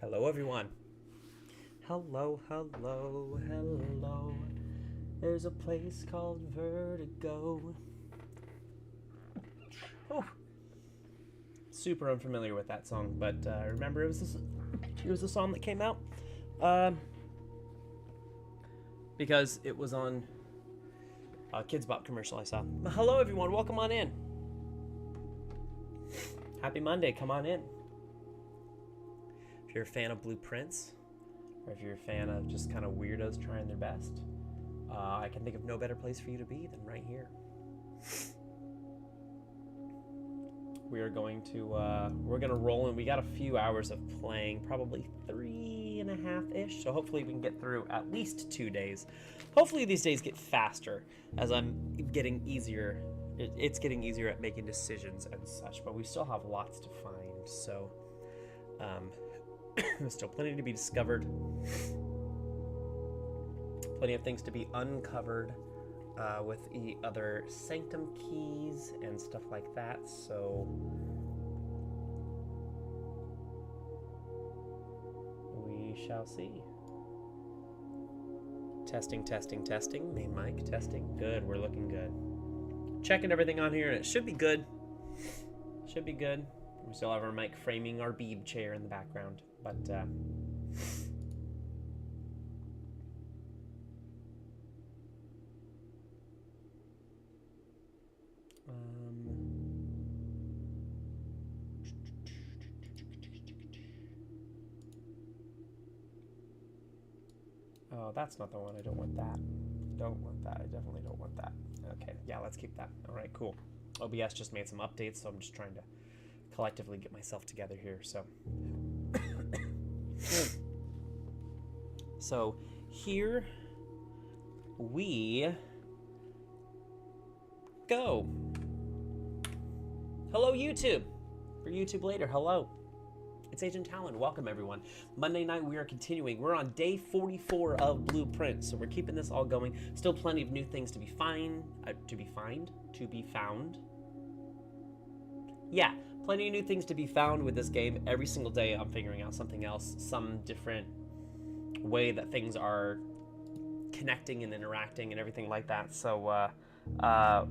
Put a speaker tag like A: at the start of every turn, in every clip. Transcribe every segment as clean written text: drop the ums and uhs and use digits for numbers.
A: Hello, everyone. Hello, hello, hello. There's a place called Vertigo. Oh, super unfamiliar with that song, but I remember it was a song that came out because it was on a Kids Bop commercial I saw. Hello, everyone. Welcome on in. Happy Monday. Come on in. If you're a fan of blueprints, or if you're a fan of just kind of weirdos trying their best, I can think of no better place for you to be than right here. We're going to roll in. We got a few hours of playing, probably 3.5-ish. So hopefully we can get through at least 2 days. Hopefully these days get faster as I'm getting easier. It's getting easier at making decisions and such, but we still have lots to find. So there's still plenty to be discovered. Plenty of things to be uncovered with the other sanctum keys and stuff like that. So we shall see. Testing, testing, testing. Main mic, testing. Good, we're looking good. Checking everything on here, and it should be good. Should be good. We still have our mic framing our beeb chair in the background, but oh, that's not the one. I don't want that. Don't want that. I definitely don't want that. Okay, yeah, let's keep that. All right, cool. OBS just made some updates, so I'm just trying to collectively get myself together here. So here we go. Hello, YouTube. For YouTube later, hello. It's Agent Talon. Welcome, everyone. Monday night, we are continuing. We're on day 44 of Blueprint, so we're keeping this all going. Still plenty of new things to be found. Yeah, plenty of new things to be found with this game. Every single day, I'm figuring out something else, some different way that things are connecting and interacting and everything like that. So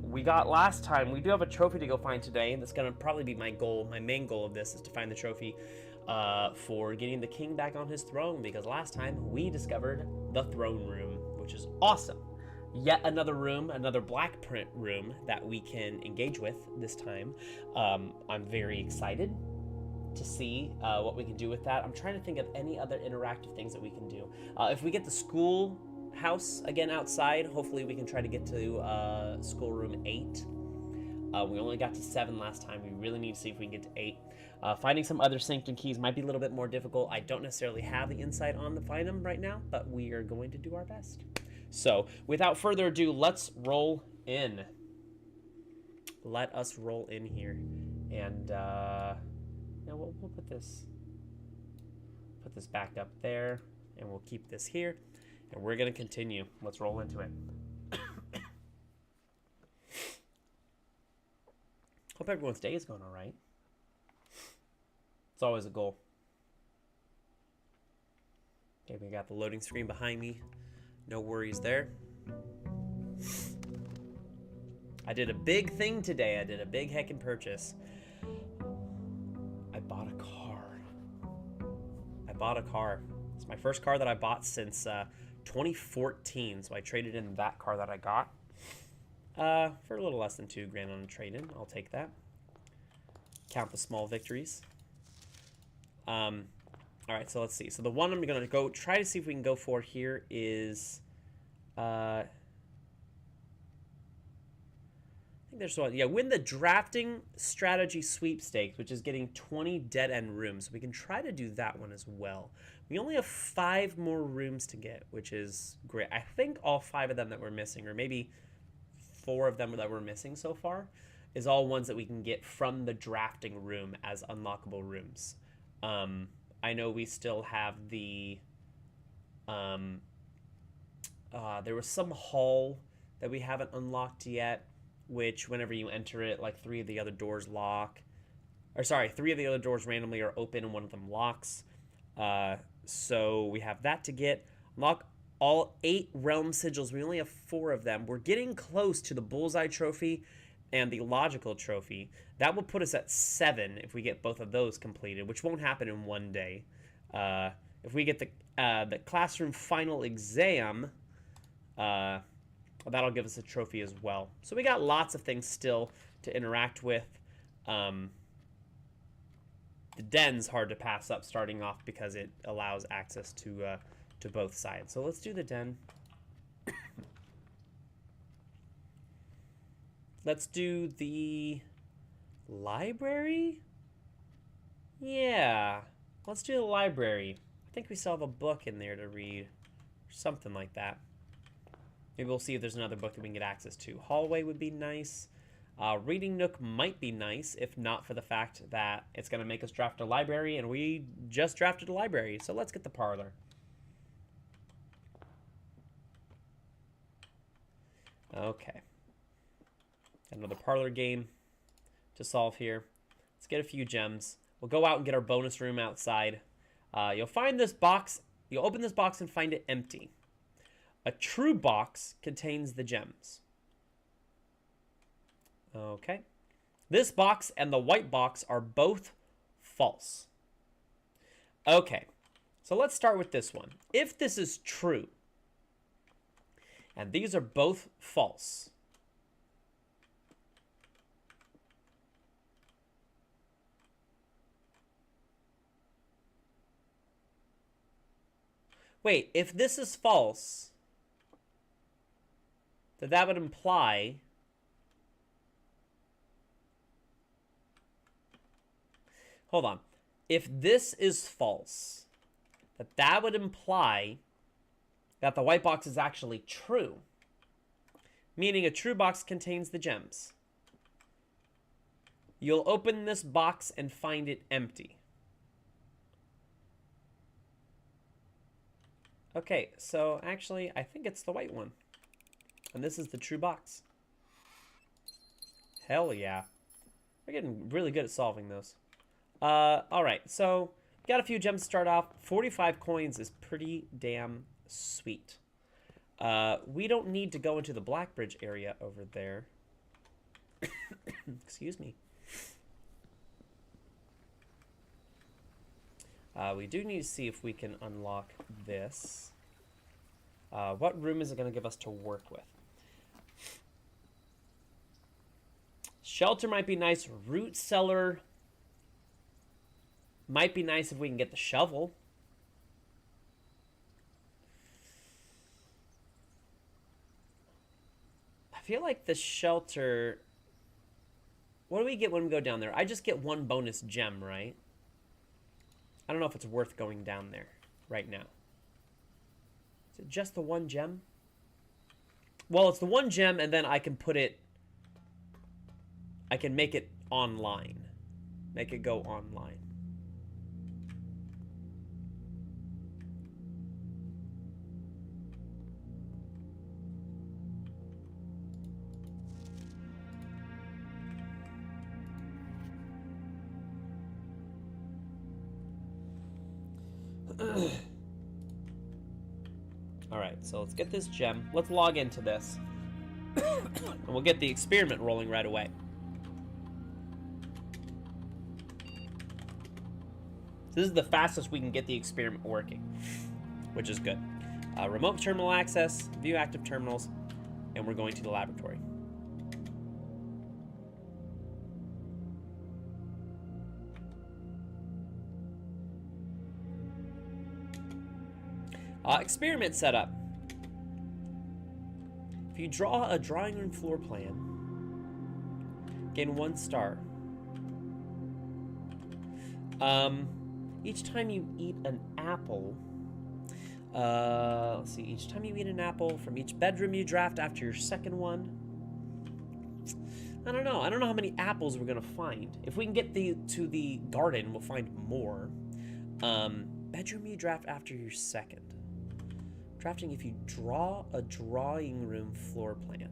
A: we got last time, we do have a trophy to go find today, and that's going to probably be my goal. My main goal of this is to find the trophy for getting the king back on his throne, because last time we discovered the throne room, which is awesome. Yet another room, another black print room that we can engage with this time. I'm very excited to see what we can do with that. I'm trying to think of any other interactive things that we can do. If we get the school house again outside, hopefully we can try to get to schoolroom 8. We only got to 7 last time. We really need to see if we can get to 8. Finding some other sanctum keys might be a little bit more difficult. I don't necessarily have the insight on to find them right now, but we are going to do our best. So without further ado, let's roll in. Let us roll in here. And now we'll put this back up there, and we'll keep this here. And we're going to continue. Let's roll into it. Hope everyone's day is going all right. It's always a goal. Okay, we got the loading screen behind me. No worries there. I did a big thing today. I did a big heckin' purchase. I bought a car. It's my first car that I bought since 2014. So I traded in that car that I got for a little less than $2,000 on a trade-in. I'll take that. Count the small victories. All right, so let's see. So the one I'm going to go try to see if we can go for here is, I think there's one. Yeah, win the drafting strategy sweepstakes, which is getting 20 dead-end rooms. We can try to do that one as well. We only have 5 more rooms to get, which is great. I think all 5 of them that we're missing, or maybe 4 of them that we're missing so far, is all ones that we can get from the drafting room as unlockable rooms. I know we still have the, there was some hall that we haven't unlocked yet, which whenever you enter it, like 3 of the other doors lock. Or sorry, 3 of the other doors randomly are open and one of them locks. So we have that to get. Unlock all 8 realm sigils. We only have 4 of them. We're getting close to the bullseye trophy and the logical trophy. That will put us at 7 if we get both of those completed, which won't happen in one day. If we get the classroom final exam, that'll give us a trophy as well. So we got lots of things still to interact with. The den's hard to pass up starting off because it allows access to both sides. So let's do the den. Let's do the library? Yeah, let's do the library. I think we still have a book in there to read. Something like that. Maybe we'll see if there's another book that we can get access to. Hallway would be nice. Reading nook might be nice, if not for the fact that it's going to make us draft a library, and we just drafted a library. So let's get the parlor. Okay. Another parlor game to solve here. Let's get a few gems. We'll go out and get our bonus room outside. You'll find this box. You'll open this box and find it empty. A true box contains the gems. Okay. This box and the white box are both false. Okay. So let's start with this one. If this is true, and these are both false, wait, if this is false, then that would imply hold on. If this is false, that would imply that the white box is actually true, meaning a true box contains the gems. You'll open this box and find it empty. Okay, so actually, I think it's the white one. And this is the true box. Hell yeah. We're getting really good at solving those. Alright, so got a few gems to start off. 45 coins is pretty damn sweet. We don't need to go into the Blackbridge area over there. Excuse me. We do need to see if we can unlock this. What room is it going to give us to work with? Shelter might be nice. Root cellar might be nice if we can get the shovel. I feel like the shelter... What do we get when we go down there? I just get 1 bonus gem, right? I don't know if it's worth going down there right now. Is it just the 1 gem? Well, it's the 1 gem, and then I can put it... I can make it online. Make it go online. Alright, so let's get this gem. Let's log into this. And we'll get the experiment rolling right away. This is the fastest we can get the experiment working, which is good. Remote terminal access, view active terminals, and we're going to the laboratory. Experiment setup. If you draw a drawing room floor plan, gain 1 star. Each time you eat an apple, let's see, each time you eat an apple from each bedroom you draft after your second one. I don't know how many apples we're gonna find. If we can get to the garden, we'll find more. Bedroom you draft after your second. Drafting if you draw a drawing room floor plan.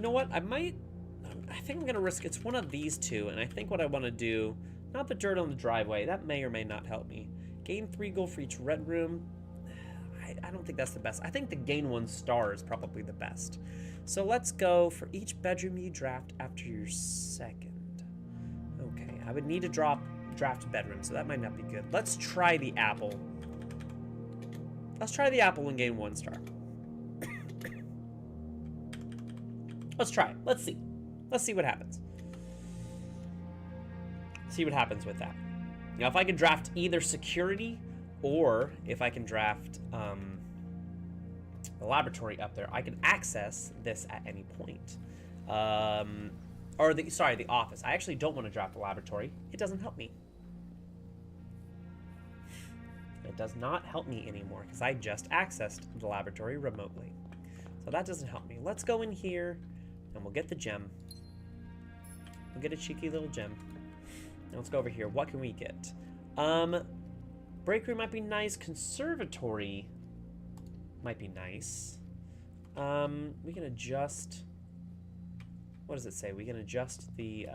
A: You know what? I think I'm going to risk... It's one of these two, and I think what I want to do... Not the dirt on the driveway. That may or may not help me. Gain 3 gold for each red room. I don't think that's the best. I think the gain 1 star is probably the best. So let's go for each bedroom you draft after your second. Okay, I would need to draft bedroom, so that might not be good. Let's try the apple. Let's try the apple and gain 1 star. Let's try it. Let's see. Let's see what happens. See what happens with that. Now, if I can draft either security or if I can draft the laboratory up there, I can access this at any point. The office. I actually don't want to draft the laboratory. It doesn't help me. It does not help me anymore because I just accessed the laboratory remotely. So that doesn't help me. Let's go in here and we'll get the gem. We'll get a cheeky little gem. Now let's go over here. What can we get? Break room might be nice. Conservatory might be nice. We can adjust... What does it say? We can adjust the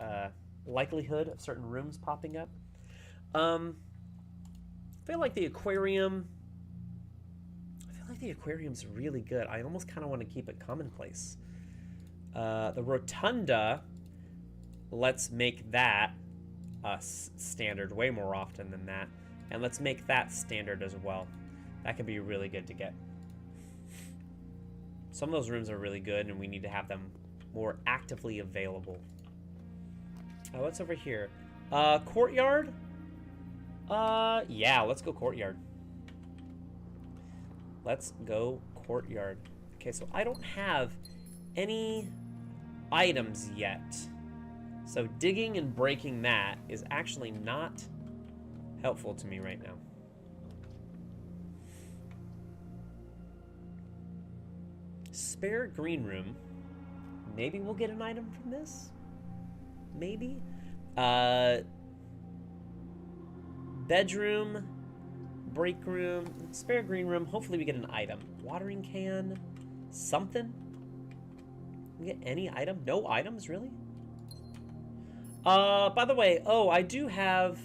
A: likelihood of certain rooms popping up. I feel like the aquarium... aquarium's really good. I almost kind of want to keep it commonplace. The rotunda, let's make that standard way more often than that. And let's make that standard as well. That could be really good to get. Some of those rooms are really good, and we need to have them more actively available. What's over here? Courtyard? Yeah, let's go courtyard. Let's go courtyard. Okay, so I don't have any items yet. So digging and breaking that is actually not helpful to me right now. Spare green room. Maybe we'll get an item from this? Maybe? Bedroom. Break room. Spare green room. Hopefully we get an item. Watering can. Something? We get any item? No items, really? By the way, I do have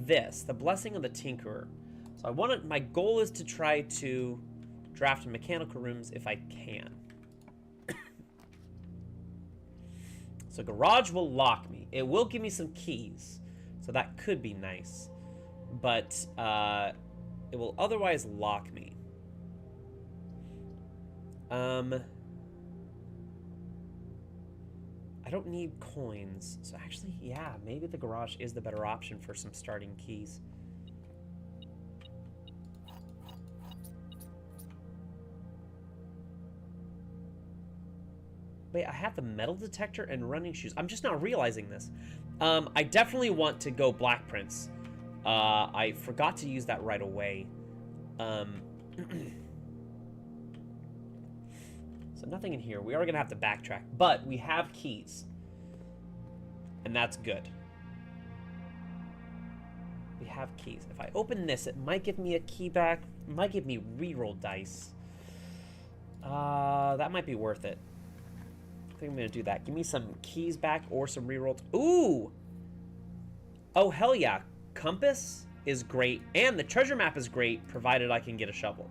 A: this. The Blessing of the Tinkerer. So my goal is to try to draft mechanical rooms if I can. So garage will lock me. It will give me some keys. So that could be nice. But it will otherwise lock me. I don't need coins. So actually, yeah, maybe the garage is the better option for some starting keys. Wait, I have the metal detector and running shoes. I'm just not realizing this. I definitely want to go Black Prince. I forgot to use that right away. So nothing in here. We are going to have to backtrack. But we have keys. And that's good. We have keys. If I open this, it might give me a key back. It might give me reroll dice. That might be worth it. I think I'm going to do that. Give me some keys back or some rerolls. Ooh! Oh, hell yeah. Compass is great. And the treasure map is great, provided I can get a shovel.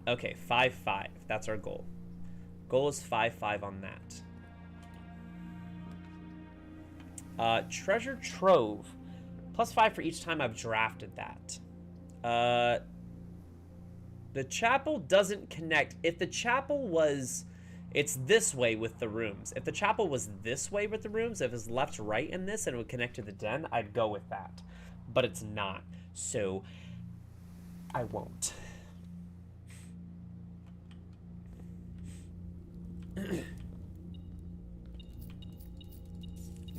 A: Okay, 5-5. That's our goal. Goal is 5-5 on that. Treasure Trove. +5 for each time I've drafted that. The chapel doesn't connect. If the chapel was... It's this way with the rooms. If the chapel was this way with the rooms, if it's left, right in this, and it would connect to the den, I'd go with that. But it's not. So, I won't.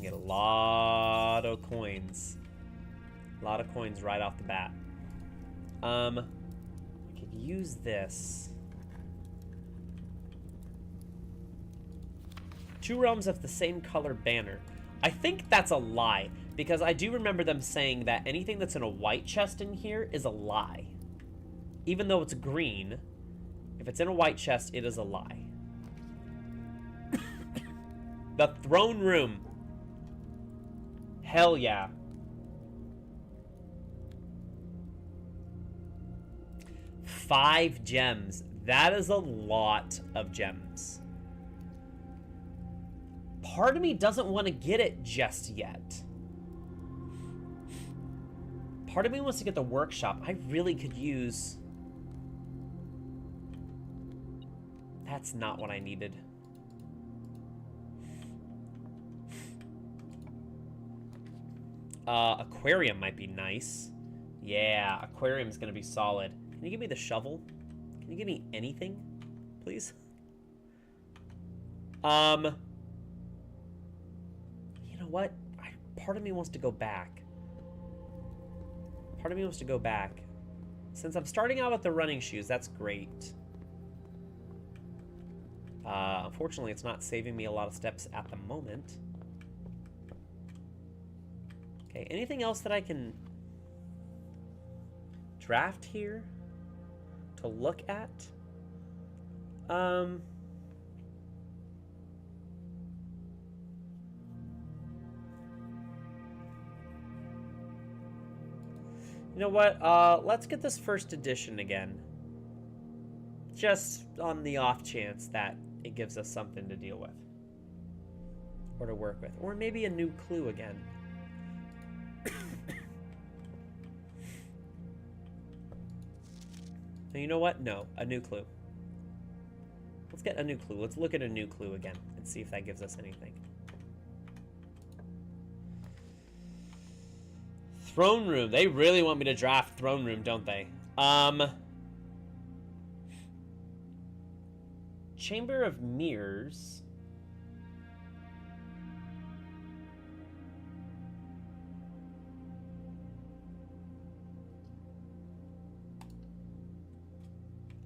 A: Get a lot of coins. A lot of coins right off the bat. I could use this. 2 realms of the same color banner. I think that's a lie, because I do remember them saying that anything that's in a white chest in here is a lie. Even though it's green, if it's in a white chest, it is a lie. The throne room. Hell yeah. Five gems. That is a lot of gems. Part of me doesn't want to get it just yet. Part of me wants to get the workshop. I really could use... That's not what I needed. Aquarium might be nice. Yeah, aquarium's gonna be solid. Can you give me the shovel? Can you give me anything, please? You know what? Part of me wants to go back. Part of me wants to go back. Since I'm starting out with the running shoes, that's great. Unfortunately, it's not saving me a lot of steps at the moment. Okay, anything else that I can draft here to look at? You know what? Let's get this first edition again. Just on the off chance that it gives us something to deal with. Or to work with. Or maybe a new clue again. You know what? No, a new clue. Let's get a new clue. Let's look at a new clue again and see if that gives us anything. Throne room. They really want me to draft throne room, don't they? Chamber of Mirrors.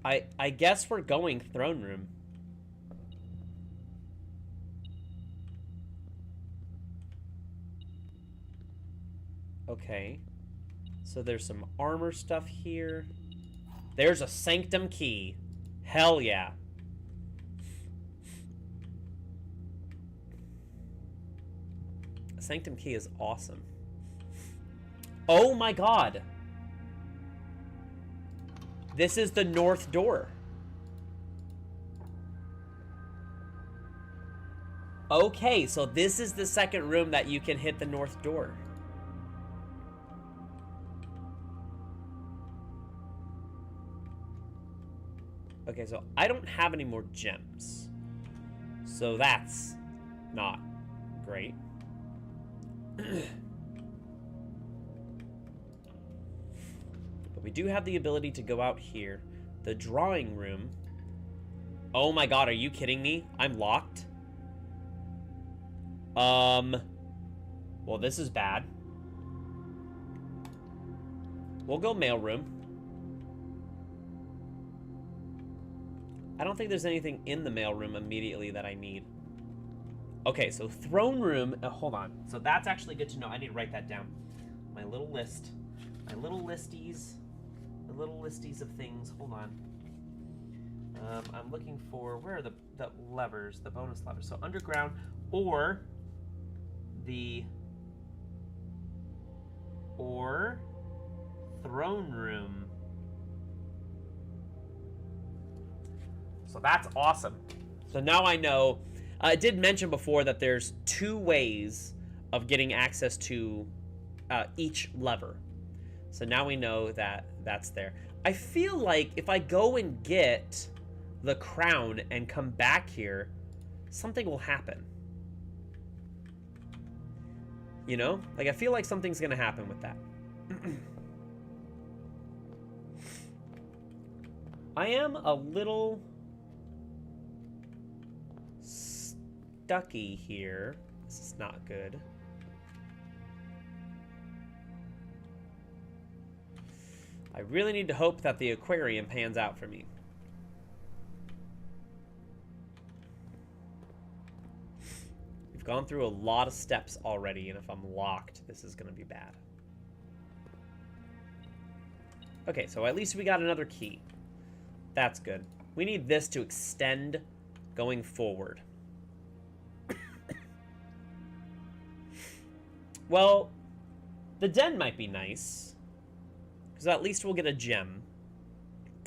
A: I guess we're going throne room. Okay. So there's some armor stuff here. There's a sanctum key. Hell yeah. A sanctum key is awesome. Oh my god. This is the north door. Okay, so this is the second room that you can hit the north door. Okay, so I don't have any more gems. So that's not great. We do have the ability to go out here. The drawing room. Oh my god, are you kidding me? I'm locked? Well, this is bad. We'll go mailroom. I don't think there's anything in the mailroom immediately that I need. Okay, so throne room. Hold on. So that's actually good to know. I need to write that down. My little list. My little listies. Little listies of things. Hold on. I'm looking for, where are the levers, the bonus levers? So underground or throne room. So that's awesome. So now I know. I did mention before that there's 2 ways of getting access to each lever. So now we know that that's there. I feel like if I go and get the crown and come back here, something will happen. You know? Like, I feel like something's gonna happen with that. I am a little stucky here. This is not good. I really need to hope that the aquarium pans out for me. We've gone through a lot of steps already, and if I'm locked, this is going to be bad. Okay, so at least we got another key. That's good. We need this to extend going forward. Well, the den might be nice. Because at least we'll get a gem.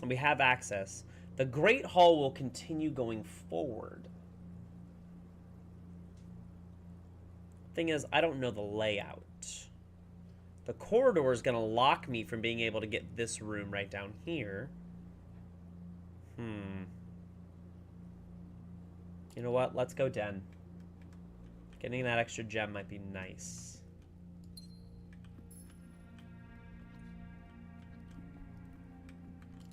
A: And we have access. The Great Hall will continue going forward. Thing is, I don't know the layout. The corridor is going to lock me from being able to get this room right down here. You know what? Let's go den. Getting that extra gem might be nice.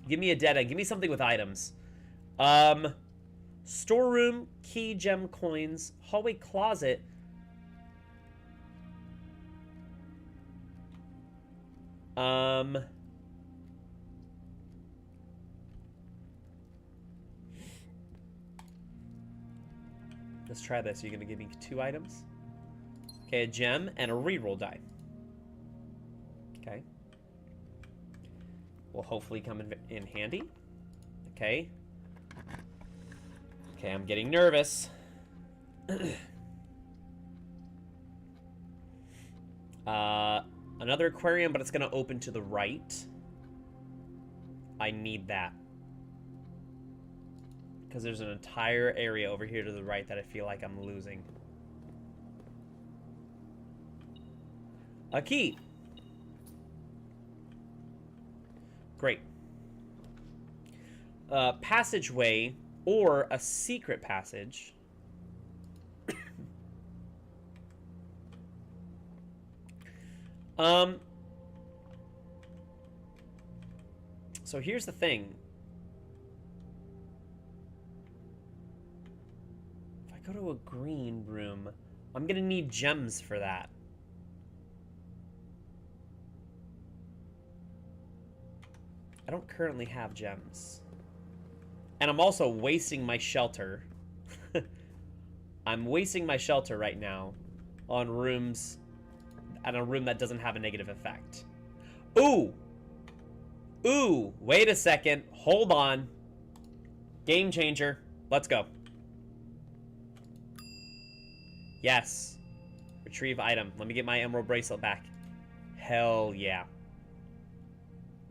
A: Give me a dead end. Give me something with items. Storeroom, key, gem, coins, hallway, closet. Let's try this. You're gonna give me 2 items. Okay, a gem and a reroll die. Okay. Will hopefully come in handy. Okay. Okay, I'm getting nervous. Another aquarium, but it's gonna open to the right. I need that. Because there's an entire area over here to the right that I feel like I'm losing. A key. Great. Passageway or a secret passage. So here's the thing. If I go to a green room, I'm gonna need gems for that. I don't currently have gems. And I'm also wasting my shelter. I'm wasting my shelter right now on rooms, and a room that doesn't have a negative effect. Ooh! Ooh! Wait a second. Hold on. Game changer. Let's go. Yes. Retrieve item. Let me get my emerald bracelet back. Hell yeah.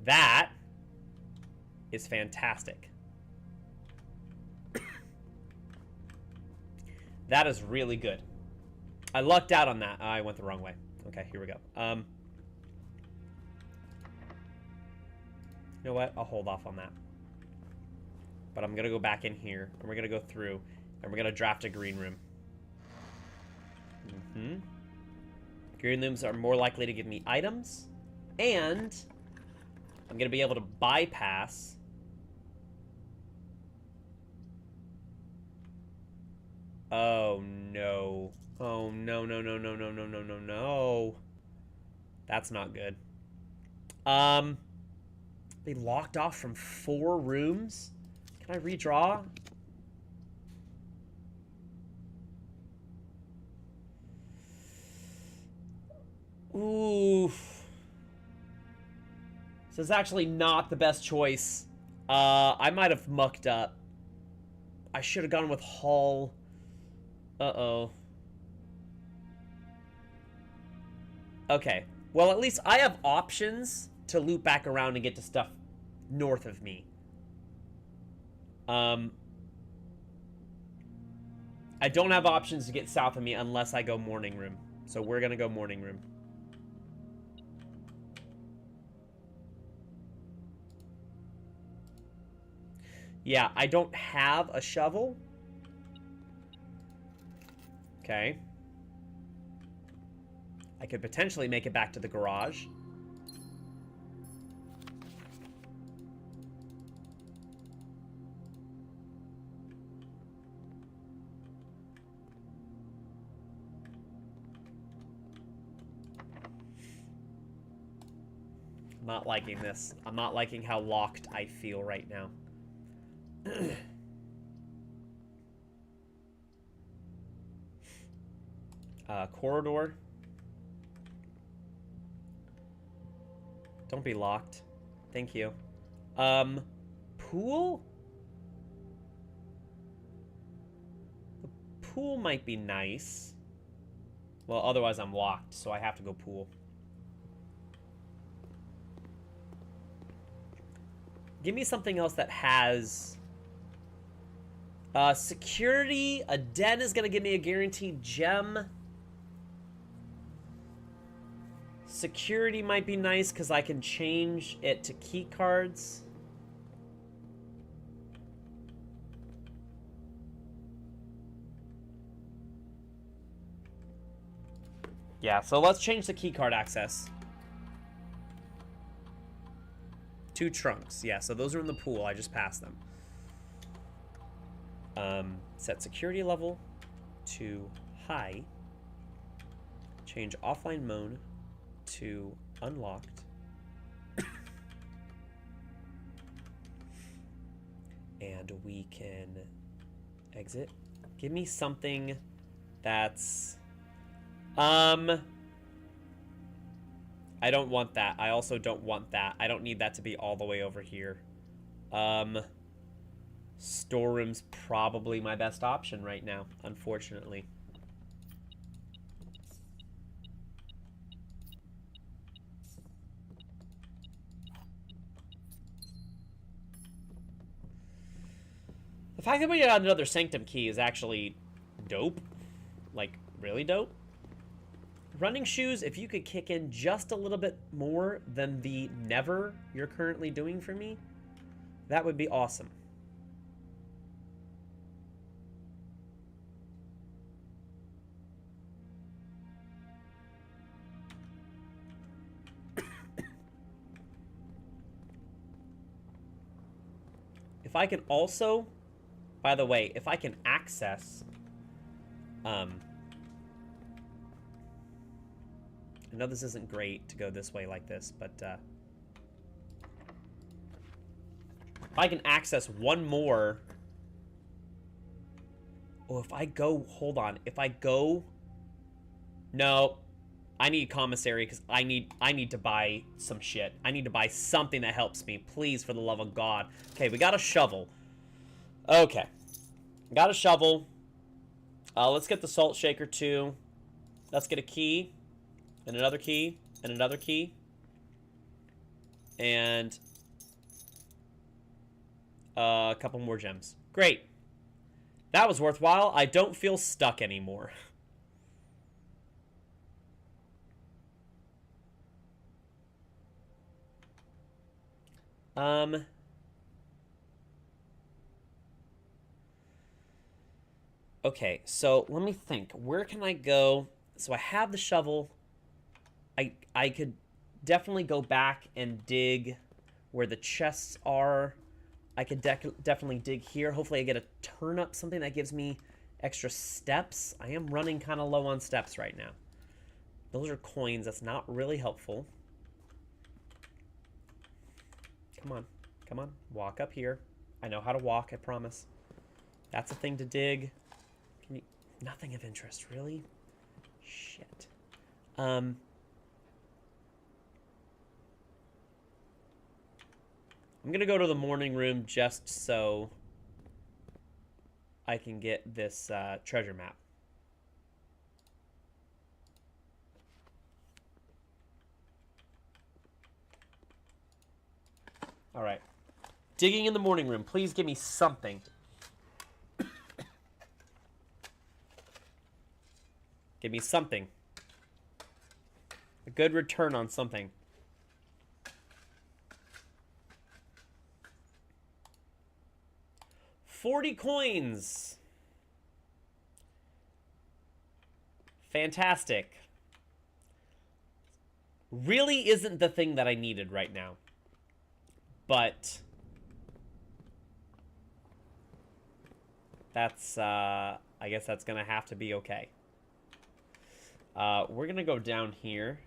A: That is fantastic. That is really good. I lucked out on that. I went the wrong way. Okay, here we go. You know what? I'll hold off on that. But I'm going to go back in here, and we're going to go through, and we're going to draft a green room. Green rooms are more likely to give me items, and I'm going to be able to bypass oh no. Oh no, no, no, no, no, no, no, no, no. That's not good. They locked off from 4 rooms? Can I redraw? Oof. This is actually not the best choice. I might have mucked up. I should have gone with Hall. Uh-oh. Okay. Well, at least I have options to loop back around and get to stuff north of me. I don't have options to get south of me unless I go morning room. So we're gonna go morning room. Yeah, I don't have a shovel. Okay. I could potentially make it back to the garage. I'm not liking this. I'm not liking how locked I feel right now. Corridor. Don't be locked. Thank you. Pool? The pool might be nice. Well, otherwise I'm locked, so I have to go pool. Give me something else that has... security. A den is going to give me a guaranteed gem. Security might be nice because I can change it to key cards. Yeah, so let's change the key card access. 2 trunks. Yeah, so those are in the pool. I just passed them. Set security level to high. Change offline mode to unlocked. And we can exit. Give me something that's... I don't want that. I also don't want that. I don't need that to be all the way over here. Storeroom's probably my best option right now, unfortunately. The fact that we got another Sanctum key is actually dope. Like, really dope. Running shoes, if you could kick in just a little bit more than the never you're currently doing for me, that would be awesome. If I can also, by the way, if I can access, I know this isn't great to go this way like this, but if I can access one more, oh, if I go, hold on, if I go, no, I need commissary because I need to buy some shit. I need to buy something that helps me, please, for the love of God. Okay, we got a shovel. Okay, got a shovel. Let's get the salt shaker too. Let's get a key. And another key, and another key. And a couple more gems. Great. That was worthwhile. I don't feel stuck anymore. Okay, so let me think. Where can I go? So I have the shovel. I could definitely go back and dig where the chests are. I could definitely dig here. Hopefully I get a turnip, something that gives me extra steps. I am running kind of low on steps right now. Those are coins. That's not really helpful. Come on. Come on. Walk up here. I know how to walk, I promise. That's a thing to dig. Can you... Nothing of interest, really? Shit. I'm going to go to the morning room just so I can get this treasure map. All right. Digging in the morning room. Please give me something. Give me something. A good return on something. $40 coins. Fantastic. Really isn't the thing that I needed right now. But that's, I guess that's going to have to be okay. We're going to go down here.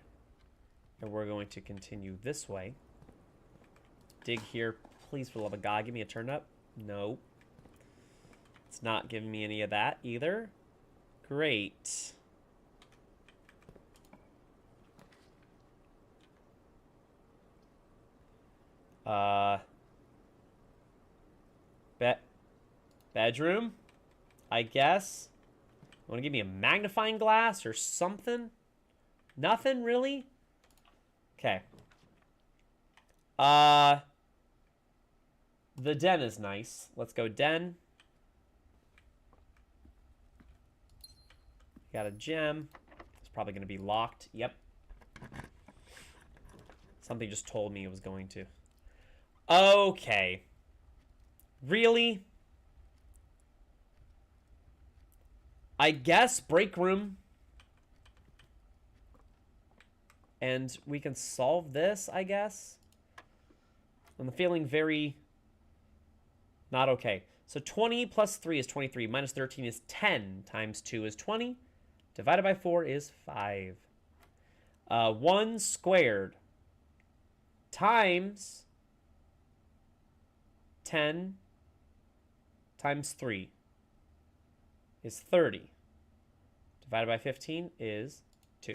A: And we're going to continue this way. Dig here. Please, for the love of God, give me a turnip. No. It's not giving me any of that either. Great. Bedroom, I guess. Want to give me a magnifying glass or something? Nothing, really? Okay. The den is nice. Let's go den. Got a gem. It's probably going to be locked. Yep. Something just told me it was going to. Okay. Really? I guess break room. And we can solve this, I guess. I'm feeling very not okay. So 20 plus 3 is 23. Minus 13 is 10. Times 2 is 20. Divided by 4 is 5. 1 squared times 10 times 3 is 30. Divided by 15 is 2.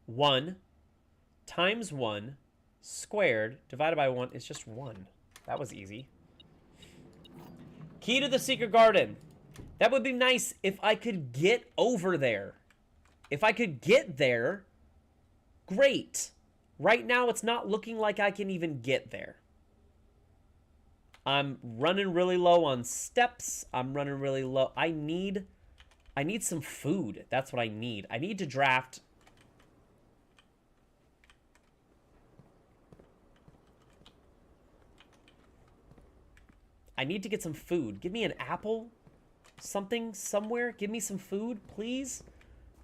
A: 1 times 1 squared divided by 1 is just 1. That was easy. Key to the secret garden. That would be nice if I could get over there. If I could get there, great. Right now, it's not looking like I can even get there. I'm running really low on steps. I'm running really low. I need some food. That's what I need. I need to draft. I need to get some food. Give me an apple. Something somewhere. Give me some food, please.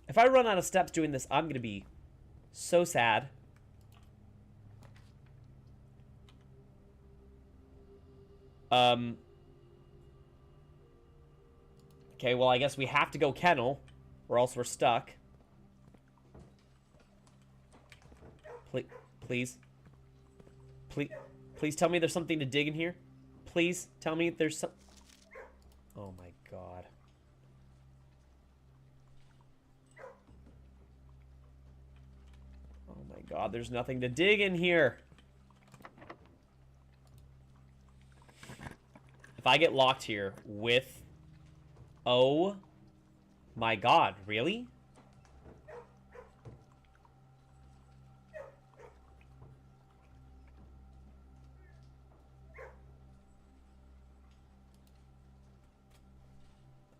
A: If I run out of steps doing this, I'm going to be so sad. Okay, well, I guess we have to go kennel, or else we're stuck. Please. Please tell me there's something to dig in here. Please tell me there's some... Oh my god. Oh my god, there's nothing to dig in here. If I get locked here with... Oh my god, really?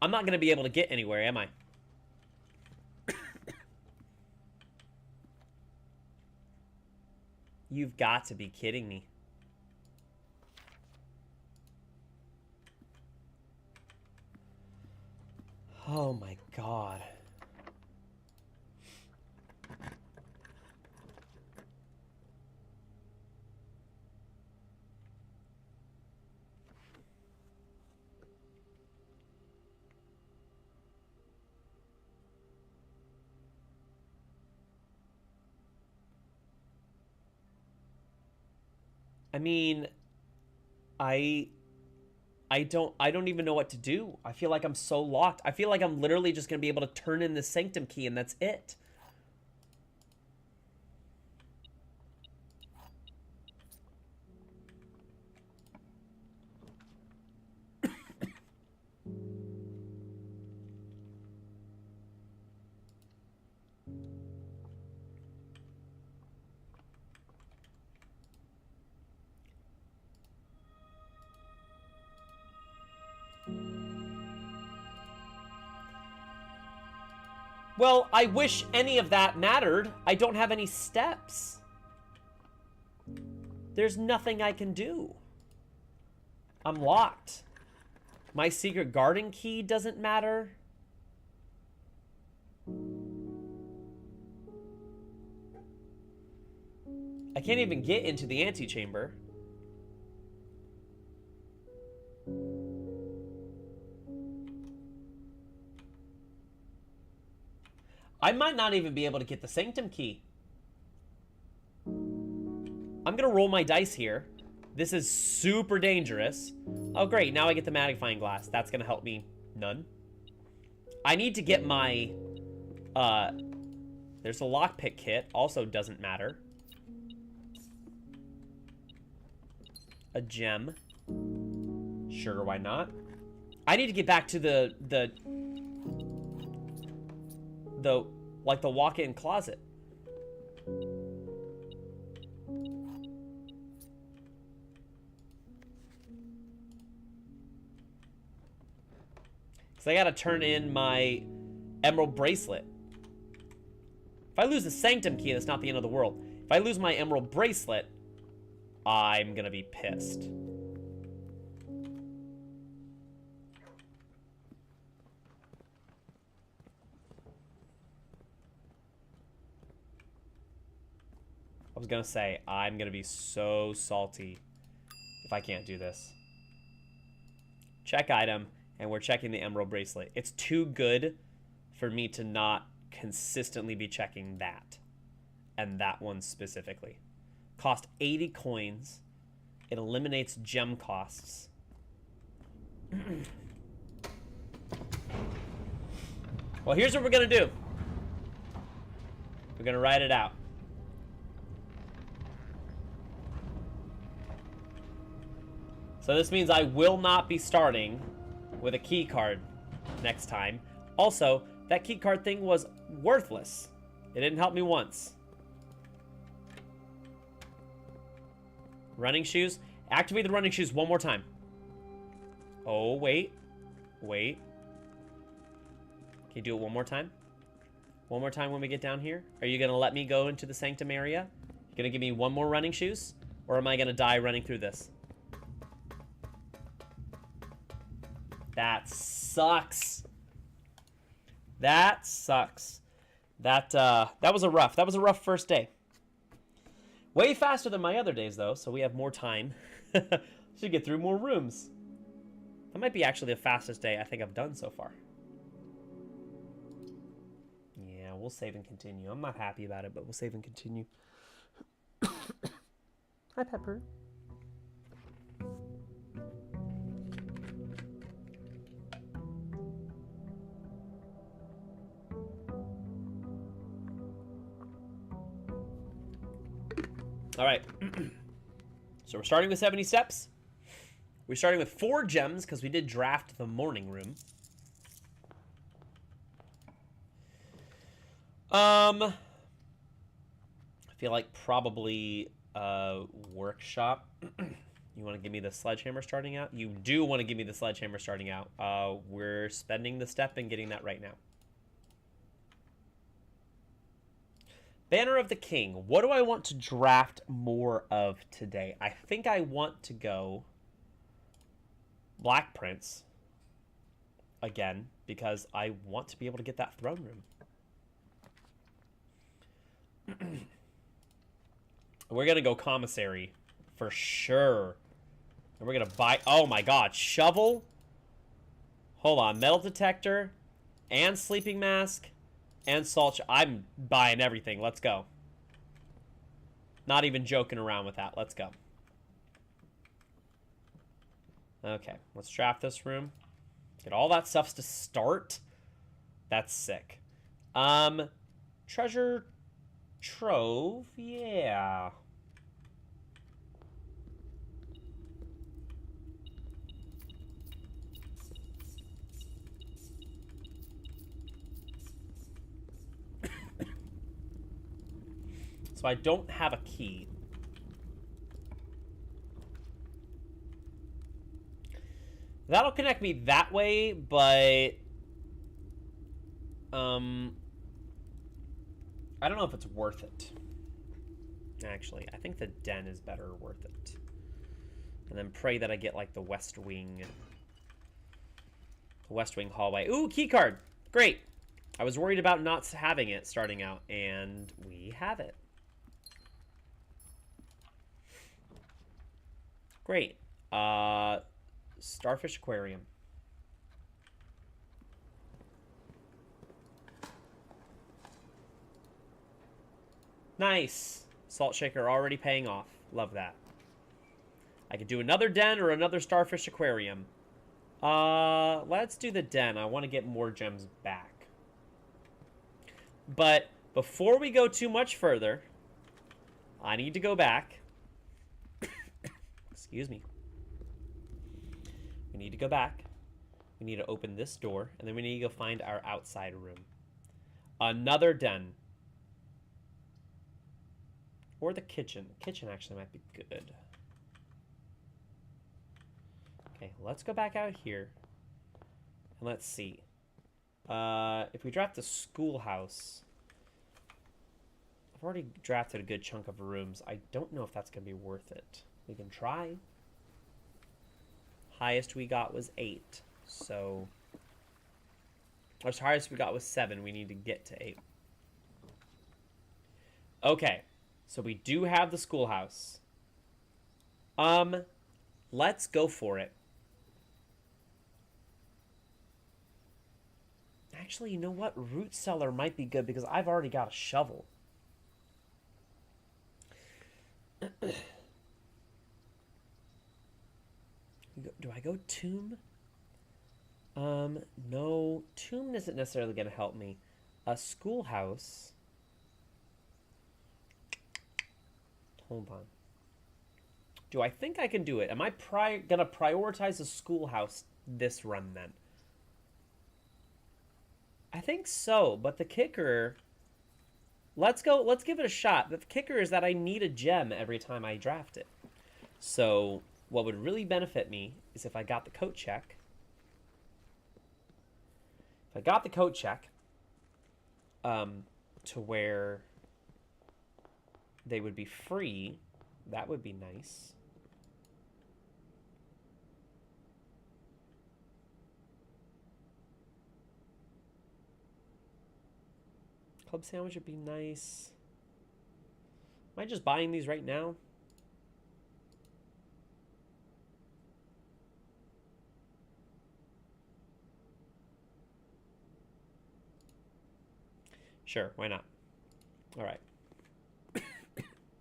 A: I'm not going to be able to get anywhere, am I? You've got to be kidding me. Oh my god. I mean, I don't even know what to do. I feel like I'm so locked. I feel like I'm literally just going to be able to turn in the sanctum key and that's it. Well, I wish any of that mattered. I don't have any steps. There's nothing I can do. I'm locked. My secret garden key doesn't matter. I can't even get into the antechamber. I might not even be able to get the sanctum key. I'm gonna roll my dice here. This is super dangerous. Oh great, now I get the magnifying glass. That's gonna help me none. I need to get my there's a lockpick kit, also doesn't matter. A gem. Sure, why not? I need to get back to the like the walk-in closet. Because I gotta turn in my emerald bracelet. If I lose the sanctum key, that's not the end of the world. If I lose my emerald bracelet, I'm gonna be pissed. I was gonna say, I'm gonna be so salty if I can't do this. Check item, and we're checking the emerald bracelet. It's too good for me to not consistently be checking that. And that one specifically. Cost 80 coins. It eliminates gem costs. Well, here's what we're gonna do. We're gonna write it out. So this means I will not be starting with a key card next time. Also, that key card thing was worthless. It didn't help me once. Running shoes. Activate the running shoes one more time. Oh, wait. Wait. Can you do it one more time? One more time when we get down here? Are you going to let me go into the sanctum area? You going to give me one more running shoes? Or am I going to die running through this? That sucks. That sucks. That was a rough first day. Way faster than my other days, though, so we have more time to get through more rooms. That might be actually the fastest day I think I've done so far. Yeah, we'll save and continue. I'm not happy about it, but we'll save and continue. Hi, Pepper. All right, so we're starting with 70 steps. We're starting with 4 gems because we did draft the morning room. I feel like probably workshop. You want to give me the sledgehammer starting out? You do want to give me the sledgehammer starting out. We're spending the step and getting that right now. Banner of the King. What do I want to draft more of today? I think I want to go Black Prince again because I want to be able to get that throne room. We're going to go commissary for sure. And we're going to buy... Oh my god. Shovel. Hold on. Metal detector and sleeping mask. And salt. I'm buying everything. Let's go. Not even joking around with that. Let's go. Okay. Let's draft this room. Get all that stuff to start. That's sick. Treasure trove. Yeah. So I don't have a key. That'll connect me that way, but... I don't know if it's worth it. Actually, I think the den is better worth it. And then pray that I get, like, the West Wing... The West Wing hallway. Ooh, key card! Great! I was worried about not having it starting out, and we have it. Great. Starfish Aquarium. Nice. Salt shaker already paying off. Love that. I could do another den or another Starfish Aquarium. Let's do the den. I want to get more gems back. But before we go too much further, I need to go back. Excuse me. We need to go back We need to open this door, and then we need to go find our outside room. Another den. Or the kitchen. The kitchen actually might be good. Okay, let's go back out here. And let's see. If we draft the schoolhouse... I've already drafted a good chunk of rooms. I don't know if that's going to be worth it. We can try. Highest we got was 8. So... Or highest we got was 7. We need to get to 8. Okay. So we do have the schoolhouse. Let's go for it. Actually, you know what? Root cellar might be good because I've already got a shovel. Do I go tomb? No. Tomb isn't necessarily going to help me. A schoolhouse. Hold on. Do I think I can do it? Am I going to prioritize the schoolhouse this run then? I think so, but the kicker... Let's give it a shot. The kicker is that I need a gem every time I draft it. So, what would really benefit me is if I got the coat check. If I got the coat check, to where they would be free, that would be nice. Club sandwich would be nice. Am I just buying these right now? Sure, why not? All right.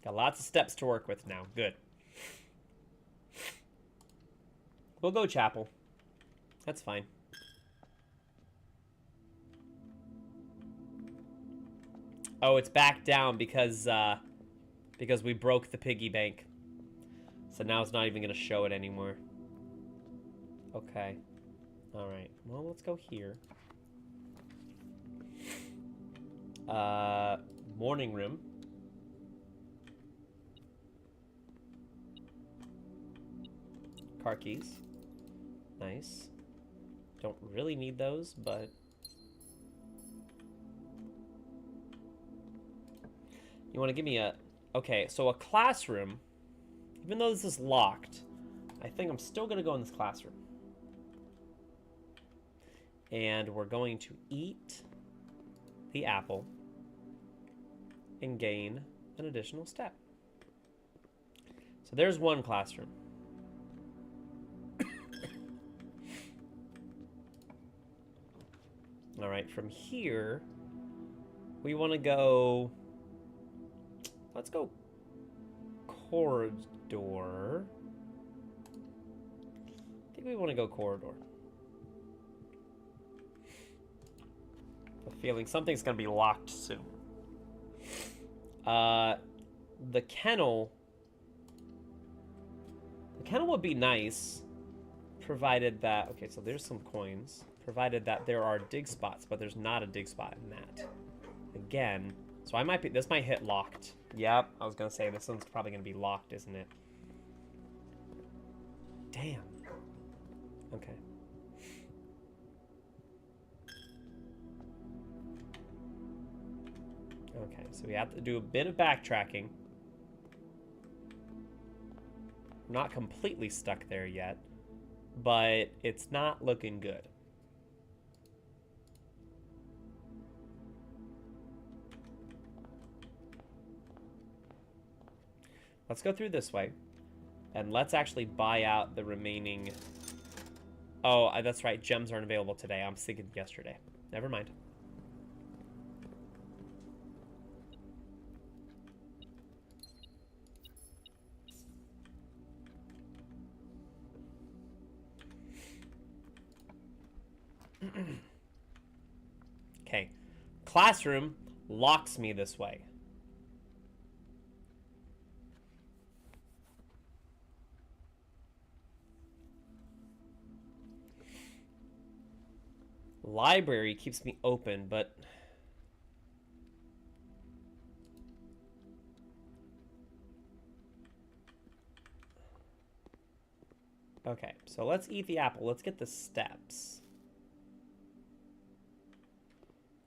A: Got lots of steps to work with now. Good. We'll go chapel. That's fine. Oh, it's back down because we broke the piggy bank. So now it's not even going to show it anymore. Okay. All right. Well, let's go here. Morning room. Car keys. Nice. Don't really need those, but... You want to give me a... Okay, so a classroom. Even though this is locked, I think I'm still going to go in this classroom. And we're going to eat the apple and gain an additional step. So there's one classroom. All right, from here, we want to go... Let's go corridor. I think we want to go corridor. I have a feeling something's going to be locked soon. The kennel... The kennel would be nice, provided that... Okay, so there's some coins. Provided that there are dig spots, but there's not a dig spot in that. Again, so I might be... This might hit locked. Yep, I was going to say, this one's probably going to be locked, isn't it? Damn. Okay. Okay, so we have to do a bit of backtracking. We're not completely stuck there yet, but it's not looking good. Let's go through this way, and let's actually buy out the remaining... Oh, that's right, gems aren't available today. I'm thinking yesterday. Never mind. Okay. Classroom locks me this way. Library keeps me open, but... Okay, so let's eat the apple. Let's get the steps.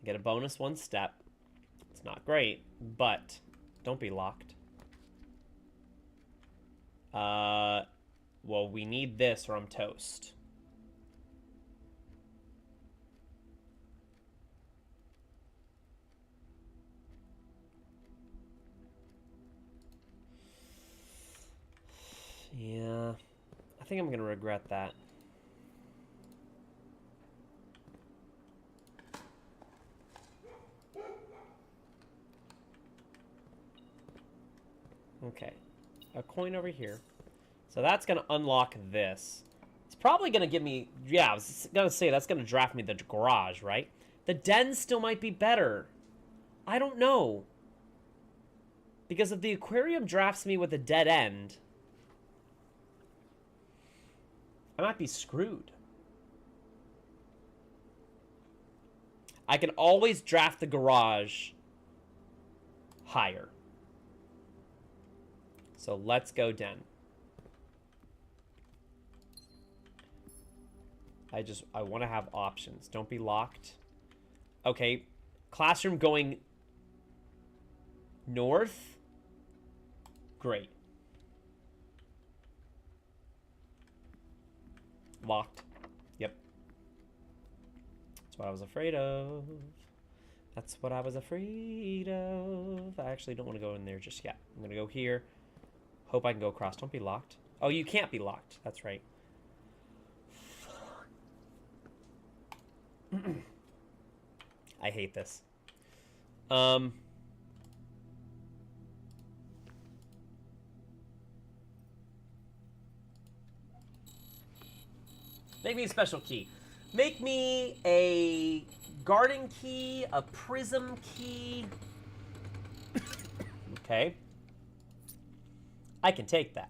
A: Get a bonus 1 step. It's not great, but don't be locked. Well, we need this or I'm toast. Yeah, I think I'm gonna regret that. Okay, a coin over here. So that's gonna unlock this. It's probably gonna give me, yeah, I was gonna say that's gonna draft me the garage, right? The den still might be better. I don't know. Because if the aquarium drafts me with a dead end, I might be screwed. I can always draft the garage higher. So let's go den. I want to have options. Don't be locked. Okay, classroom going north. Great. Locked. Yep. That's what I was afraid of. That's what I was afraid of. I actually don't want to go in there just yet. I'm going to go here. Hope I can go across. Don't be locked. Oh, you can't be locked. That's right. I hate this. Make me a special key. Make me a garden key, a prism key. Okay. I can take that.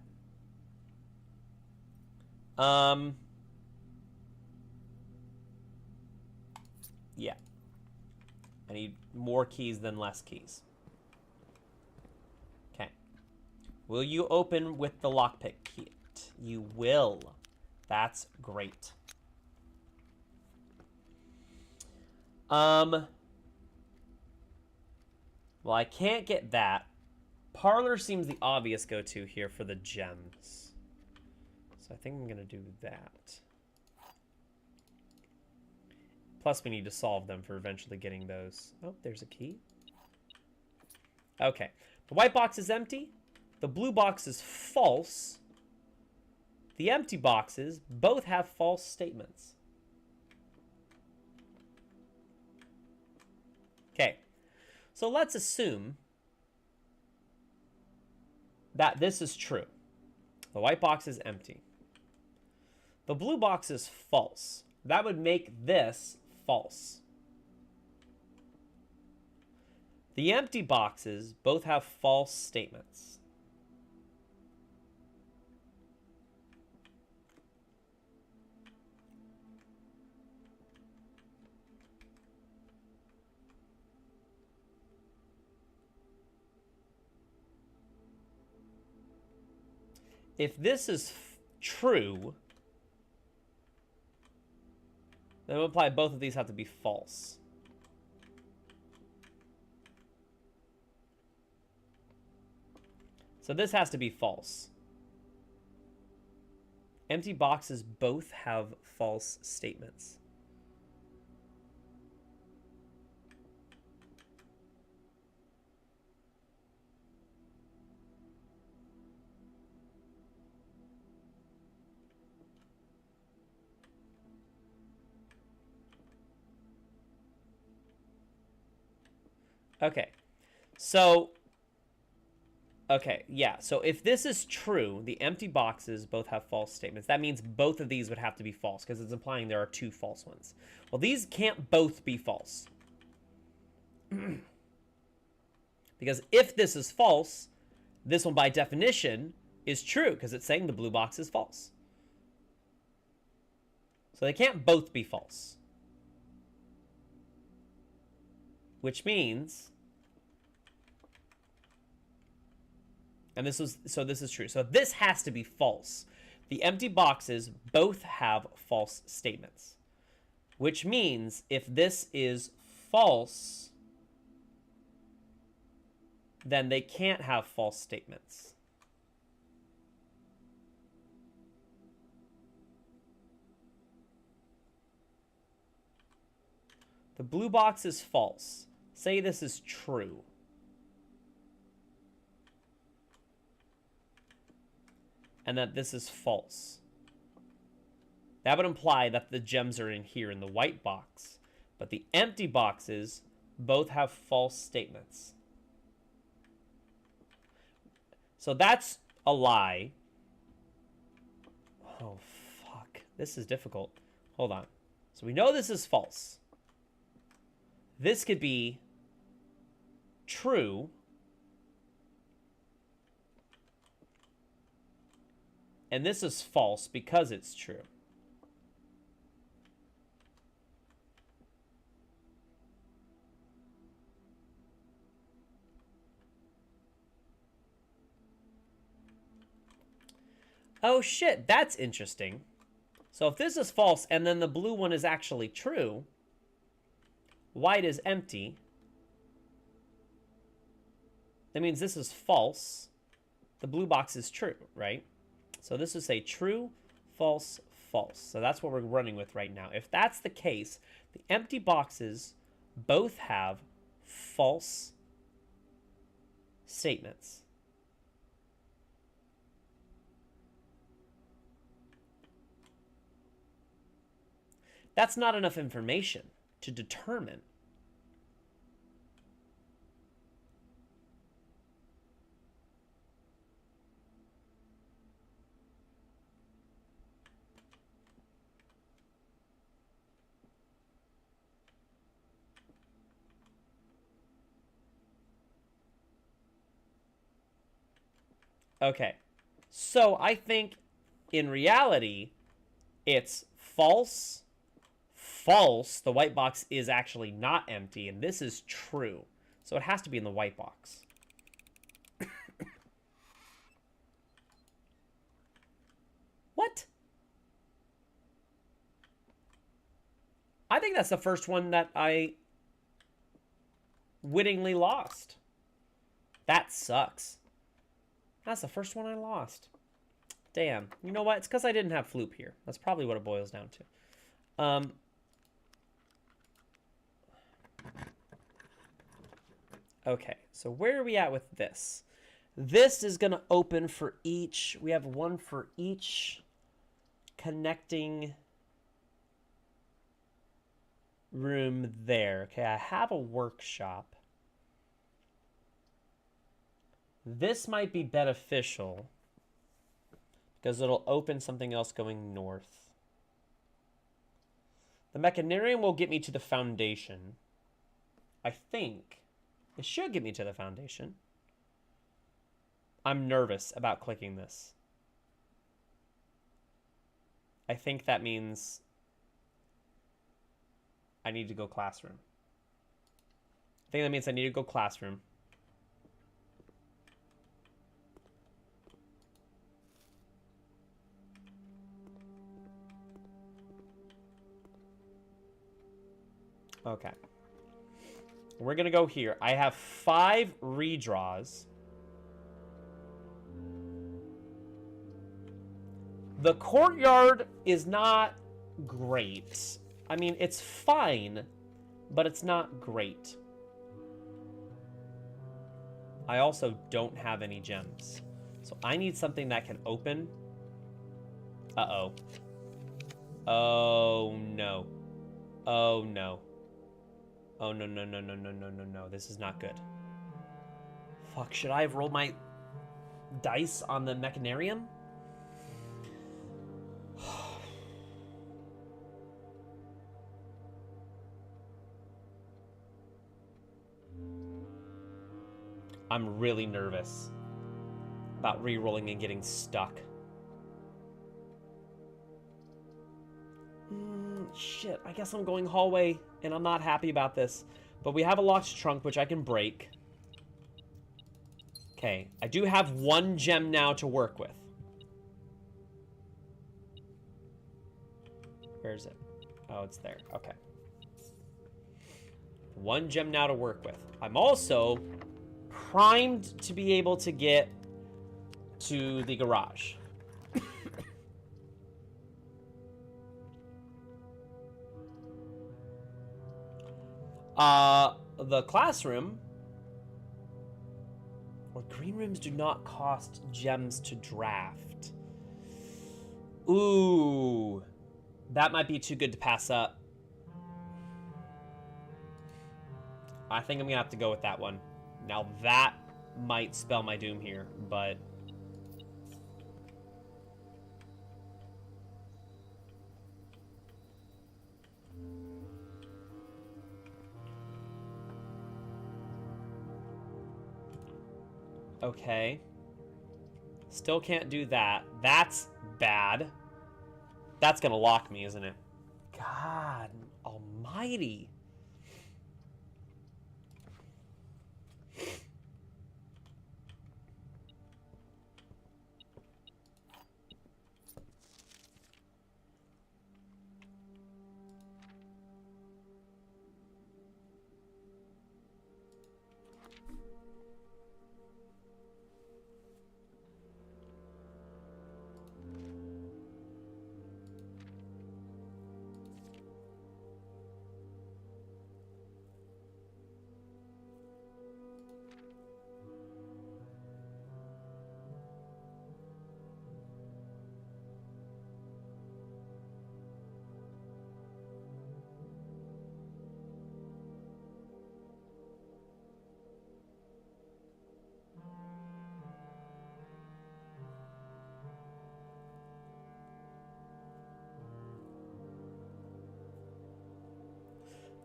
A: Yeah. I need more keys than less keys. Okay. Will you open with the lockpick kit? You will. That's great. Well, I can't get that. Parlor seems the obvious go-to here for the gems. So I think I'm going to do that. Plus, we need to solve them for eventually getting those. Oh, there's a key. Okay. The white box is empty. The blue box is false. The empty boxes both have false statements. Okay. So let's assume that this is true. The white box is empty. The blue box is false. That would make this false. The empty boxes both have false statements. If this is true, then it would imply both of these have to be false. So this has to be false. Empty boxes both have false statements. Okay, so, okay, yeah, so if this is true, the empty boxes both have false statements. That means both of these would have to be false, because it's implying there are two false ones. Well, these can't both be false. Because if this is false, this one by definition is true, because it's saying the blue box is false. So they can't both be false. which means, and this is true. So this has to be false. The empty boxes both have false statements, which means if this is false, then they can't have false statements. The blue box is false. Say this is true. And that this is false. That would imply that the gems are in here in the white box. But the empty boxes both have false statements. So that's a lie. Oh, fuck. This is difficult. Hold on. So we know this is false. This could be true. And this is false because it's true. Oh shit, that's interesting. So if this is false and then the blue one is actually true, white is empty, that means this is false. The blue box is true, right? So this would say true, false, false. So that's what we're running with right now. If that's the case, the empty boxes both have false statements. That's not enough information to determine. Okay, so I think in reality, it's false, false. The white box is actually not empty, and this is true. So it has to be in the white box. What? I think that's the first one that I wittingly lost. That sucks. That's the first one I lost. Damn. You know what? It's because I didn't have Floop here. That's probably what it boils down to. Okay, so where are we at with this? This is going to open for each. We have one for each connecting room there. Okay, I have a workshop. This might be beneficial because it'll open something else going north. The Mechanarium will get me to the foundation. I think it should get me to the foundation. I'm nervous about clicking this. I think that means I need to go classroom. I think that means I need to go classroom. Okay. We're going to go here. I have 5 redraws. The courtyard is not great. I mean, it's fine, but it's not great. I also don't have any gems. So I need something that can open. Uh-oh. Oh, no. Oh, no. Oh, no, no, no, no, no, no, no, no. This is not good. Fuck, should I have rolled my dice on the Mechanarium? I'm really nervous about re-rolling and getting stuck. Shit, I guess I'm going hallway, and I'm not happy about this. But we have a locked trunk, which I can break. Okay, I do have 1 gem now to work with. Where is it? Oh, it's there. Okay. 1 gem now to work with. I'm also primed to be able to get to the garage. The classroom. Or green rooms do not cost gems to draft. Ooh. That might be too good to pass up. I think I'm gonna have to go with that one. Now that might spell my doom here, but... Okay. Still can't do that. That's bad. That's gonna lock me, isn't it? God almighty.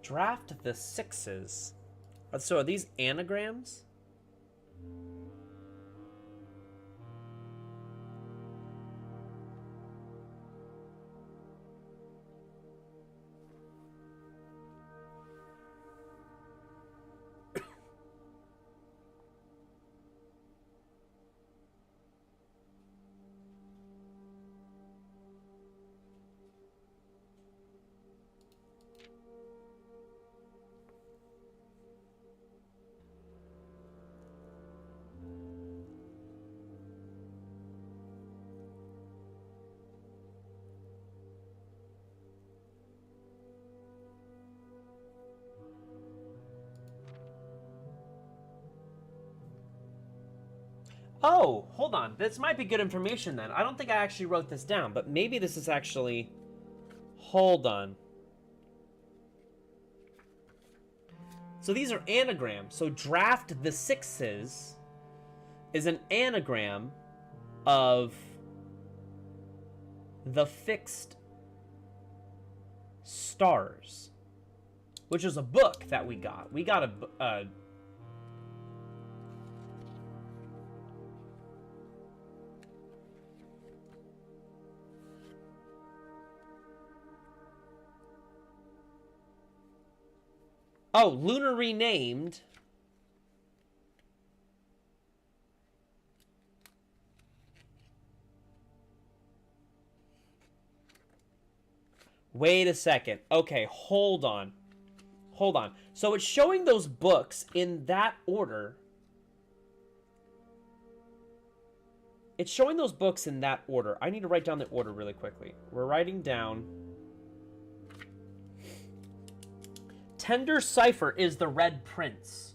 A: Draft the 6s. So are these anagrams? Oh, hold on. This might be good information then. I don't think I actually wrote this down, but maybe this is actually... Hold on. So these are anagrams. So draft the 6s is an anagram of the fixed stars, which is a book that we got. We got a Oh, Lunar renamed. Wait a second. Okay, hold on. Hold on. So it's showing those books in that order. It's showing those books in that order. I need to write down the order really quickly. We're writing down... Tender Cipher is the Red Prince.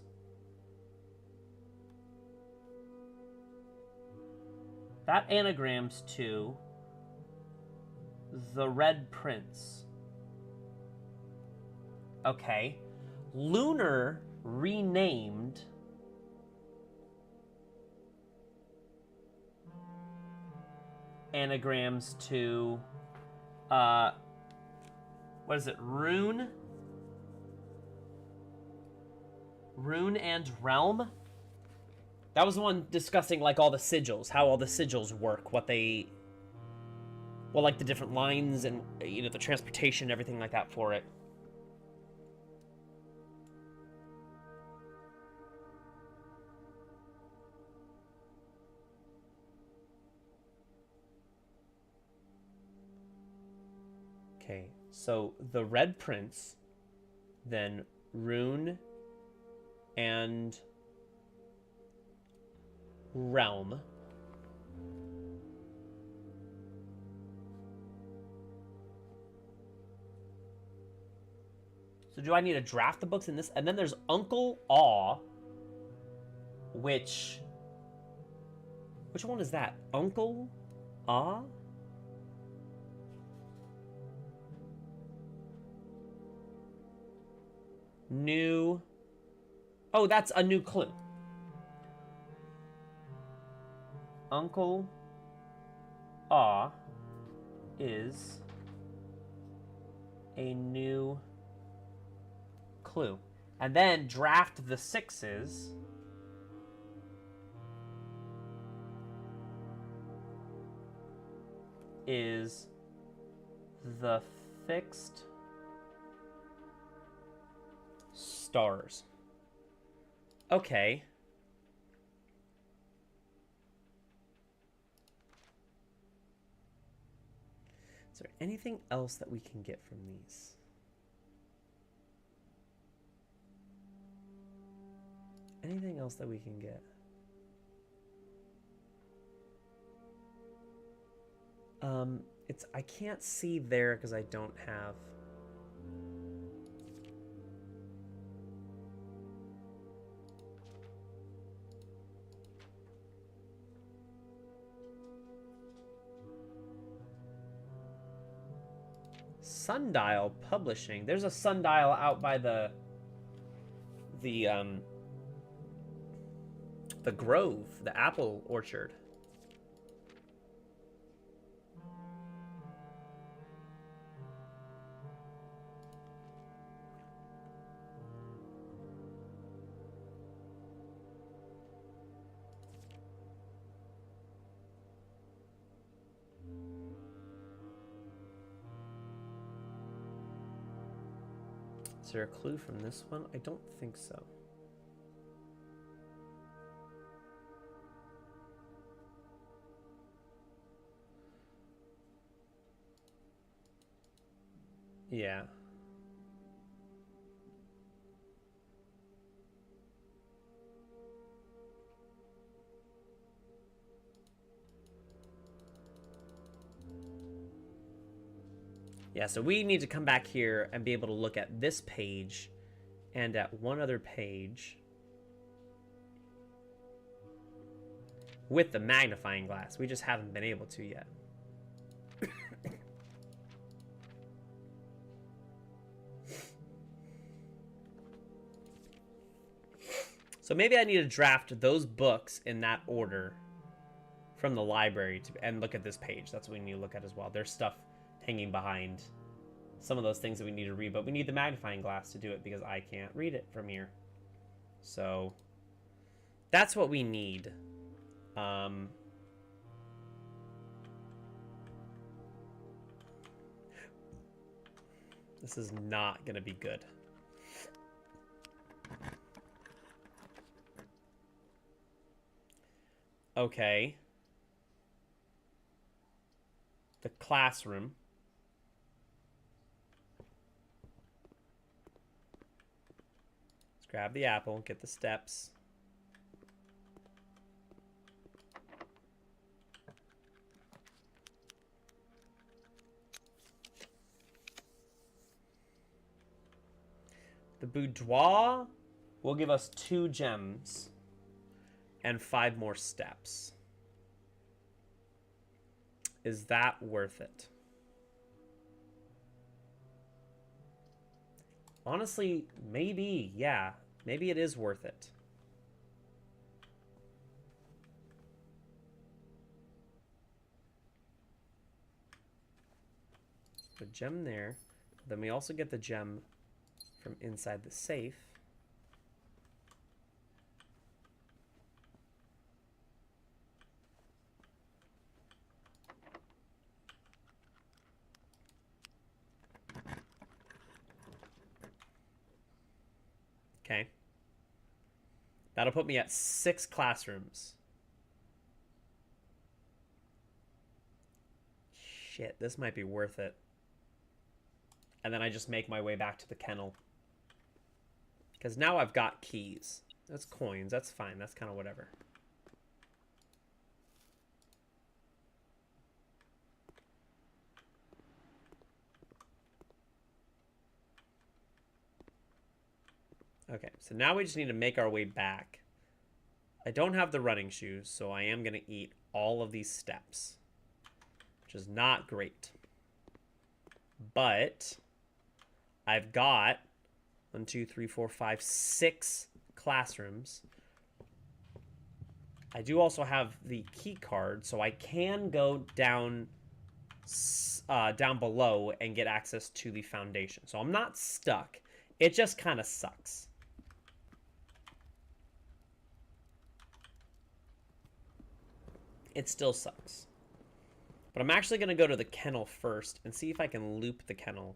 A: That anagrams to the Red Prince. Okay. Lunar renamed anagrams to what is it? Rune and Realm? That was the one discussing, like, all the sigils, how all the sigils work, what they... Well, like, the different lines and, you know, the transportation, everything like that for it. Okay, so the Red Prince, then Rune and Realm. So do I need to draft the books in this? And then there's Uncle Aw, which one is that? Uncle Aw? New. Oh, that's a new clue. Uncle Aw is a new clue. And then draft the sixes. Is the fixed stars. Okay. Is there anything else that we can get from these? Anything else that we can get? I can't see there because I don't have. Sundial Publishing. There's a sundial out by the grove, the apple orchard. Is there a clue from this one? I don't think so. Yeah. Yeah, so we need to come back here and be able to look at this page and at one other page with the magnifying glass. We just haven't been able to yet. So maybe I need to draft those books in that order from the library and look at this page. That's what we need to look at as well. There's stuff hanging behind some of those things that we need to read, but we need the magnifying glass to do it because I can't read it from here. So that's what we need. This is not going to be good. Okay. The classroom. Let's grab the apple, get the steps. The boudoir will give us 2 gems and 5 more steps. Is that worth it? Honestly, maybe, yeah. Maybe it is worth it. The gem there. Then we also get the gem from inside the safe. Okay. That'll put me at 6 classrooms. Shit, this might be worth it. and then I just make my way back to the kennel. Because now I've got keys. That's coins. That's fine. That's kind of whatever. Okay, so now we just need to make our way back. I don't have the running shoes, so I am going to eat all of these steps, which is not great. But I've got 1, 2, 3, 4, 5, 6 classrooms. I do also have the key card, so I can go down below and get access to the foundation. So I'm not stuck. It just kind of sucks. It still sucks. But I'm actually going to go to the kennel first and see if I can loop the kennel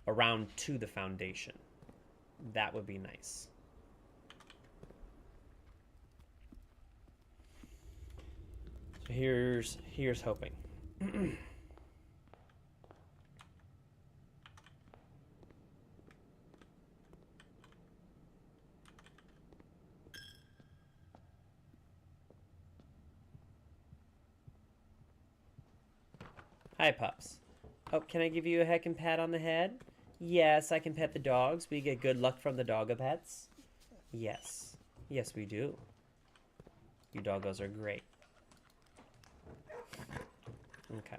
A: around to the foundation. That would be nice. So here's hoping. Hi, pups. Oh, can I give you a heckin' pat on the head? Yes, I can pet the dogs. We get good luck from the doggo pets. Yes. Yes, we do. You doggos are great. Okay.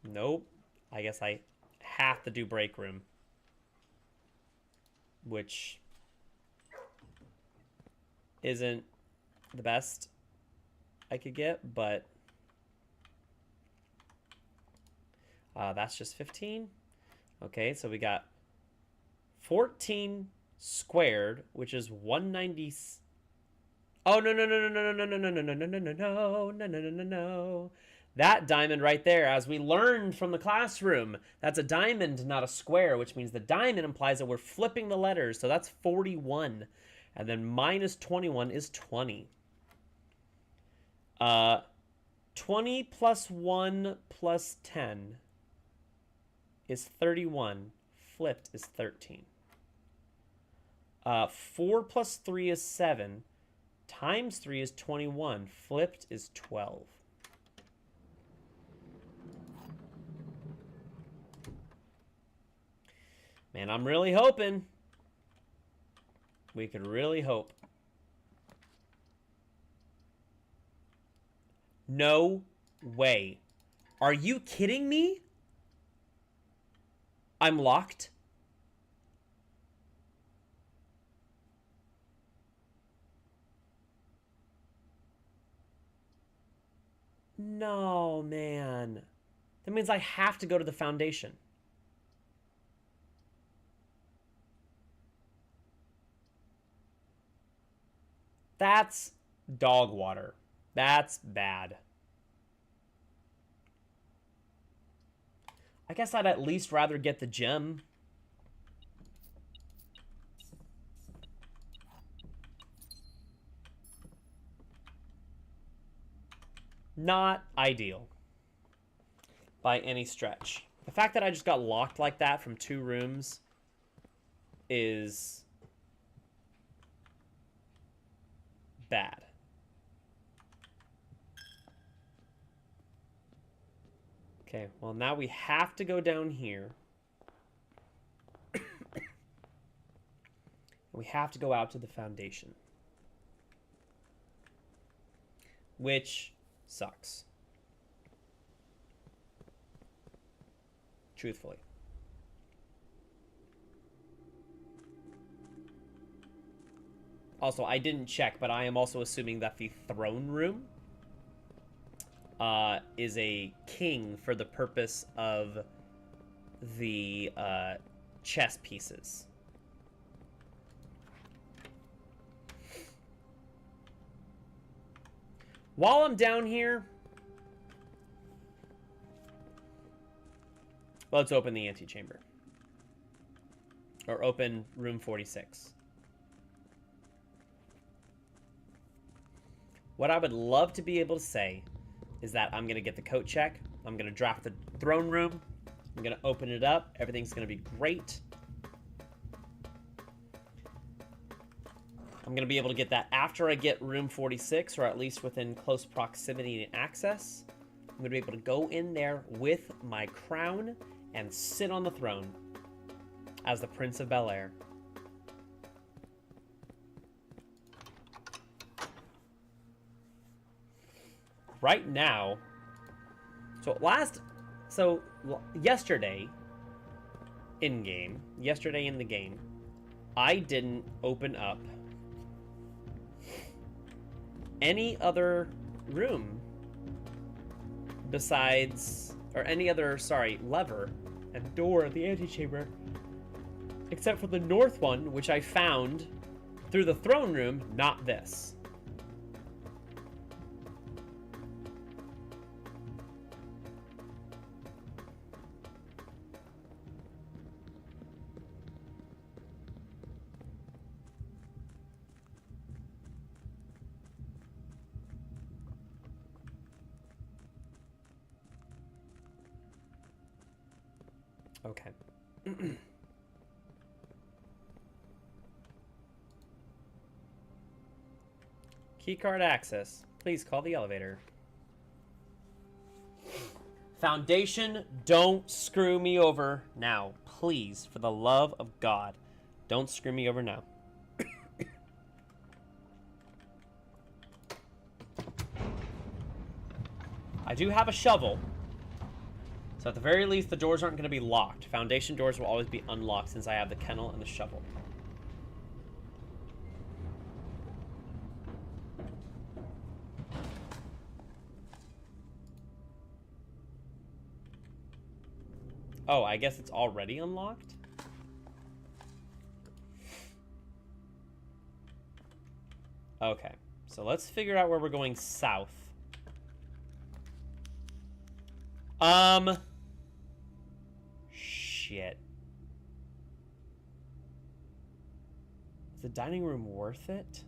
A: Nope. I guess I have to do break room. Which isn't the best I could get, but that's just 15. Okay, so we got 14 squared, which is 190. Oh, no, no, no, no, no, no, no, no, no, no, no, no, no, no, no, no, no, no, no. That diamond right there, as we learned from the classroom, that's a diamond, not a square, which means the diamond implies that we're flipping the letters. So that's 41. And then minus 21 is 20. 20 plus 1 plus 10 is 31. Flipped is 13. 4 plus 3 is 7. Times 3 is 21. Flipped is 12. Man, I'm really hoping. We could really hope. No way. Are you kidding me? I'm locked? No, man. That means I have to go to the foundation. That's dog water. That's bad. I guess I'd at least rather get the gem. Not ideal by any stretch. The fact that I just got locked like that from 2 rooms is bad. Okay, well now we have to go down here. We have to go out to the foundation. Which sucks. Truthfully. Also, I didn't check, but I am also assuming that the throne room is a king for the purpose of the chess pieces. While I'm down here, let's open the antechamber. Or open room 46. What I would love to be able to say is that I'm going to get the coat check, I'm going to draft the throne room. I'm going to open it up. Everything's going to be great. I'm going to be able to get that after I get room 46, or at least within close proximity and access. I'm going to be able to go in there with my crown and sit on the throne as the Prince of Bel-Air. Right now, yesterday in the game, I didn't open up any other room besides, or any other, lever and door of the antechamber, except for the north one, which I found through the throne room, not this. Okay. Keycard access. Please call the elevator. Foundation, don't screw me over now. Please, for the love of God, don't screw me over now. I do have a shovel. So at the very least, the doors aren't going to be locked. Foundation doors will always be unlocked since I have the kennel and the shovel. Oh, I guess it's already unlocked? Okay, so let's figure out where we're going south. Shit. Is the dining room worth it?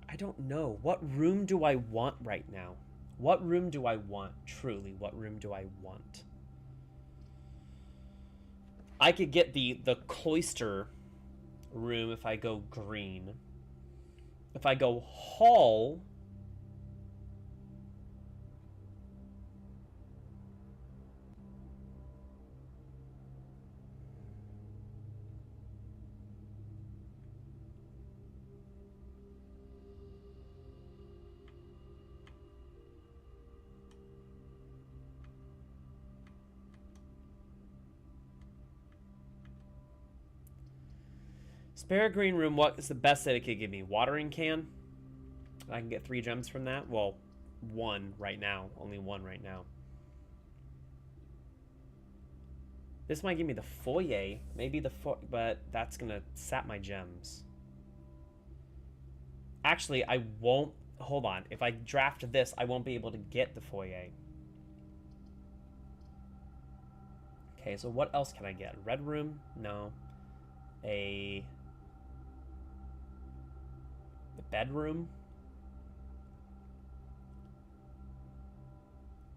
A: I don't know. What room do I want right now? What room do I want? Truly, what room do I want? I could get the cloister room if I go green. If I go hall... Spare green room, what is the best that it could give me? Watering can? I can get 3 gems from that? Well, 1 right now. Only 1 right now. This might give me the foyer. Maybe the but that's going to sap my gems. Actually, I won't... Hold on. If I draft this, I won't be able to get the foyer. Okay, so what else can I get? Red room? No. A bedroom?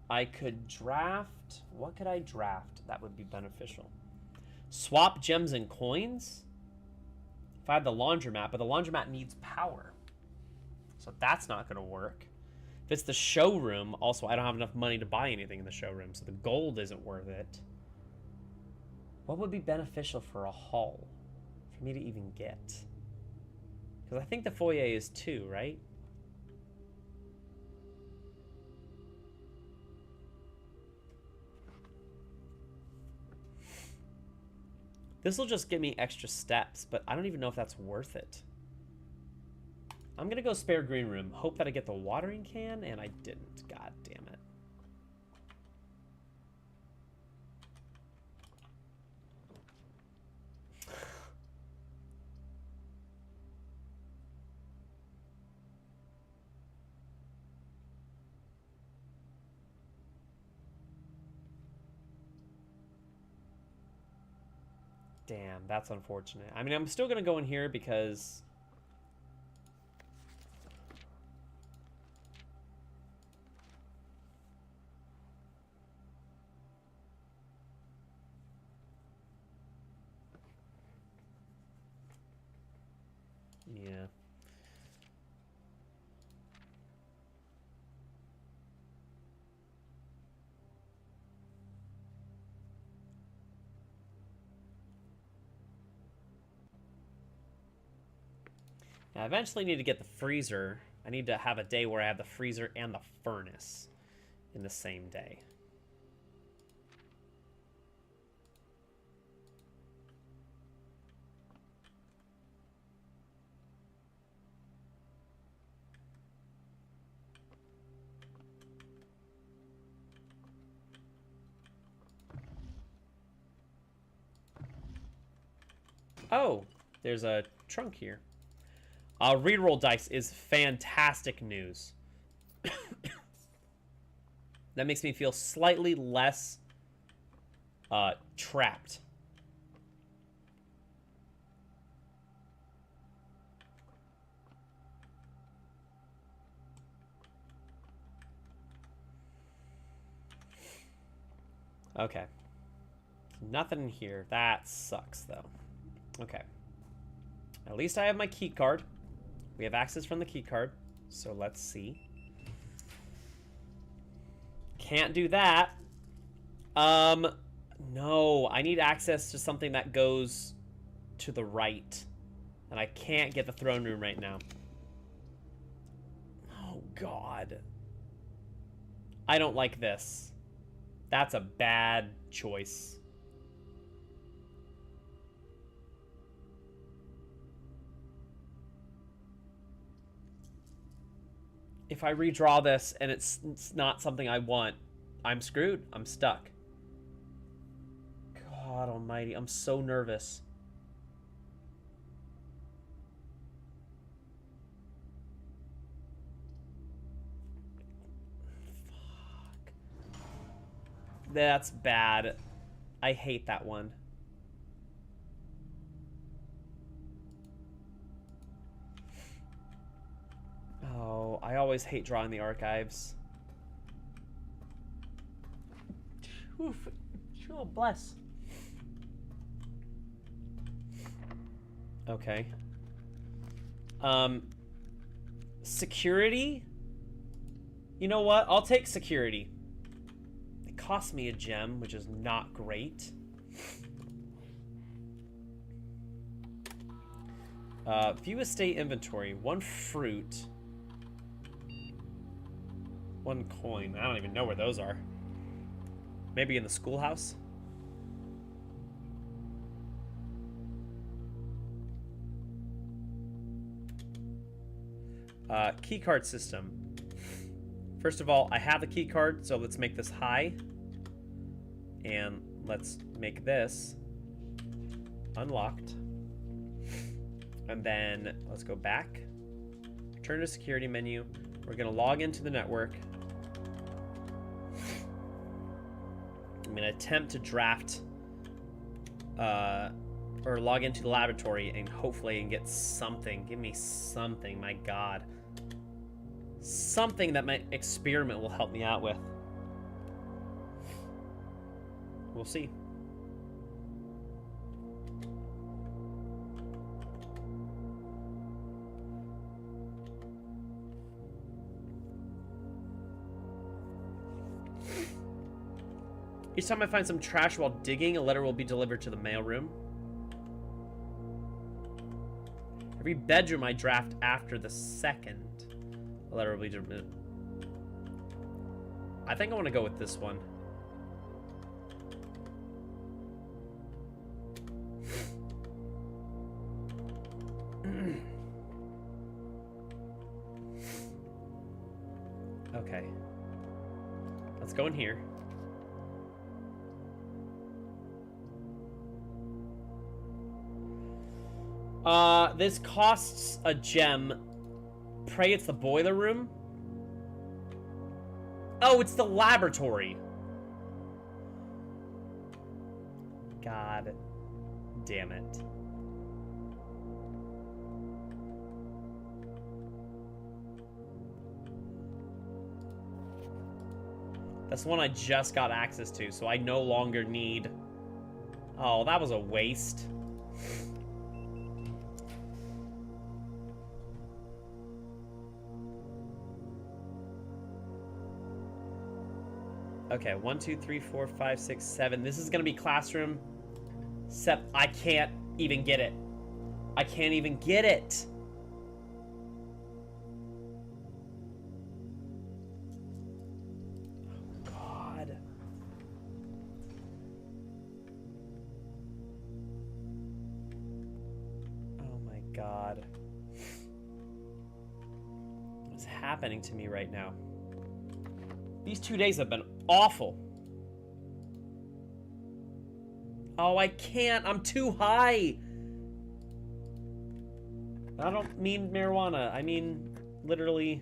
A: I could draft... What could I draft that would be beneficial? Swap gems and coins? If I had the laundromat, but the laundromat needs power. So that's not going to work. If it's the showroom, also, I don't have enough money to buy anything in the showroom, so the gold isn't worth it. What would be beneficial for a hall for me to even get? Because I think the foyer is 2, right? This will just give me extra steps, but I don't even know if that's worth it. I'm going to go spare green room. Hope that I get the watering can, and I didn't. God damn it. Damn, that's unfortunate. I mean, I'm still gonna go in here because... Yeah. Now, I eventually need to get the freezer. I need to have a day where I have the freezer and the furnace in the same day. Oh, there's a trunk here. Reroll dice is fantastic news. That makes me feel slightly less trapped. Okay. Nothing in here. That sucks, though. Okay. At least I have my key card. We have access from the key card, so let's see. Can't do that. No, I need access to something that goes to the right. And I can't get the throne room right now. Oh, God. I don't like this. That's a bad choice. If I redraw this and it's not something I want, I'm screwed. I'm stuck. God almighty, I'm so nervous. Fuck. That's bad. I hate that one. Oh, I always hate drawing the archives. Oof. Sure, bless. Okay. Security? You know what? I'll take security. It cost me a gem, which is not great. View estate inventory. 1 fruit. 1 coin. I don't even know where those are. Maybe in the schoolhouse? Key card system. First of all, I have the key card, so let's make this high. And let's make this unlocked. And then let's go back. Turn to security menu. We're going to log into the network. I'm going to attempt to draft or log into the laboratory and hopefully get something. Give me something, my God. Something that my experiment will help me out with. We'll see. Each time I find some trash while digging, a letter will be delivered to the mailroom. Every bedroom I draft after the second, a letter will be delivered. I think I want to go with this one. Okay. Let's go in here. This costs a gem. Pray it's the boiler room. Oh, it's the laboratory. God damn it. That's the one I just got access to, so I no longer need... Oh, that was a waste. Okay, 1, 2, 3, 4, 5, 6, 7. This is gonna be classroom. I can't even get it. I can't even get it. Oh, God. Oh, my God. What's happening to me right now? These 2 days have been awful. Oh, I can't. I'm too high. I don't mean marijuana. I mean, literally,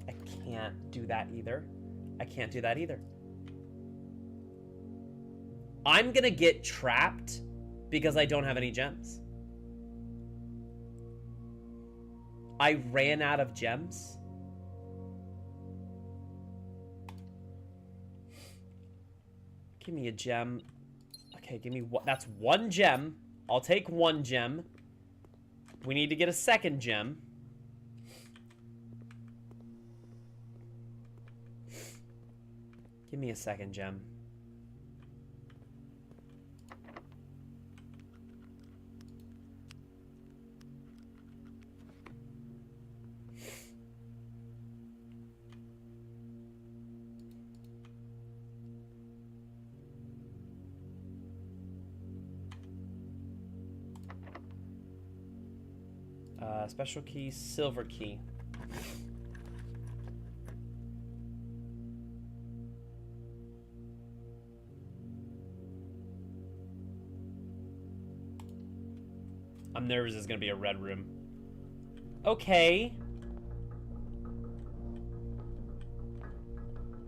A: I can't do that either. I can't do that either. I'm gonna get trapped because I don't have any gems. I ran out of gems. Give me a gem. Okay, give me what? That's 1 gem. I'll take 1 gem. We need to get a 2nd gem. Give me a 2nd gem. Special key, silver key. I'm nervous it's gonna be a red room. Okay.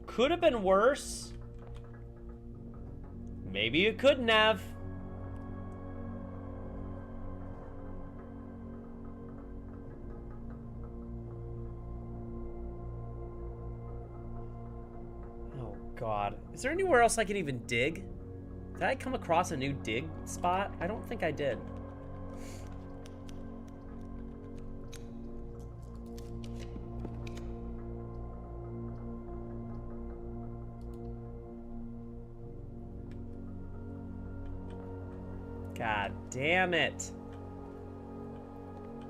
A: Could have been worse. Maybe it couldn't have. God. Is there anywhere else I can even dig? Did I come across a new dig spot? I don't think I did. God damn it.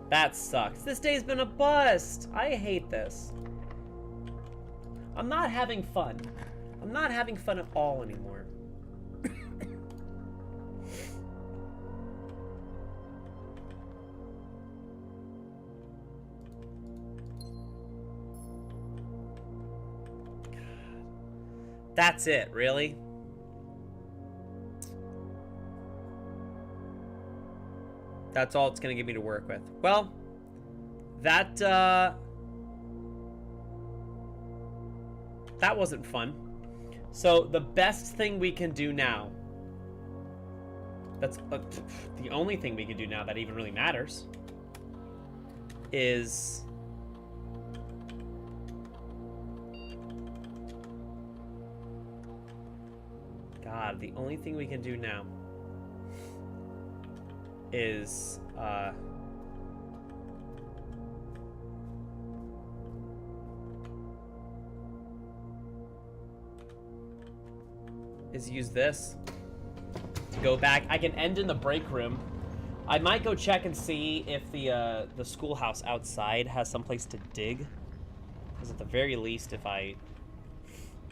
A: That sucks. This day's been a bust. I hate this. I'm not having fun. I'm not having fun at all anymore. God. That's it, really? That's all it's gonna give me to work with. Well, that wasn't fun. So the best thing we can do now, that's the only thing we can do now that even really matters, is God, the only thing we can do now is use this to go back. I can end in the break room. I might go check and see if the schoolhouse outside has someplace to dig, because at the very least, if I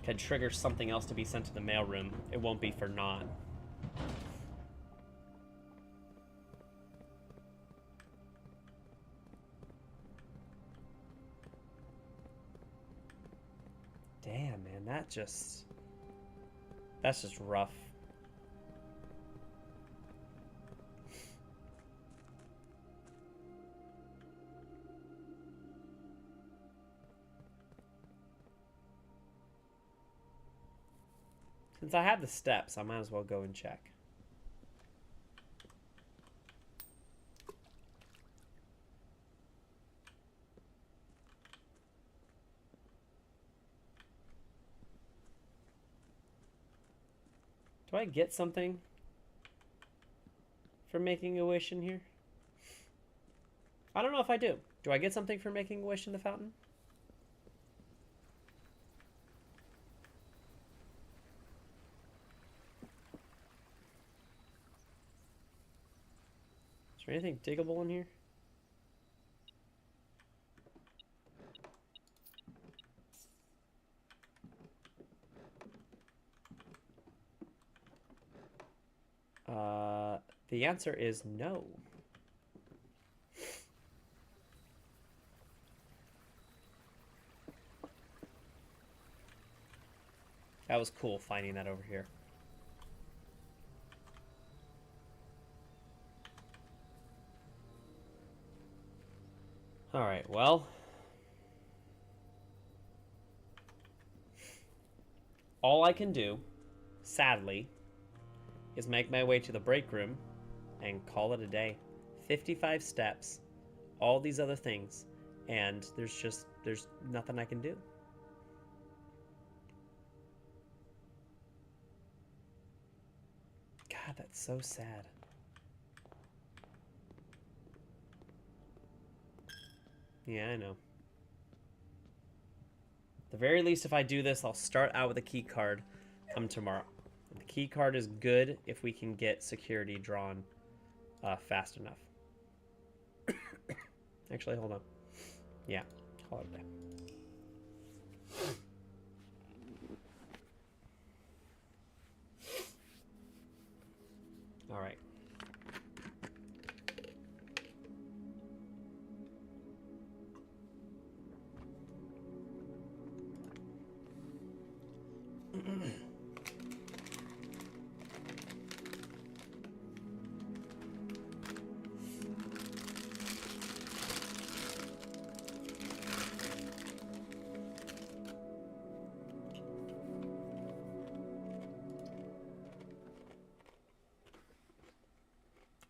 A: can trigger something else to be sent to the mailroom, it won't be for naught. Damn, man, that's just rough. Since I have the steps, I might as well go and check. Do I get something for making a wish in here? I don't know if I do. Do I get something for making a wish in the fountain? Is there anything diggable in here? The answer is no. That was cool finding that over here. All right, well. All I can do, sadly, is make my way to the break room and call it a day. 55 steps, all these other things, and there's nothing I can do. God, that's so sad. Yeah, I know. At the very least, if I do this, I'll start out with a key card come tomorrow. The key card is good if we can get security drawn fast enough. Actually, hold on. Yeah, call it a day. All right.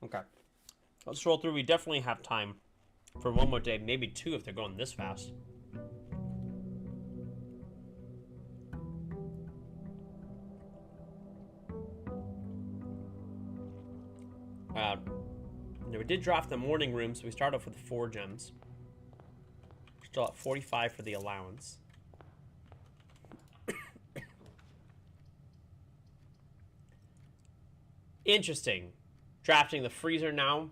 A: Okay. Let's roll through. We definitely have time for one more day, maybe two if they're going this fast. We did draft the morning room, so we start off with 4 gems. Still at 45 for the allowance. Interesting. Drafting the freezer now.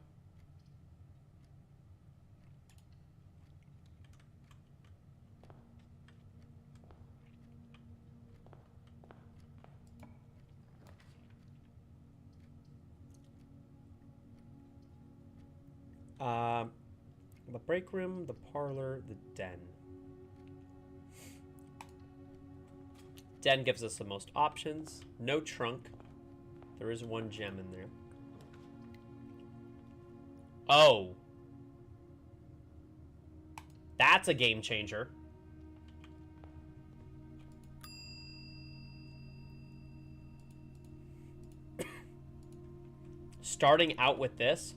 A: The break room, the parlor, the den. Den gives us the most options. No trunk. There is 1 gem in there. Oh. That's a game changer. Starting out with this.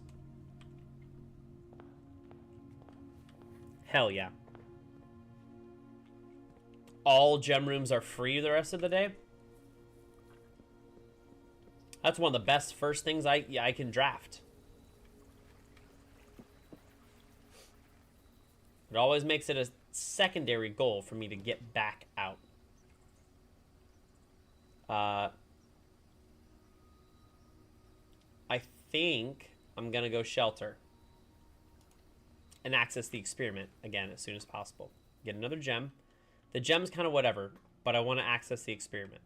A: Hell yeah. All gem rooms are free the rest of the day. That's one of the best first things I can draft. It always makes it a secondary goal for me to get back out. I think I'm going to go shelter. And access the experiment again as soon as possible. Get another gem. The gem's kind of whatever, but I want to access the experiment.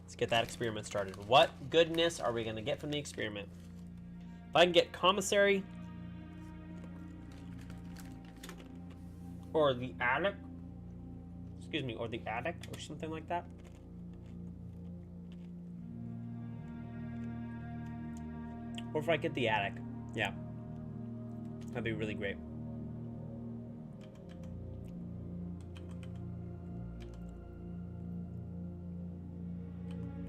A: Let's get that experiment started. What goodness are we going to get from the experiment? If I can get commissary or the attic, excuse me, or the attic or something like that. Or if I get the attic, yeah, that'd be really great.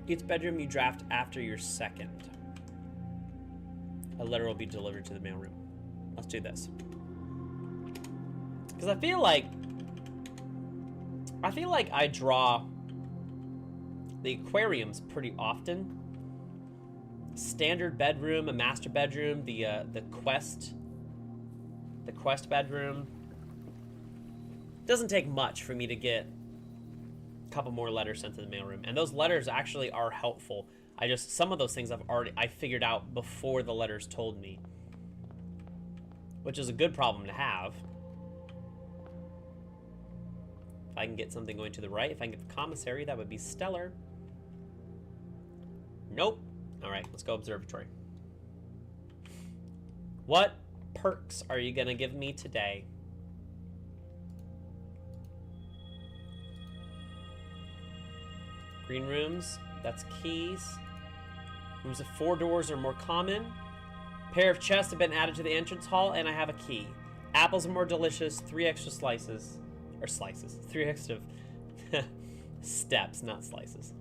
A: Each bedroom you draft after your second. A letter will be delivered to the mailroom. Let's do this. Because I feel like I draw the aquariums pretty often. Standard bedroom, a master bedroom, the quest bedroom. Doesn't take much for me to get a couple more letters sent to the mailroom, and those letters actually are helpful. Some of those things I figured out before the letters told me, which is a good problem to have. If I can get something going to the right, if I can get the commissary, that would be stellar. Nope. All right, let's go observatory. What perks are you gonna give me today? Green rooms, that's keys. Rooms with 4 doors are more common. Pair of chests have been added to the entrance hall, and I have a key. Apples are more delicious, 3 extra slices. Or slices. 3 extra steps, not slices.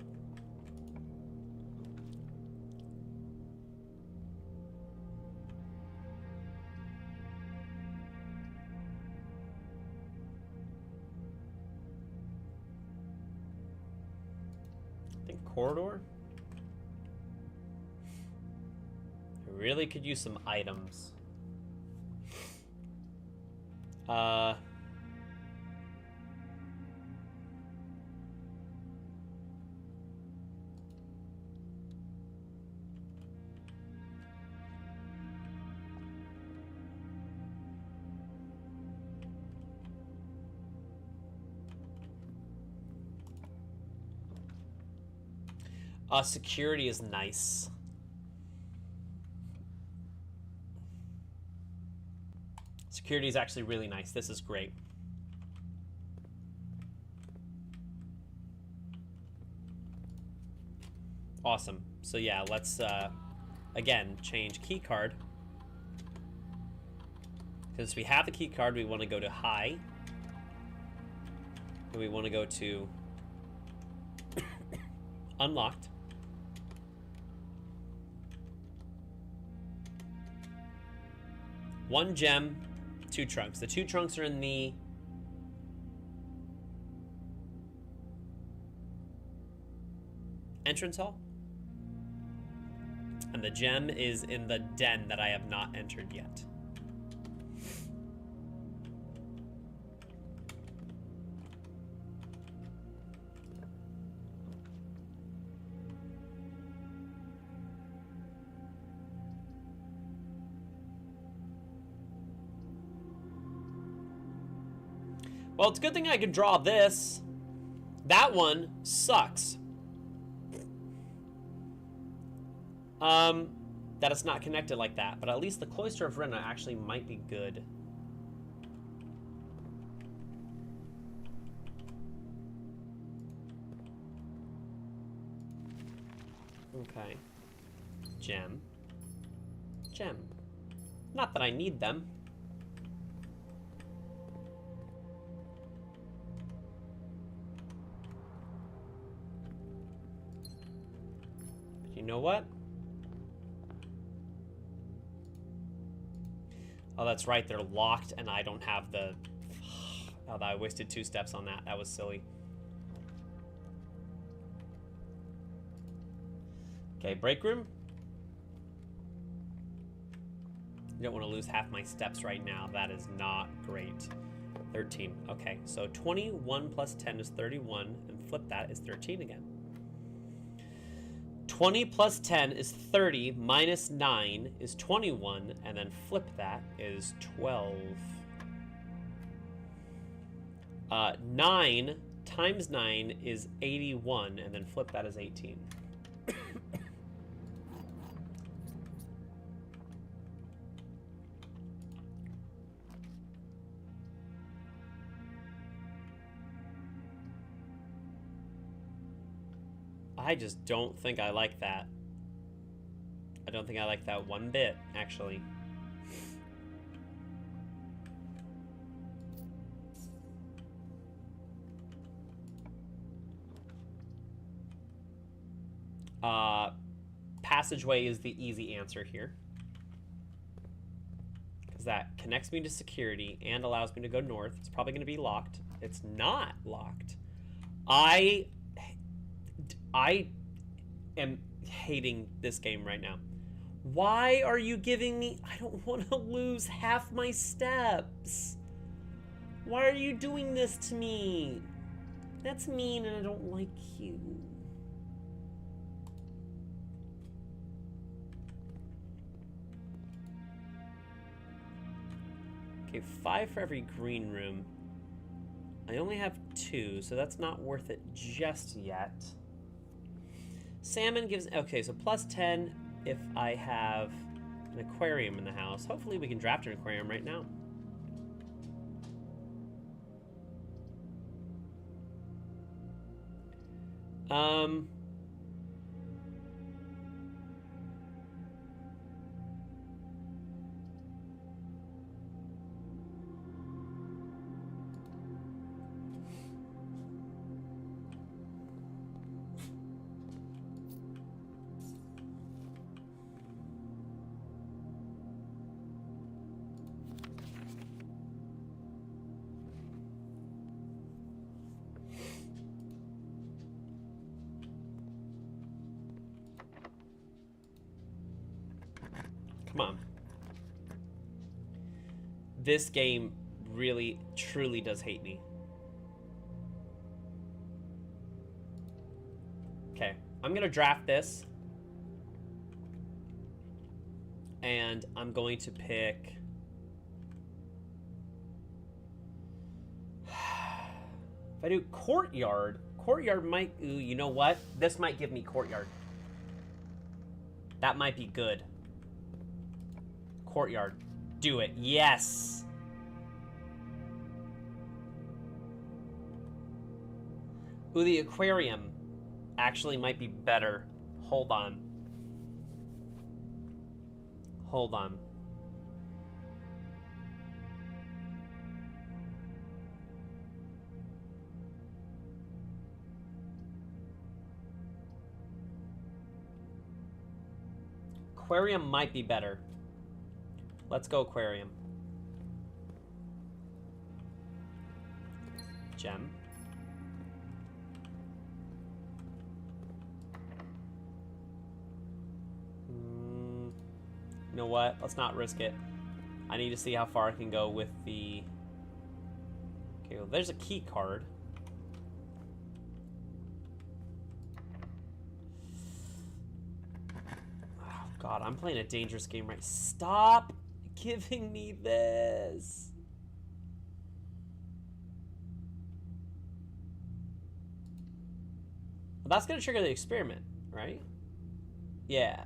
A: I think corridor. I really could use some items. Security is nice. Security is actually really nice. This is great. Awesome. So yeah, let's again change key card. Since we have the key card, we want to go to high. And we want to go to unlocked. One gem, 2 trunks. The 2 trunks are in the entrance hall. And the gem is in the den that I have not entered yet. Well, it's a good thing I could draw this. That one sucks. That it's not connected like that, but at least the Cloister of Rena actually might be good. Okay. Gem. Gem. Not that I need them. But you know what? Oh, that's right. They're locked, and I don't have the... Oh, I wasted 2 steps on that. That was silly. Okay, break room. You don't want to lose half my steps right now. That is not great. 13. Okay, so 21 plus 10 is 31, and flip that is 13 again. 20 plus 10 is 30, minus 9 is 21, and then flip that is 12. 9 times 9 is 81, and then flip that is 18. I just don't think I like that. I don't think I like that one bit, actually. Passageway is the easy answer here, because that connects me to security and allows me to go north. It's probably going to be locked. It's not locked. I am hating this game right now. Why are you giving me... I don't want to lose half my steps. Why are you doing this to me? That's mean and I don't like you. Okay, 5 for every green room. I only have 2, so that's not worth it just yet. Salmon gives... Okay, so plus 10 if I have an aquarium in the house. Hopefully we can draft an aquarium right now. Come on. This game really, truly does hate me. Okay, I'm gonna draft this. And I'm going to pick... If I do courtyard, courtyard might... Ooh, you know what? This might give me courtyard. That might be good. Courtyard. Do it. Yes. Ooh, the aquarium actually might be better. Hold on. Hold on. Aquarium might be better. Let's go aquarium. Gem. You know what? Let's not risk it. I need to see how far I can go with the... Okay, well, there's a key card. Oh, God, I'm playing a dangerous game right... Stop giving me this. Well, that's going to trigger the experiment, right? Yeah.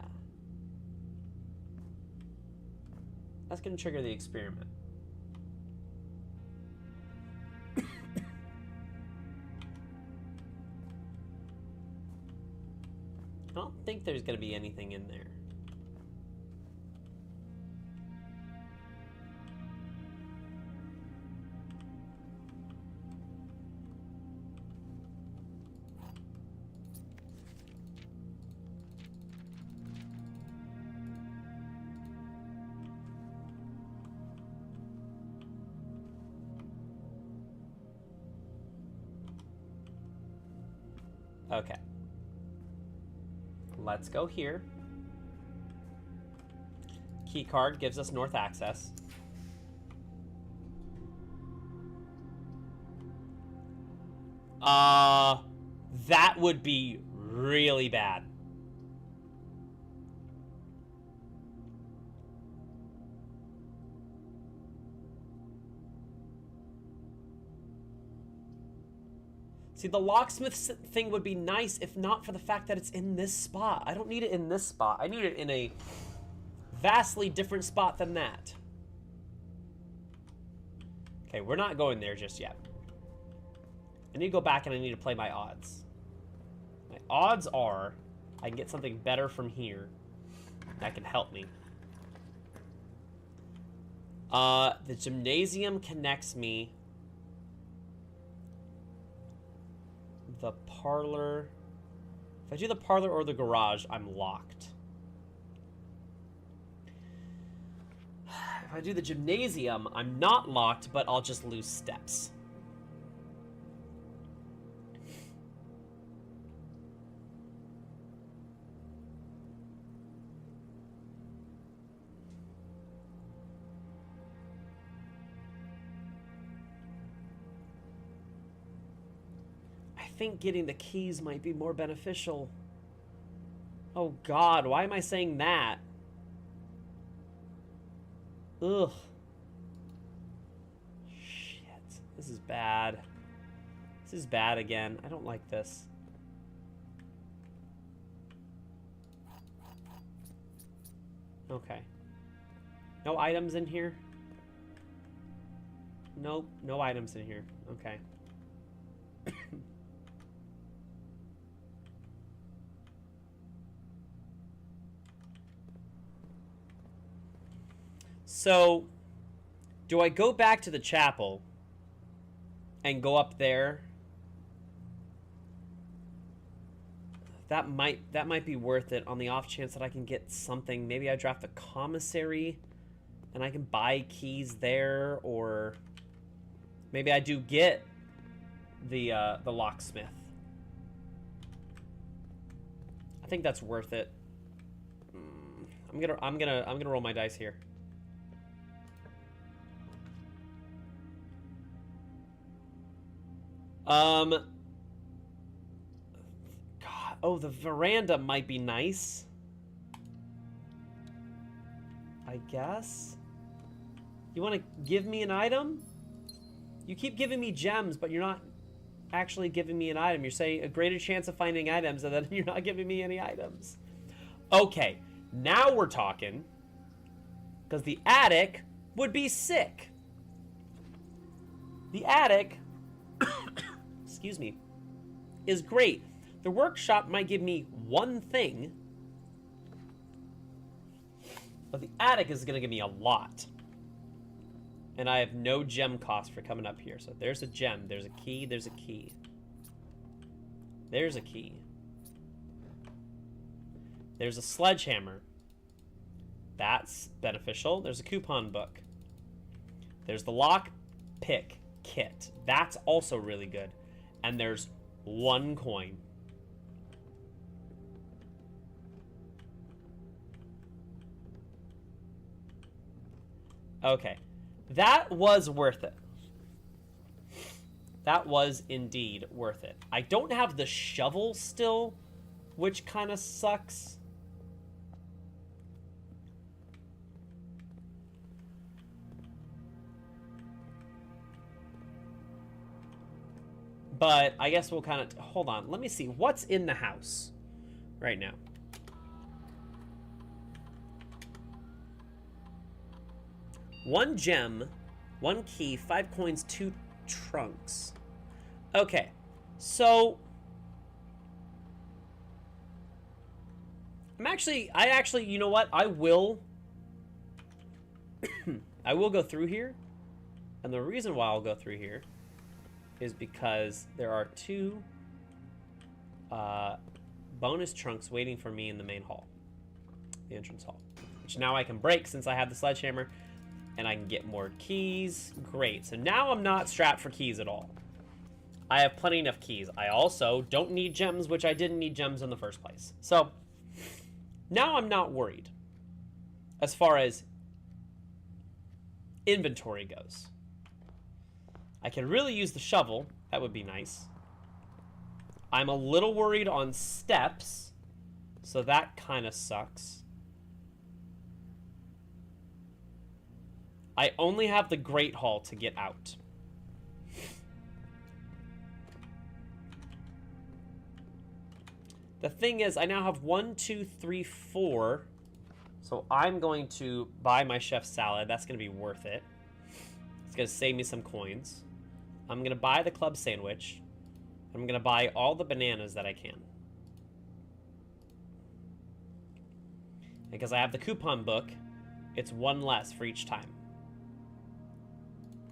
A: That's going to trigger the experiment. I don't think there's going to be anything in there. Okay. Let's go here. Key card gives us north access. That would be really bad. See, the locksmith thing would be nice if not for the fact that it's in this spot. I don't need it in this spot. I need it in a vastly different spot than that. Okay, we're not going there just yet. I need to go back and I need to play my odds. My odds are I can get something better from here that can help me. The gymnasium connects me. The parlor If I do the parlor or the garage, I'm locked. If I do the gymnasium, I'm not locked, but I'll just lose steps. I think getting the keys might be more beneficial. Oh God, why am I saying that? Ugh. Shit. This is bad. This is bad again. I don't like this. Okay. No items in here? Nope, no items in here. Okay. So, do I go back to the chapel and go up there? That might be worth it on the off chance that I can get something. Maybe I draft the commissary and I can buy keys there, or maybe I do get the locksmith. I think that's worth it. I'm gonna roll my dice here. God, oh, the veranda might be nice. I guess. You want to give me an item? You keep giving me gems, but you're not actually giving me an item. You're saying a greater chance of finding items, and then you're not giving me any items. Okay, now we're talking. Because the attic would be sick. The attic, excuse me, is great. The workshop might give me one thing, but the attic is going to give me a lot. And I have no gem cost for coming up here. So there's a gem, there's a key, there's a key. There's a key. There's a sledgehammer. That's beneficial. There's a coupon book. There's the lock pick kit. That's also really good. And there's one coin. Okay. That was worth it. That was indeed worth it. I don't have the shovel still, which kind of sucks. But I guess we'll kind of... Hold on. Let me see. What's in the house right now? One gem, one key, 5 coins, 2 trunks. Okay. So... I actually, you know what? I will... I will go through here. And the reason why I'll go through here is because there are 2 bonus trunks waiting for me in the main hall, the entrance hall, which now I can break since I have the sledgehammer, and I can get more keys. Great. So now I'm not strapped for keys at all. I have plenty enough keys. I also don't need gems, which I didn't need gems in the first place. So now I'm not worried as far as inventory goes. I can really use the shovel. That would be nice. I'm a little worried on steps, so that kind of sucks. I only have the Great Hall to get out. The thing is, I now have 1, 2, 3, 4. So I'm going to buy my chef's salad. That's going to be worth it. It's going to save me some coins. I'm going to buy the club sandwich. I'm going to buy all the bananas that I can. Because I have the coupon book, it's 1 less for each time.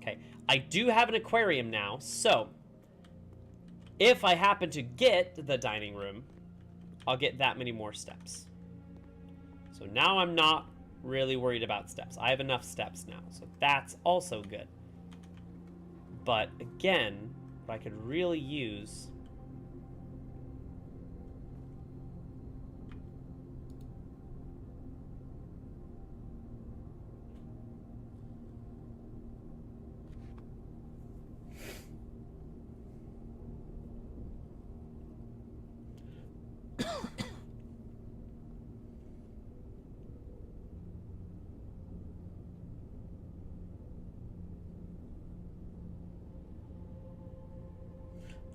A: Okay, I do have an aquarium now, so if I happen to get the dining room, I'll get that many more steps. So now I'm not really worried about steps. I have enough steps now, so that's also good. But again, what I could really use...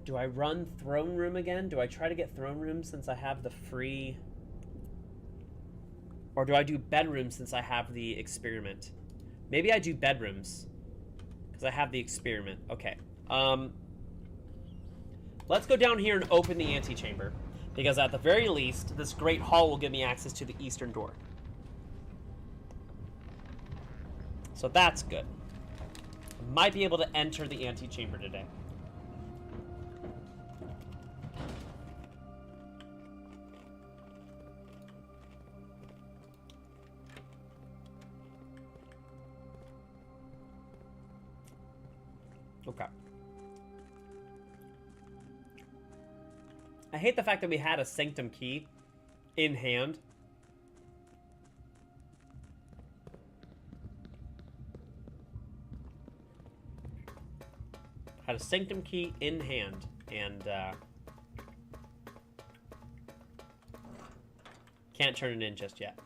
A: Do I run Throne Room again? Do I try to get Throne Room since I have the free... Or do I do Bedroom since I have the Experiment? Maybe I do Bedrooms. Because I have the Experiment. Okay. Let's go down here and open the antechamber. Because at the very least, this Great Hall will give me access to the eastern door. So that's good. I might be able to enter the antechamber today. Okay. I hate the fact that we had a Sanctum key in hand. Had a Sanctum key in hand, and can't turn it in just yet.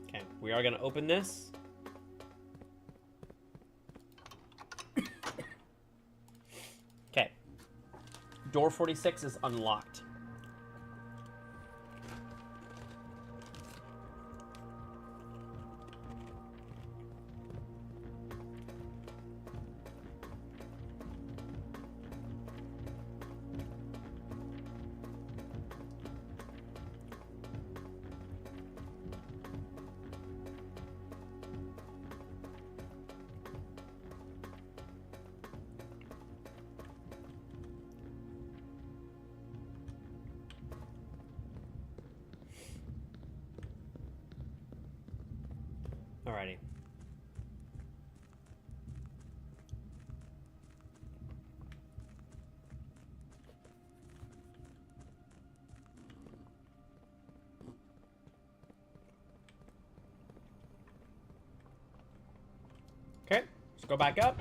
A: Okay, we are going to open this. Okay. Door 46 is unlocked. Alrighty. Okay, let's go back up.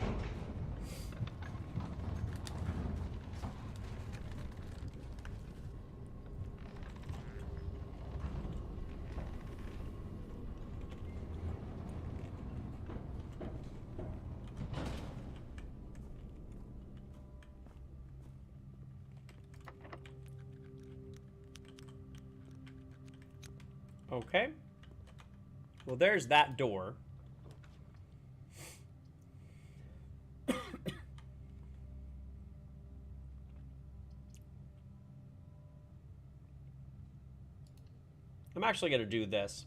A: Okay. Well, there's that door. I'm actually going to do this.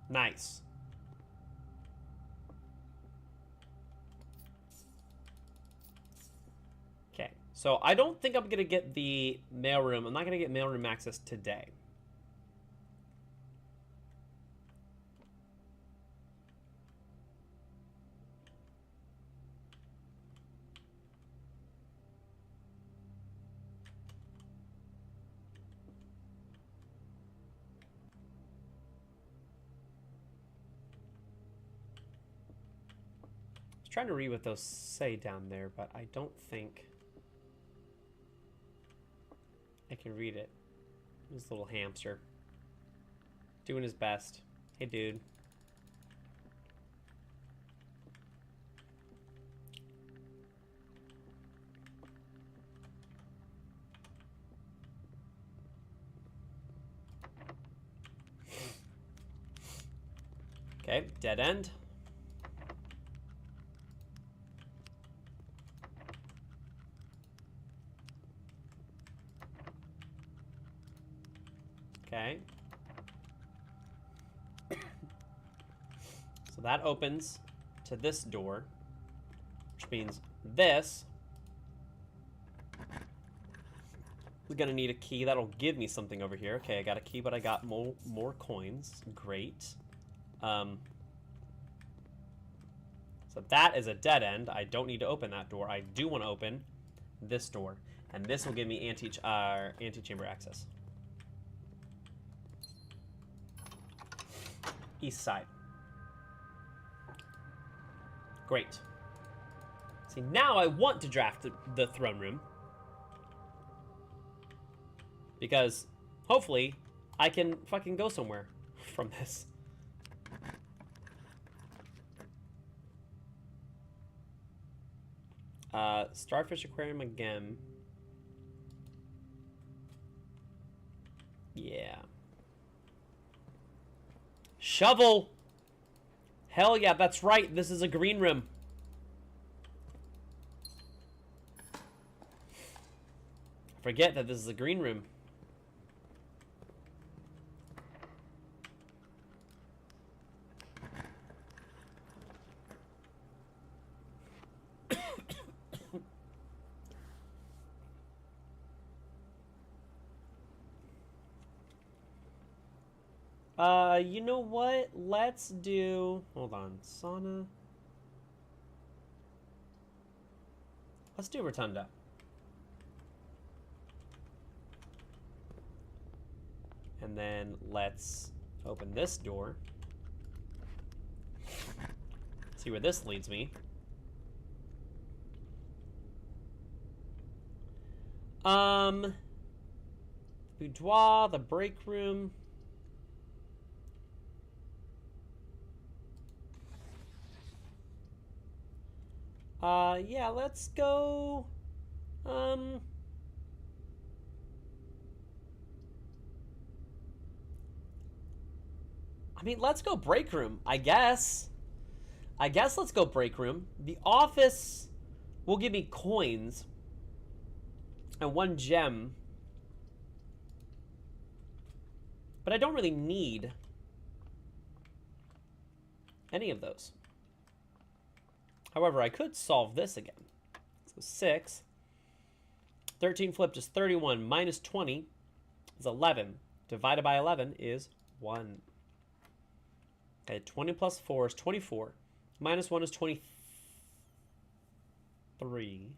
A: Nice. Okay, so I don't think I'm going to get the mailroom. I'm not going to get mailroom access today. I was trying to read what those say down there, but I don't think I can read it. This little hamster. Doing his best. Hey, dude. Okay, dead end. Okay. So that opens to this door, which means this is gonna need a key. That'll give me something over here. Okay, I got a key, but I got more coins. Great. So that is a dead end. I don't need to open that door. I do want to open this door, and this will give me antechamber access. East side. Great. See, now I want to draft the throne room. Because, hopefully, I can fucking go somewhere from this. Starfish Aquarium again. Yeah. Shovel! Hell yeah, that's right. This is a green room. Forget that this is a green room. You know what? Let's do... Hold on. Sauna. Let's do Rotunda. And then let's open this door. See where this leads me. Boudoir, the break room. Yeah, let's go, I mean, let's go break room, I guess. Let's go break room. The office will give me coins and 1 gem. But I don't really need any of those. However, I could solve this again. So 6. 13 flipped is 31. Minus 20 is 11. Divided by 11 is 1. Okay, 20 plus 4 is 24. Minus 1 is 23.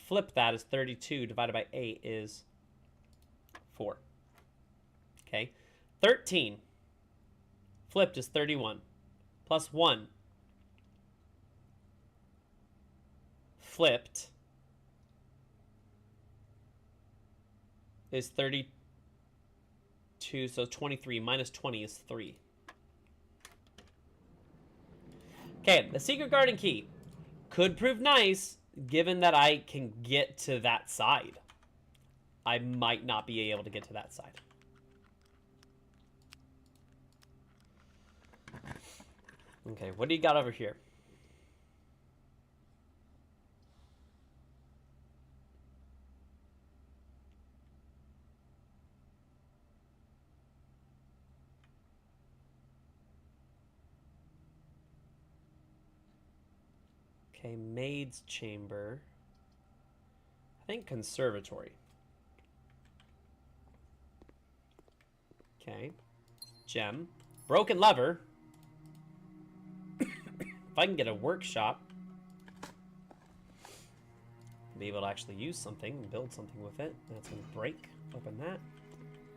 A: Flip that is 32. Divided by 8 is 4. Okay. 13 flipped is 31. Plus 1 flipped is 32, so 23 minus 20 is 3. Okay, the secret garden key could prove nice, given that I can get to that side. I might not be able to get to that side. Okay, what do you got over here? Okay, maid's chamber. I think conservatory. Okay. Gem. Broken lever. If I can get a workshop, be able to actually use something and build something with it. That's going to break. Open that.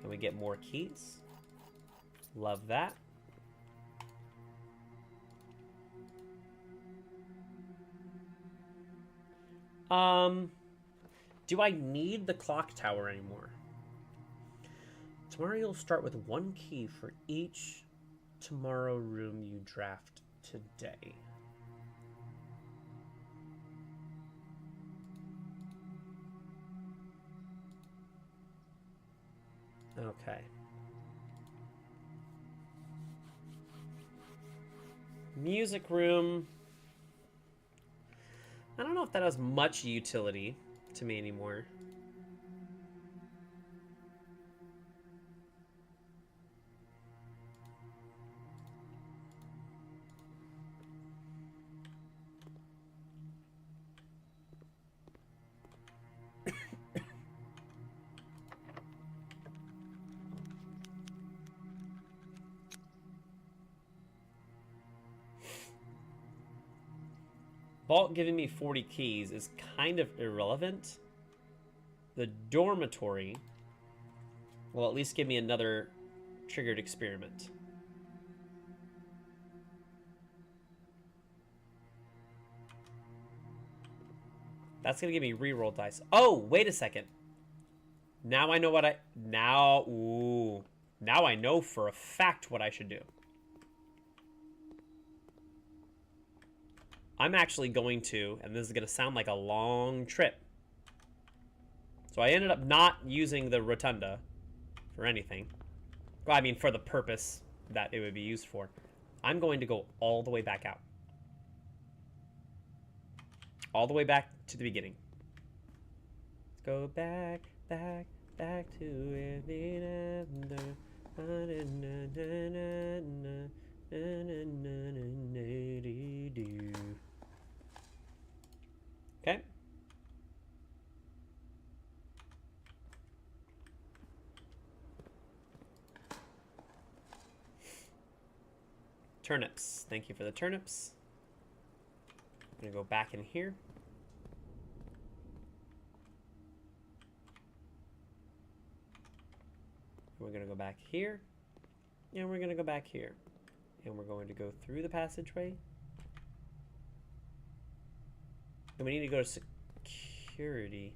A: And we get more keys. Love that. Do I need the clock tower anymore? Tomorrow you'll start with 1 key for each tomorrow room you draft today. Okay. Music room. I don't know if that has much utility to me anymore. Vault giving me 40 keys is kind of irrelevant. The dormitory will at least give me another triggered experiment. That's going to give me reroll dice. Oh, wait a second. Now I know what I... Now I know for a fact what I should do. I'm actually going to, and this is going to sound like a long trip. So I ended up not using the rotunda for anything. Well, I mean, for the purpose that it would be used for. I'm going to go all the way back out. All the way back to the beginning. Let's go back to where the Okay. Turnips. Thank you for the turnips. I'm going to go back in here. We're going to go back here. And we're going to go back here. And we're going to go through the passageway. And we need to go to security.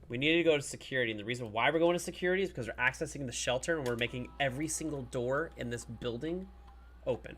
A: We need to go to security. And the reason why we're going to security is because we're accessing the shelter and we're making every single door in this building open.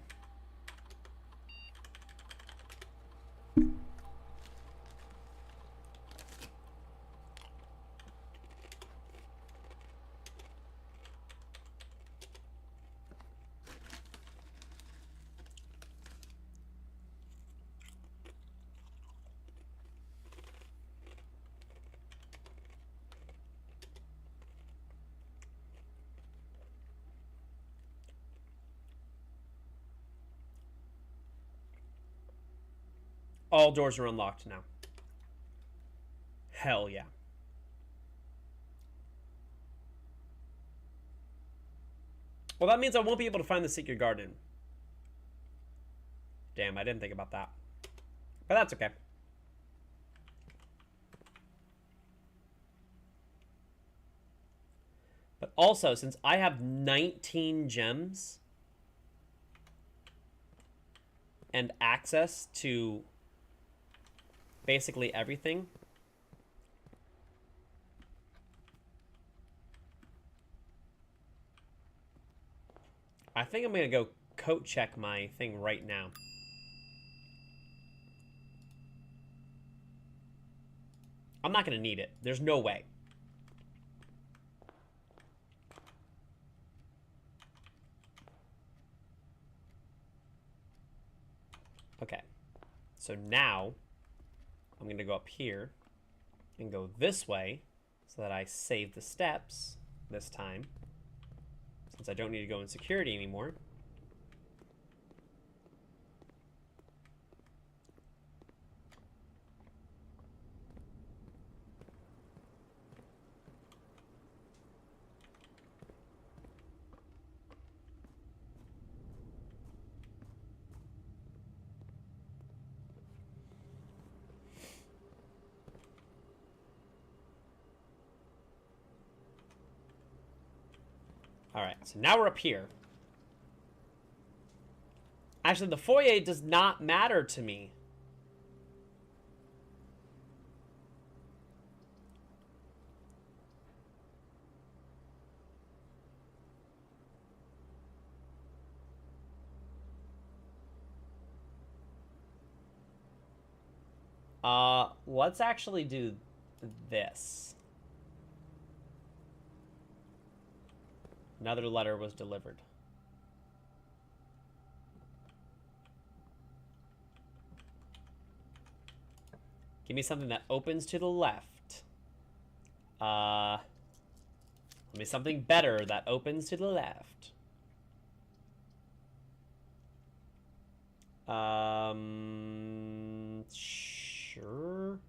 A: All doors are unlocked now. Hell yeah. Well, that means I won't be able to find the secret garden. Damn, I didn't think about that. But that's okay. But also, since I have 19 gems and access to basically everything, I think I'm going to go coat check my thing right now. I'm not going to need it. There's no way. Okay. So now I'm going to go up here and go this way so that I save the steps this time, since I don't need to go in security anymore. All right, so now we're up here. Actually, the foyer does not matter to me. Let's actually do this. Another letter was delivered. Give me something that opens to the left. Give me something better that opens to the left. Sure.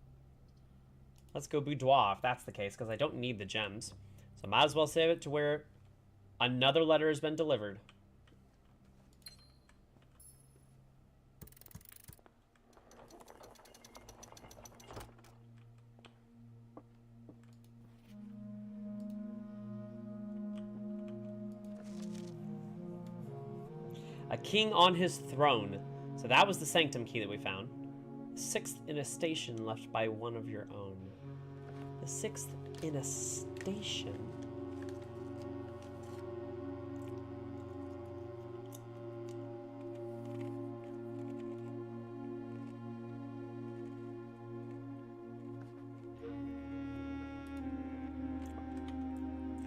A: Let's go boudoir if that's the case, because I don't need the gems. So I might as well save it to where another letter has been delivered. A king on his throne. So that was the sanctum key that we found. The sixth in a station left by one of your own. The sixth in a station?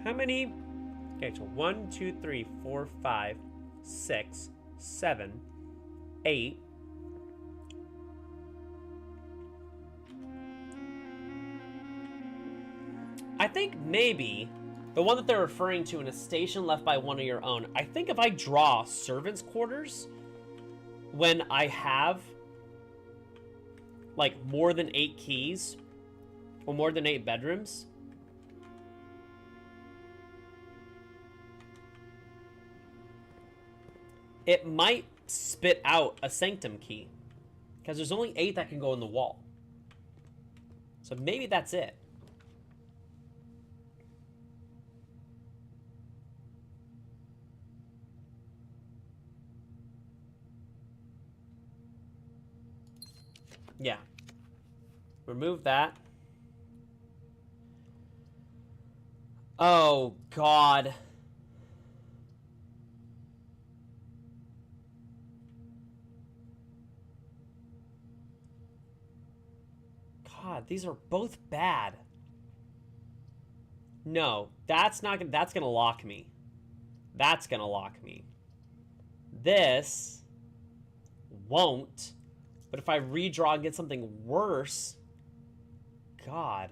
A: How many? Okay, so 1, 2, 3, 4, 5, 6, 7, 8. I think maybe the one that they're referring to in a station left by one of your own. I think if I draw servants' quarters when I have like more than 8 keys or more than 8 bedrooms, it might spit out a sanctum key because there's only 8 that can go in the wall. So maybe that's it. Yeah. Remove that. Oh, God. God, these are both bad. No, that's not gonna, that's gonna lock me. That's gonna lock me. This won't. But if I redraw and get something worse, God.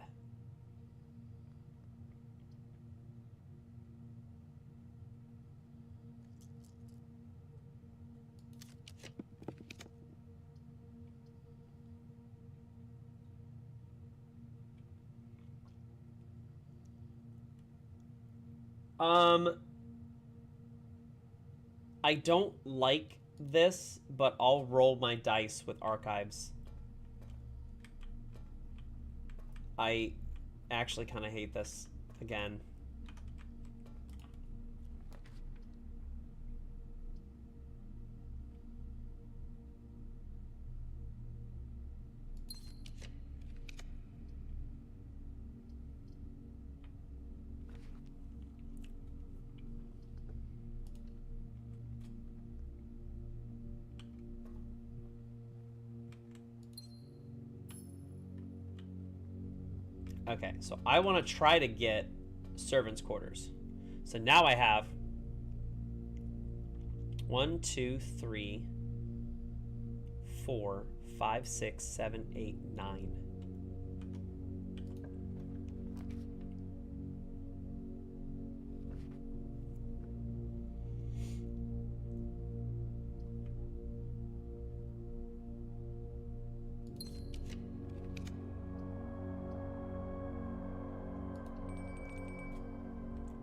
A: I don't like this, but I'll roll my dice with archives. I actually kind of hate this again. Okay, so I want to try to get servants' quarters. So now I have 1, 2, 3, 4, 5, 6, 7, 8, 9.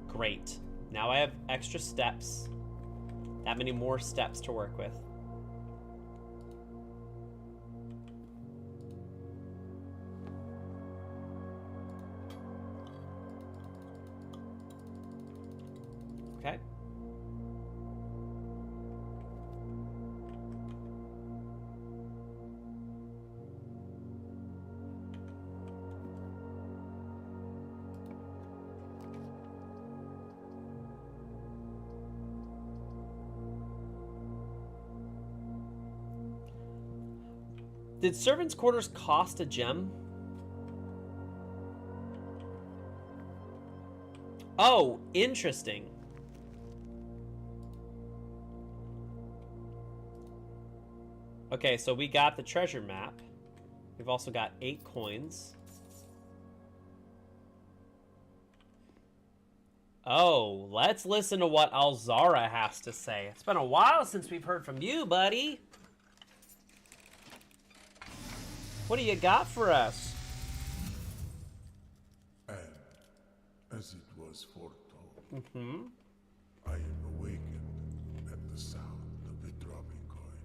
A: Great. Now I have extra steps. That many more steps to work with. Okay. Did servants' quarters cost a gem? Oh, interesting. Okay, so we got the treasure map. We've also got 8 coins. Oh, let's listen to what Alzara has to say. It's been a while since we've heard from you, buddy. What do you got for us?
B: And as it was foretold, I am awakened at the sound of the dropping coin.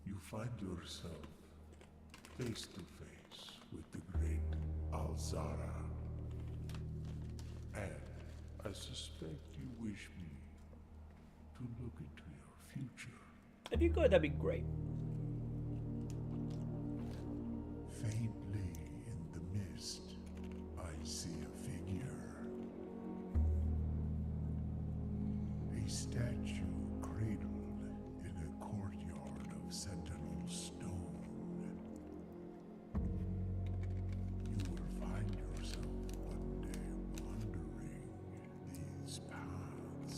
B: You find yourself face to face with the great Alzara. And I suspect you wish me to look into future.
A: If you could, that'd be great.
B: Faintly in the mist, I see a figure. A statue cradled in a courtyard of sentinel stone. You will find yourself one day wandering these paths,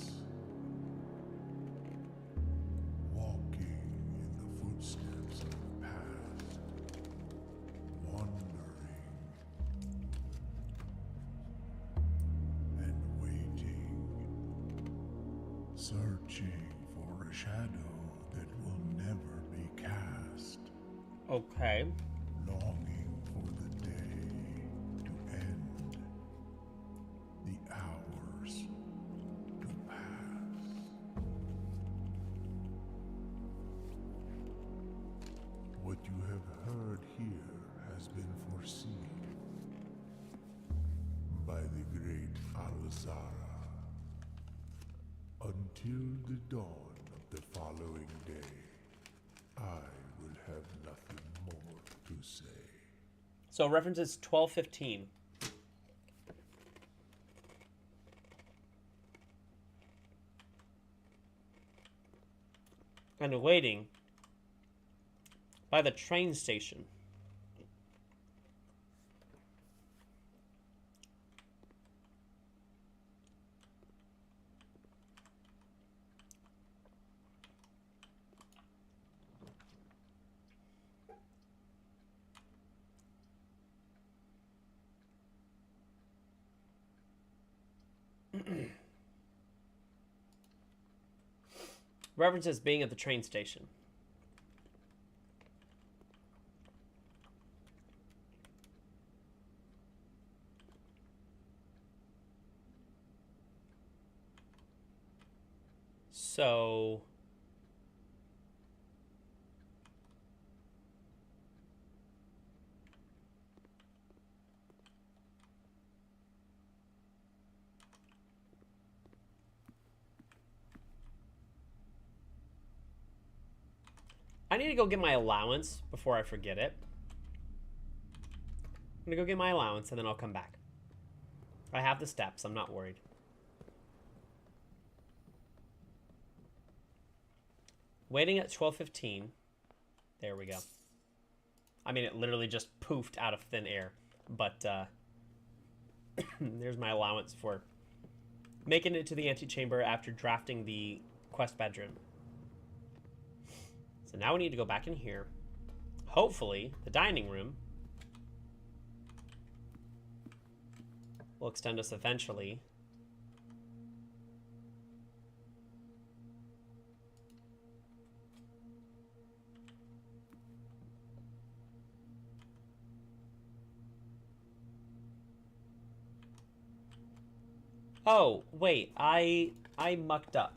B: walking in the footsteps of the past, wandering and waiting, searching for a shadow that will never be cast,
A: Okay.
B: longing for the day to end, the hours to pass. What you have heard here has been foreseen by the great Alzara. Until the dawn of the following day, I will have nothing more to say.
A: So references 12:15. And waiting by the train station. References being at the train station. So I need to go get my allowance before I forget it. I'm gonna go get my allowance and then I'll come back. I have the steps, I'm not worried. Waiting at 12:15. There we go. I mean, it literally just poofed out of thin air. But there's my allowance for making it to the antechamber after drafting the quest bedroom. So now we need to go back in here. Hopefully, the dining room will extend us eventually. Oh, wait, I mucked up.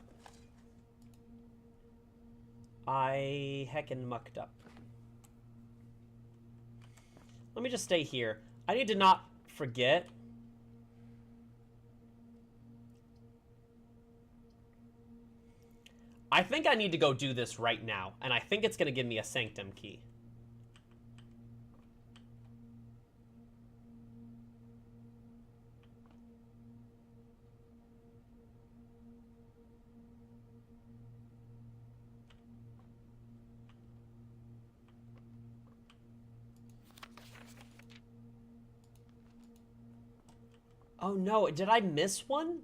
A: I heckin' mucked up. Let me just stay here. I need to not forget. I think I need to go do this right now, and I think it's going to give me a sanctum key. Oh no, did I miss one?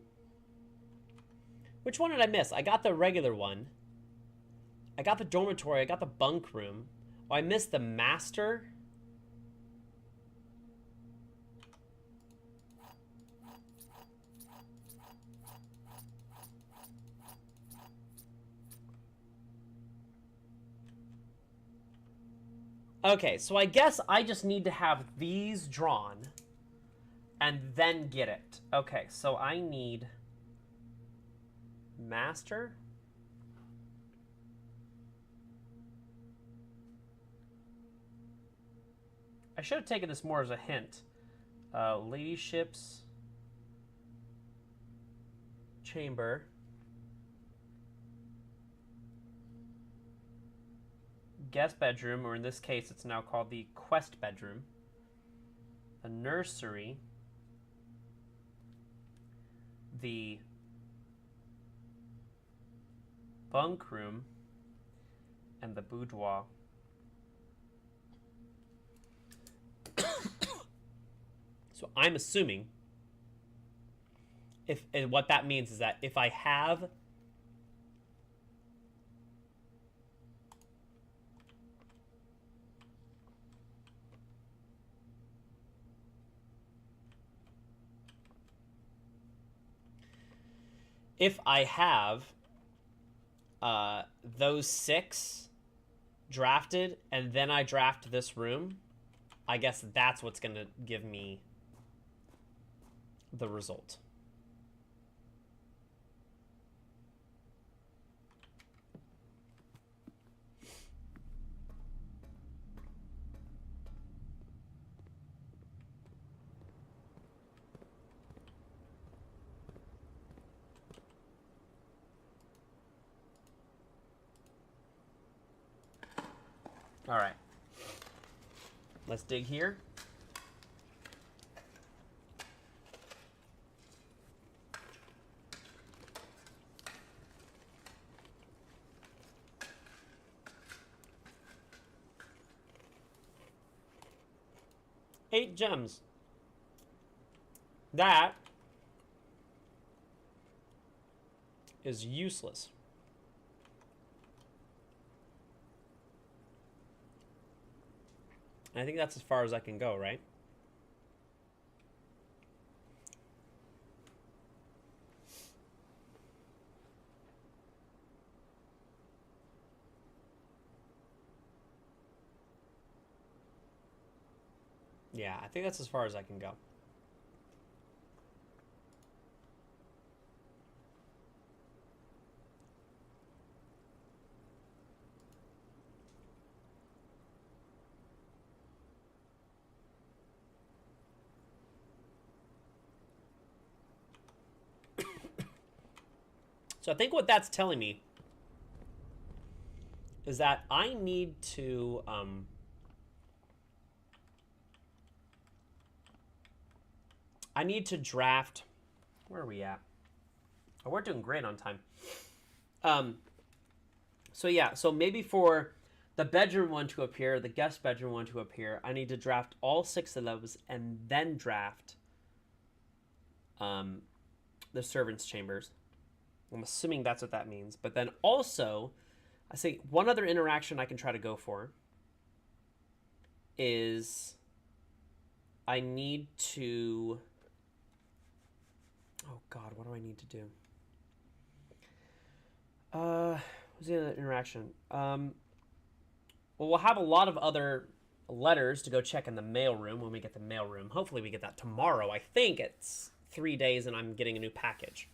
A: Which one did I miss? I got the regular one. I got the dormitory, I got the bunk room. Oh, I missed the master. Okay, so I guess I just need to have these drawn and then get it. Okay, so I need master. I should have taken this more as a hint. Ladyship's chamber. guest bedroom, or in this case, it's now called the quest bedroom, the nursery, the bunk room, and the boudoir. So I'm assuming and what that means is that if I have those 6 drafted and then I draft this room, I guess that's what's going to give me the result. All right. Let's dig here. Eight gems. That is useless. I think that's as far as I can go, right? Yeah, I think that's as far as I can go. So I think what that's telling me is that I need to draft. Where are we at? Oh, we're doing great on time. So yeah, so maybe for the bedroom one to appear, the guest bedroom one to appear, I need to draft all 6 of those and then draft the servants' chambers. I'm assuming that's what that means. But then also, I say one other interaction I can try to go for is I need to... Oh, God, what do I need to do? What's the other interaction? Well, we'll have a lot of other letters to go check in the mail room when we get the mail room. Hopefully we get that tomorrow. I think it's 3 days and I'm getting a new package.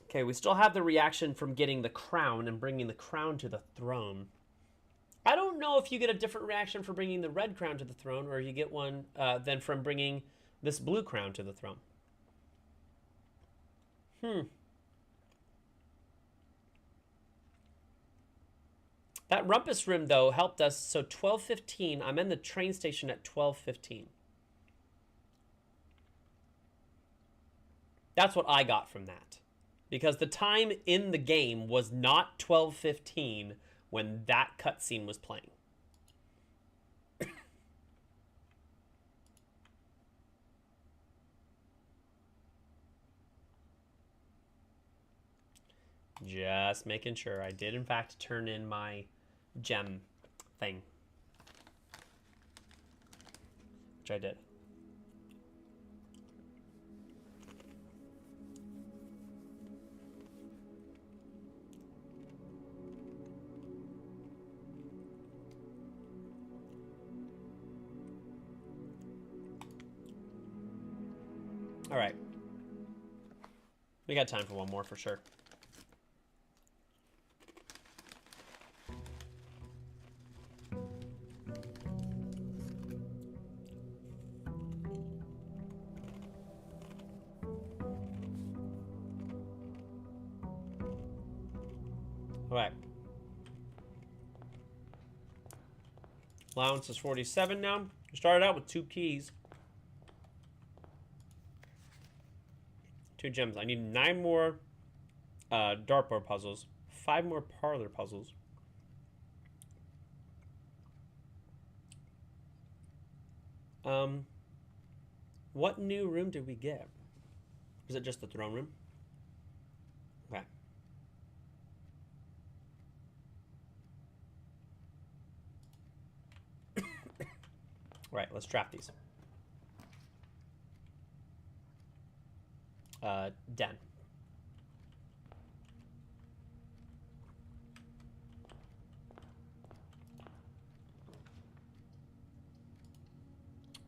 A: Okay, we still have the reaction from getting the crown and bringing the crown to the throne. I don't know if you get a different reaction for bringing the red crown to the throne or you get one than from bringing this blue crown to the throne. That rumpus room, though, helped us. So 12:15, I'm in the train station at 12:15. That's what I got from that. Because the time in the game was not 12:15 when that cutscene was playing. Just making sure I did, in fact, turn in my gem thing. Which I did. All right. We got time for one more for sure. Okay. Allowance is 47 now. We started out with 2 keys. 2 gems. I need 9 more dartboard puzzles. 5 more parlor puzzles. What new room did we get? Was it just the throne room? Okay. Right, let's draft these. Den.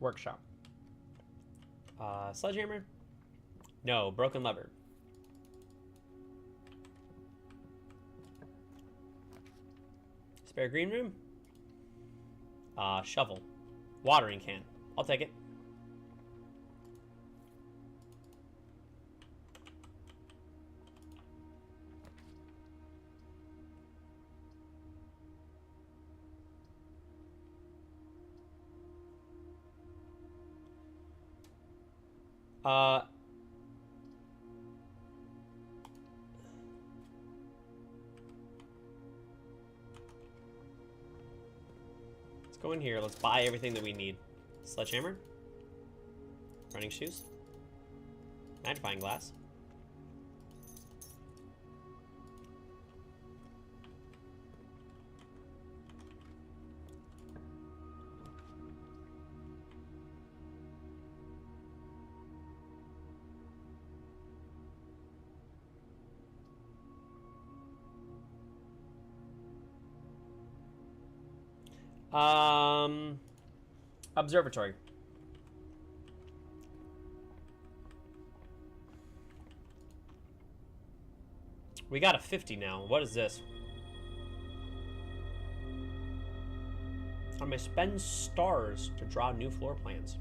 A: Workshop. Sledgehammer? No, broken lever. Spare green room? Shovel. Watering can. I'll take it. Let's go in here. Let's buy everything that we need. Sledgehammer. Running shoes. Magnifying glass. Observatory. We got a 50 now. What is this? I may spend stars to draw new floor plans.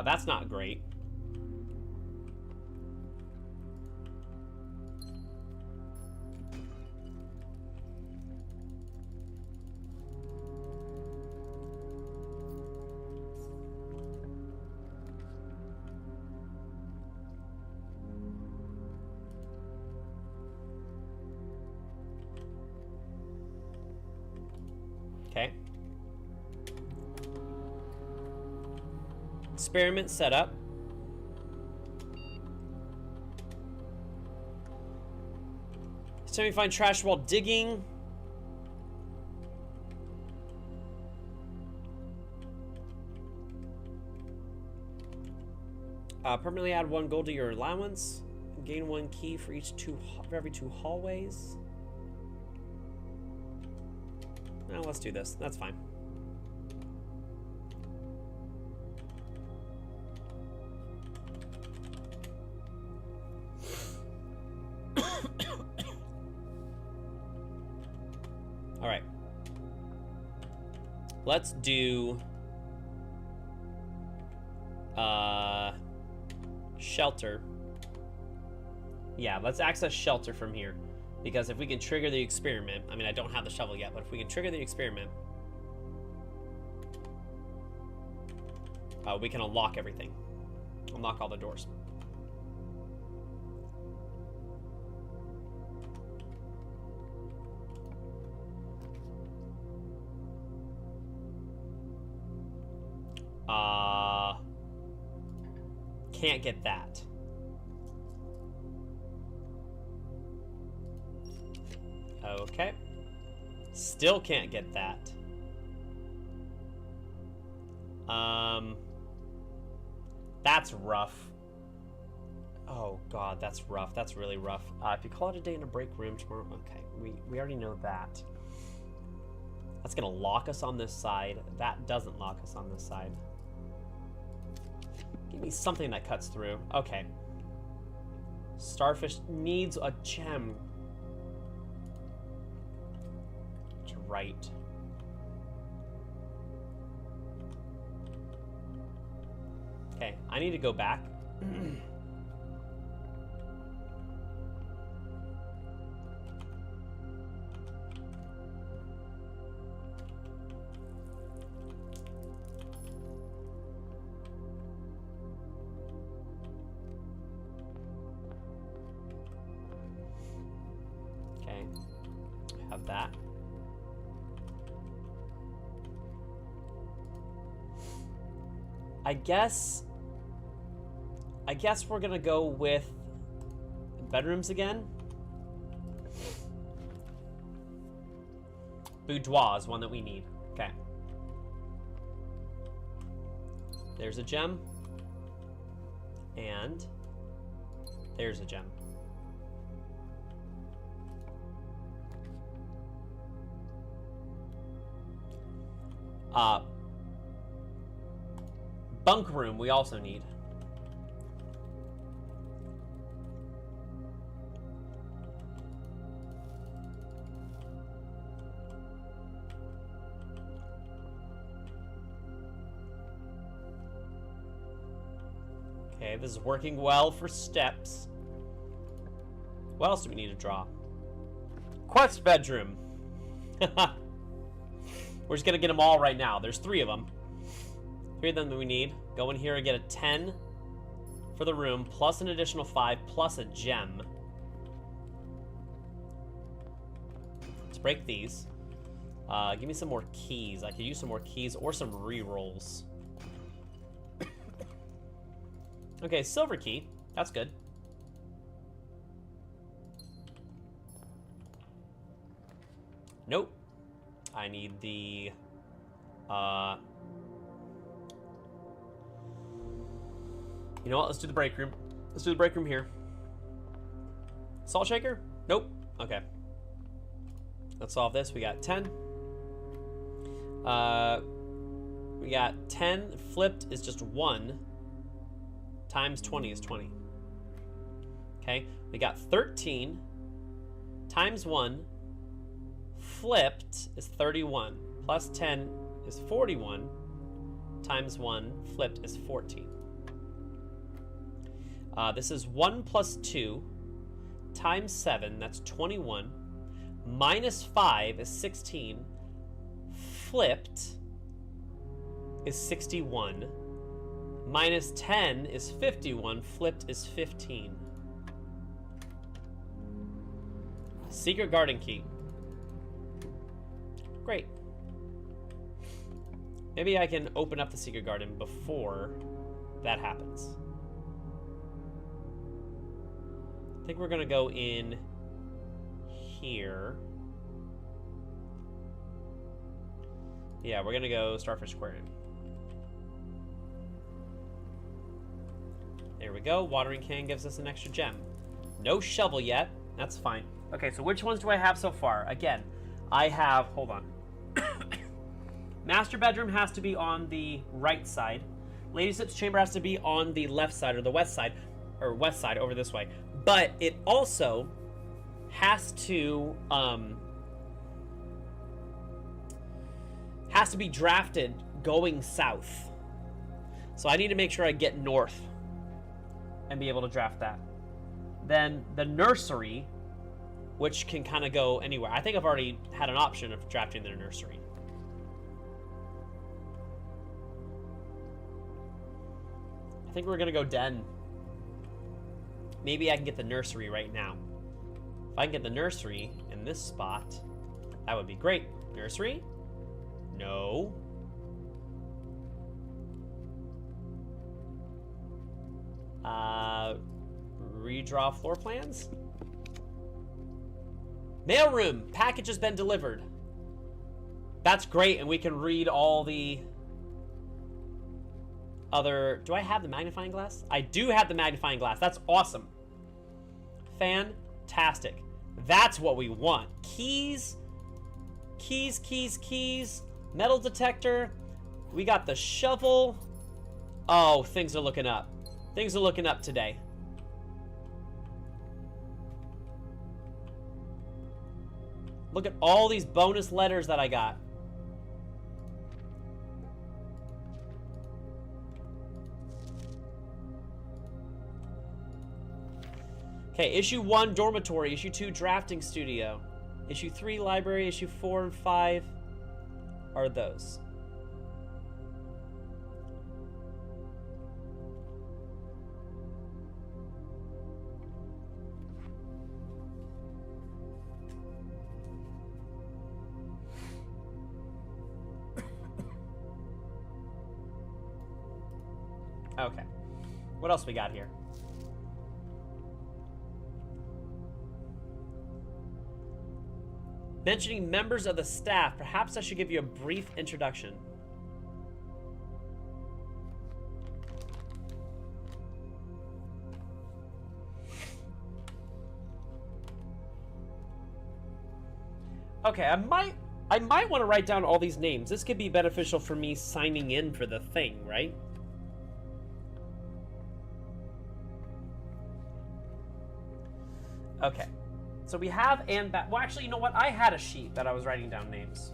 A: That's not great. Okay. Experiment set up. Tell me find trash while digging. Permanently add 1 gold to your allowance. Gain 1 key for every 2 hallways. Now let's do this. That's fine. All right. Let's do shelter. Yeah, let's access shelter from here. Because if we can trigger the experiment, I mean, I don't have the shovel yet, but if we can trigger the experiment, we can unlock everything. Unlock all the doors. Can't get that. Okay. Still can't get that. That's rough. Oh god, that's rough. That's really rough. If you call it a day in a break room tomorrow, okay. We already know that. That's going to lock us on this side. That doesn't lock us on this side. Give me something that cuts through. Okay. Starfish needs a gem. To right. Okay, I need to go back. Okay, have that. I guess we're gonna go with bedrooms again. Boudoir is one that we need. Okay. There's a gem. And there's a gem. Bunk room we also need. Okay, this is working well for steps. What else do we need to draw? Quest bedroom. We're just gonna get them all right now. There's 3 of them. 3 of them that we need. Go in here and get a 10 for the room, plus an additional 5, plus a gem. Let's break these. Give me some more keys. I could use some more keys or some re-rolls. Okay, silver key. That's good. Nope. I need the... You know what? Let's do the break room. Let's do the break room here. Salt shaker? Nope. Okay. Let's solve this. We got 10. We got 10. Flipped is just 1. Times 20 is 20. Okay. We got 13. Times 1. Flipped is 31. Plus 10 is 41. Times 1. Flipped is 14. This is 1 plus 2 times 7, that's 21, minus 5 is 16, flipped is 61, minus 10 is 51, flipped is 15. Secret garden key. Great. Maybe I can open up the secret garden before that happens. I think we're gonna go in here. Yeah, we're gonna go Starfish Aquarium. There we go. Watering can gives us an extra gem. No shovel yet. That's fine. Okay, so which ones do I have so far? Again, I have... Hold on. Master bedroom has to be on the right side. Lady Sip's chamber has to be on the left side, or the west side, or west side, over this way. But it also has to be drafted going south. So I need to make sure I get north and be able to draft that. Then the nursery, which can kind of go anywhere. I think I've already had an option of drafting the nursery. I think we're gonna go den. Maybe I can get the nursery right now. If I can get the nursery in this spot, that would be great. Nursery? No. Redraw floor plans? Mailroom! Package has been delivered. That's great, and we can read all the other... Do I have the magnifying glass? I do have the magnifying glass. That's awesome. Fantastic. That's what we want. Keys Keys, keys, keys. Metal detector. We got the shovel. Oh, things are looking up. Things are looking up today. Look at all these bonus letters that I got. Okay, issue 1, dormitory. Issue 2, drafting studio. Issue 3, library. Issue 4 and 5 are those. Okay. What else we got here? Mentioning members of the staff, perhaps I should give you a brief introduction. Okay, I might want to write down all these names. This could be beneficial for me signing in for the thing, right? Okay. So we have well, actually, you know what? I had a sheet that I was writing down names.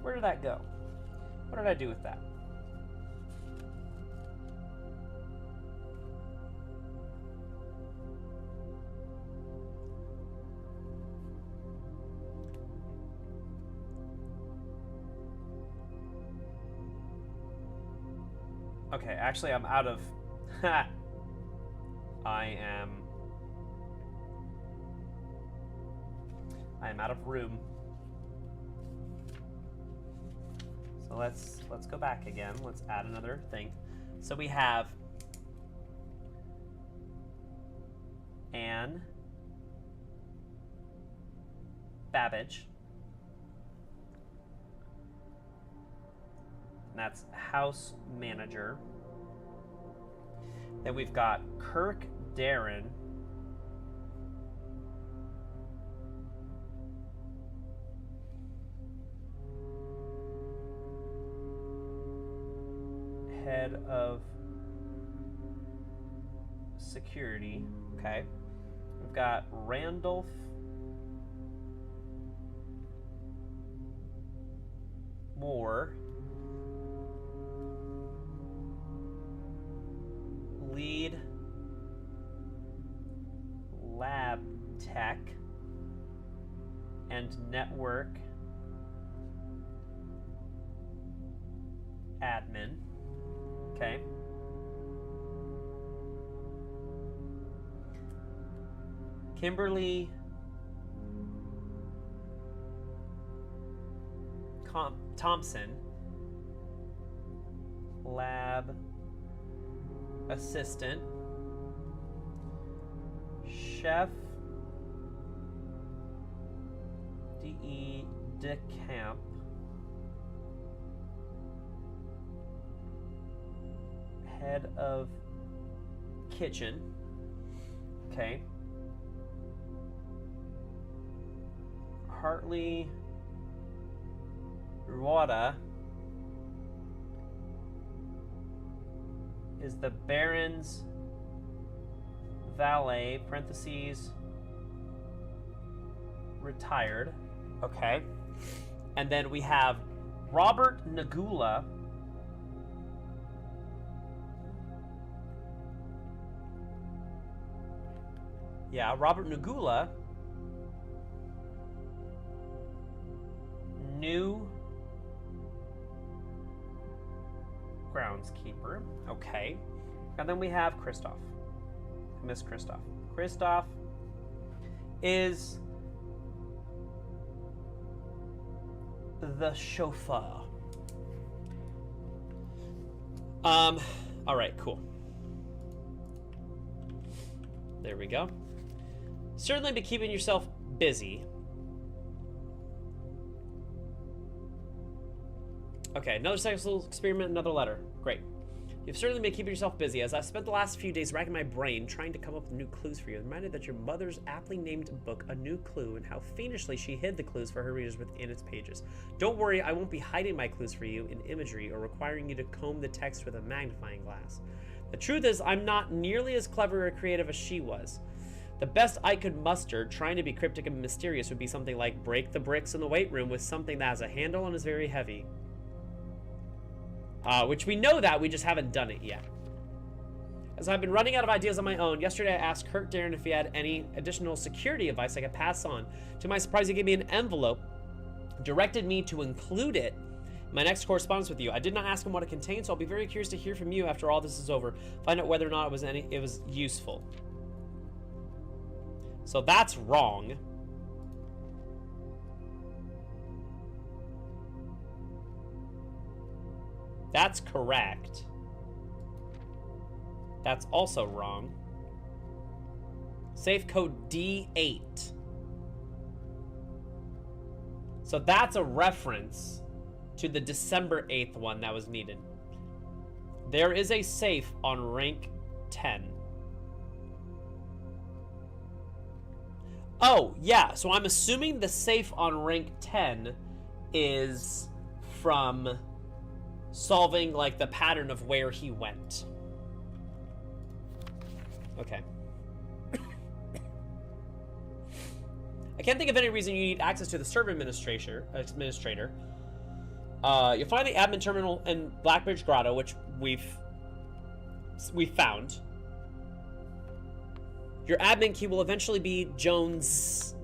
A: Where did that go? What did I do with that? Okay, actually, I'm out of... I am out of room. So let's go back again. Let's add another thing. So we have Anne Babbage. And that's house manager. Then we've got Kirk Darren. Head of security. Okay. We've got Randolph Moore. Lead lab tech and network admin. Okay. Kimberly Thompson, lab assistant. Chef D.E. DeCamp. Head of kitchen. Okay. Hartley Ruada is the Baron's valet, parentheses, retired. Okay. And then we have Robert Nagula. Yeah, Robert Nagula. New groundskeeper. Okay. And then we have Christoph. Miss Christoph. Christoph is the chauffeur. All right, cool. There we go. Certainly be keeping yourself busy. Okay, another sexual experiment, another letter. Great. You've certainly been keeping yourself busy, as I've spent the last few days racking my brain trying to come up with new clues for you. I'm reminded that your mother's aptly named book, A New Clue, and how fiendishly she hid the clues for her readers within its pages. Don't worry, I won't be hiding my clues for you in imagery or requiring you to comb the text with a magnifying glass. The truth is, I'm not nearly as clever or creative as she was. The best I could muster, trying to be cryptic and mysterious, would be something like break the bricks in the weight room with something that has a handle and is very heavy. Which we know that, we just haven't done it yet. As I've been running out of ideas on my own, yesterday I asked Kurt Darren if he had any additional security advice I could pass on. To my surprise, he gave me an envelope, directed me to include it in my next correspondence with you. I did not ask him what it contained, so I'll be very curious to hear from you after all this is over. Find out whether or not it was useful. So that's wrong. That's correct. That's also wrong. Safe code D8. So that's a reference to the December 8th one that was needed. There is a safe on rank 10. Oh, yeah, so I'm assuming the safe on rank 10 is from solving, like, the pattern of where he went. Okay. I can't think of any reason you need access to the server administrator. You'll find the admin terminal in Blackbridge Grotto, which we've found. Your admin key will eventually be Jones.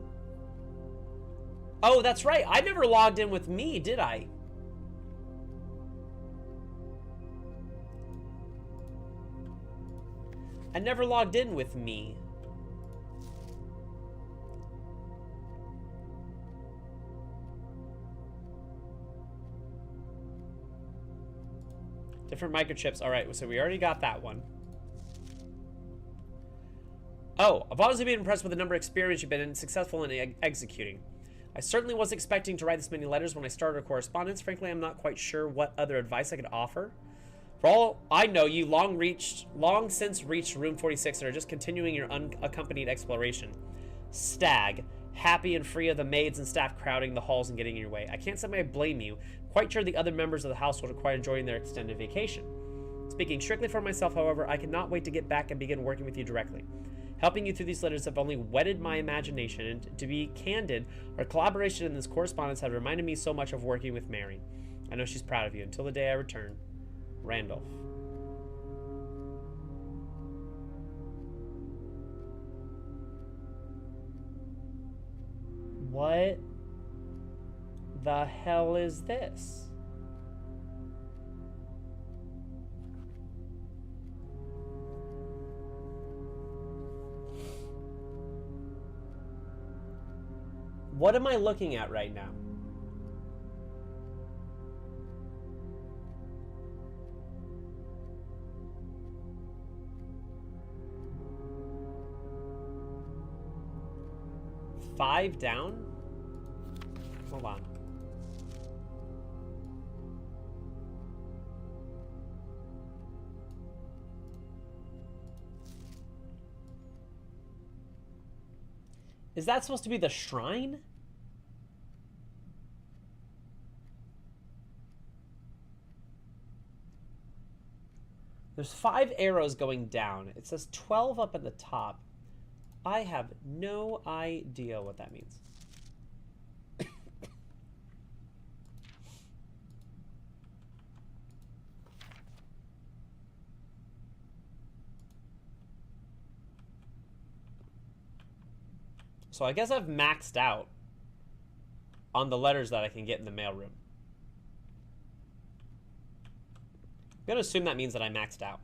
A: Oh, that's right. I never logged in with me, did I? I never logged in with me. Different microchips. All right, so we already got that one. Oh, I've honestly been impressed with the number of experience you've been successful in executing. I certainly wasn't expecting to write this many letters when I started a correspondence. Frankly, I'm not quite sure what other advice I could offer. For all I know, you long since reached room 46 and are just continuing your unaccompanied exploration. Stag, happy and free of the maids and staff crowding the halls and getting in your way. I can't say I blame you. Quite sure the other members of the household are quite enjoying their extended vacation. Speaking strictly for myself, however, I cannot wait to get back and begin working with you directly. Helping you through these letters have only whetted my imagination, and to be candid, our collaboration in this correspondence has reminded me so much of working with Mary. I know she's proud of you. Until the day I return, Randolph. What the hell is this? What am I looking at right now? Five down? Hold on. Is that supposed to be the shrine? There's 5 arrows going down. It says 12 up at the top. I have no idea what that means. So I guess I've maxed out on the letters that I can get in the mailroom. I'm going to assume that means that I maxed out.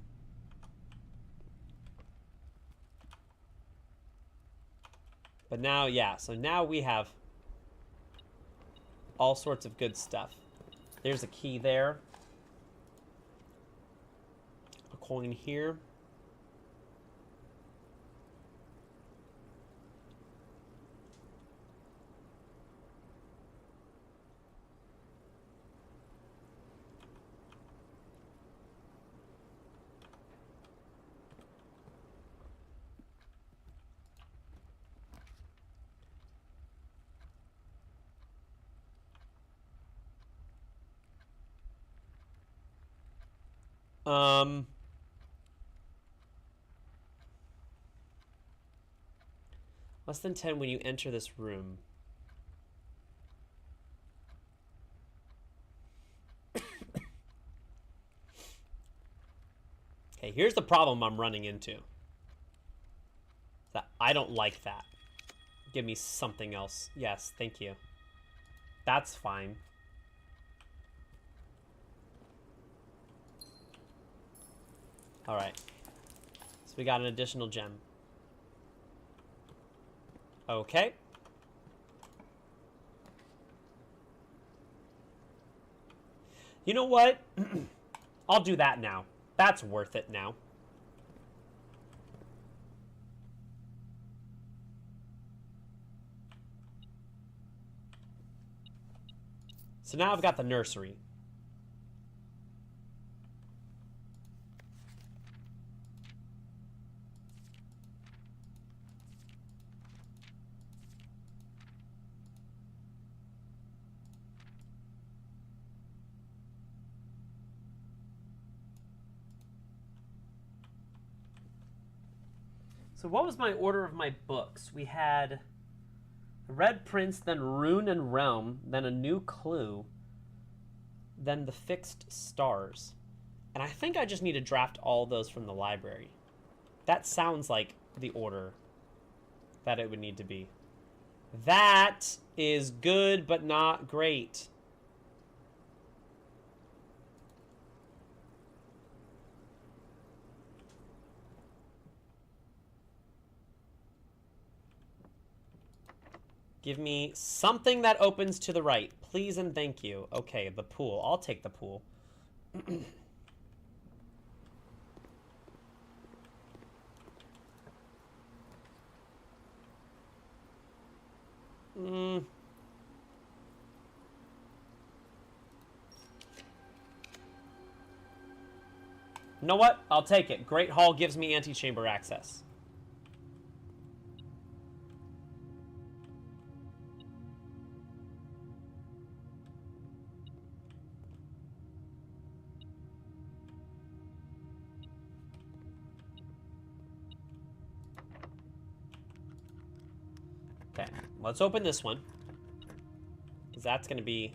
A: But now, yeah, so now we have all sorts of good stuff. There's a key there. A coin here. Um... Less than 10 when you enter this room. Okay, here's the problem I'm running into. That I don't like that. Give me something else. Yes, thank you. That's fine. Alright. So we got an additional gem. Okay. You know what? I'll do that now. That's worth it now. So now I've got the nursery. So what was my order of my books? We had The Red Prince, then Rune and Realm, then A New Clue, then The Fixed Stars. And I think I just need to draft all those from the library. That sounds like the order that it would need to be. That is good, but not great. Give me something that opens to the right. Please and thank you. Okay, the pool. I'll take the pool. You know what? I'll take it. Great Hall gives me antechamber access. Okay, let's open this one. Because that's going to be...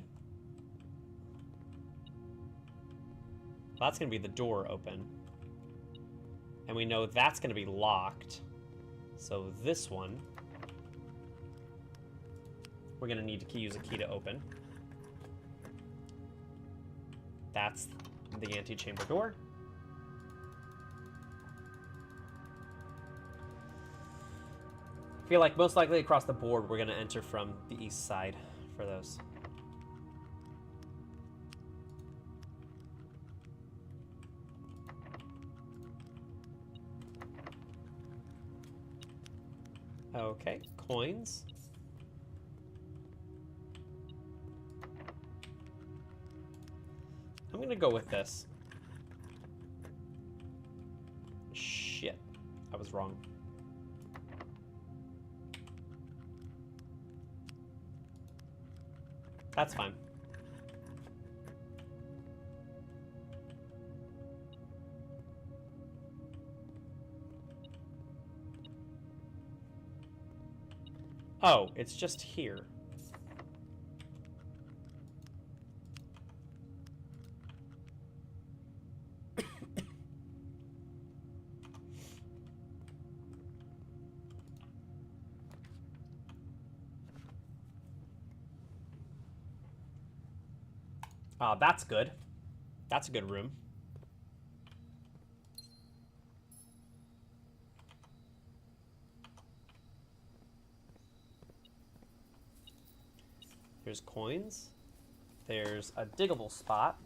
A: That's going to be the door open. And we know that's going to be locked. So this one... We're going to need to use a key to open. That's the antechamber door. I feel like most likely across the board we're going to enter from the east side for those. Okay, coins. I'm going to go with this. Shit, I was wrong. That's fine. Oh, it's just here. Oh, that's good. That's a good room. There's coins. There's a diggable spot.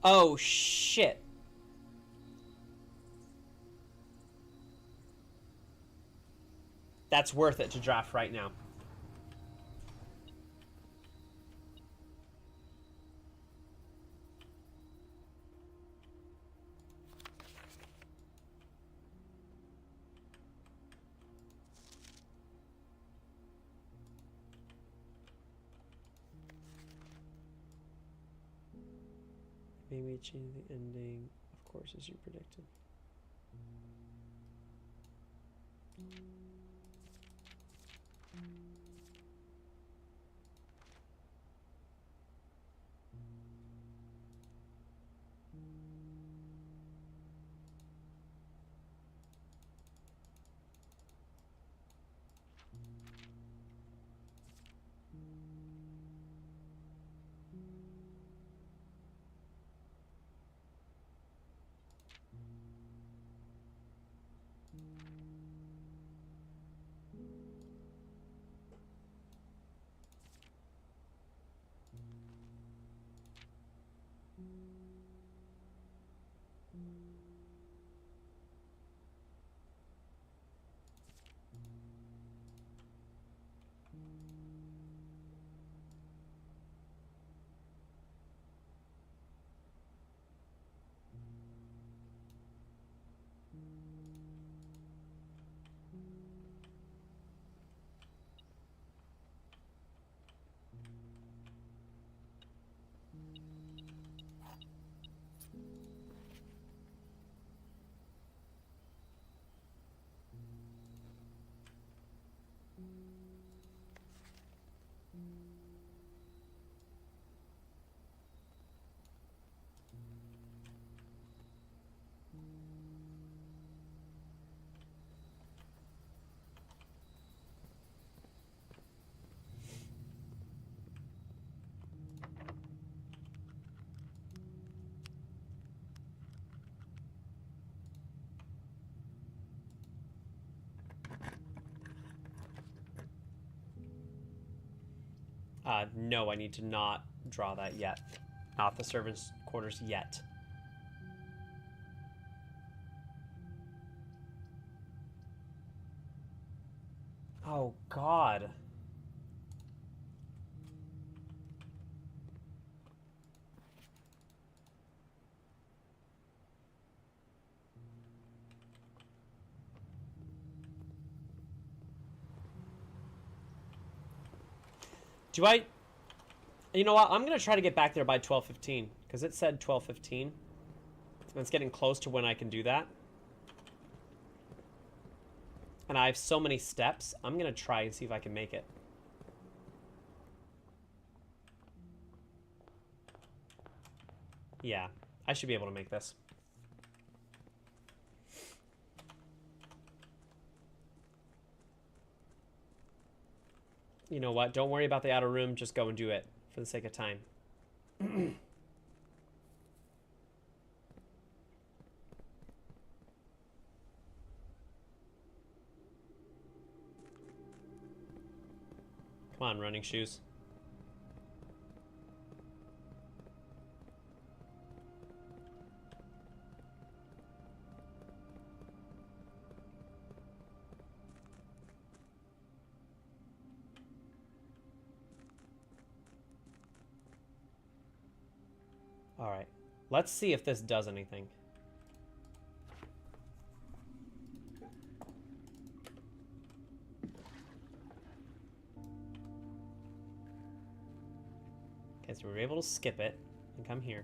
A: Oh, shit. That's worth it to draft right now. Maybe change the ending, of course, as you predicted. No, I need to not draw that yet. Not the servants' quarters yet. Oh, God. Do I... You know what? I'm going to try to get back there by 12:15, because it said 12:15. And it's getting close to when I can do that. And I have so many steps. I'm going to try and see if I can make it. Yeah, I should be able to make this. You know what? Don't worry about the outer room. Just go and do it for the sake of time. Come on, running shoes. All right. Let's see if this does anything. Okay, so we were able to skip it and come here.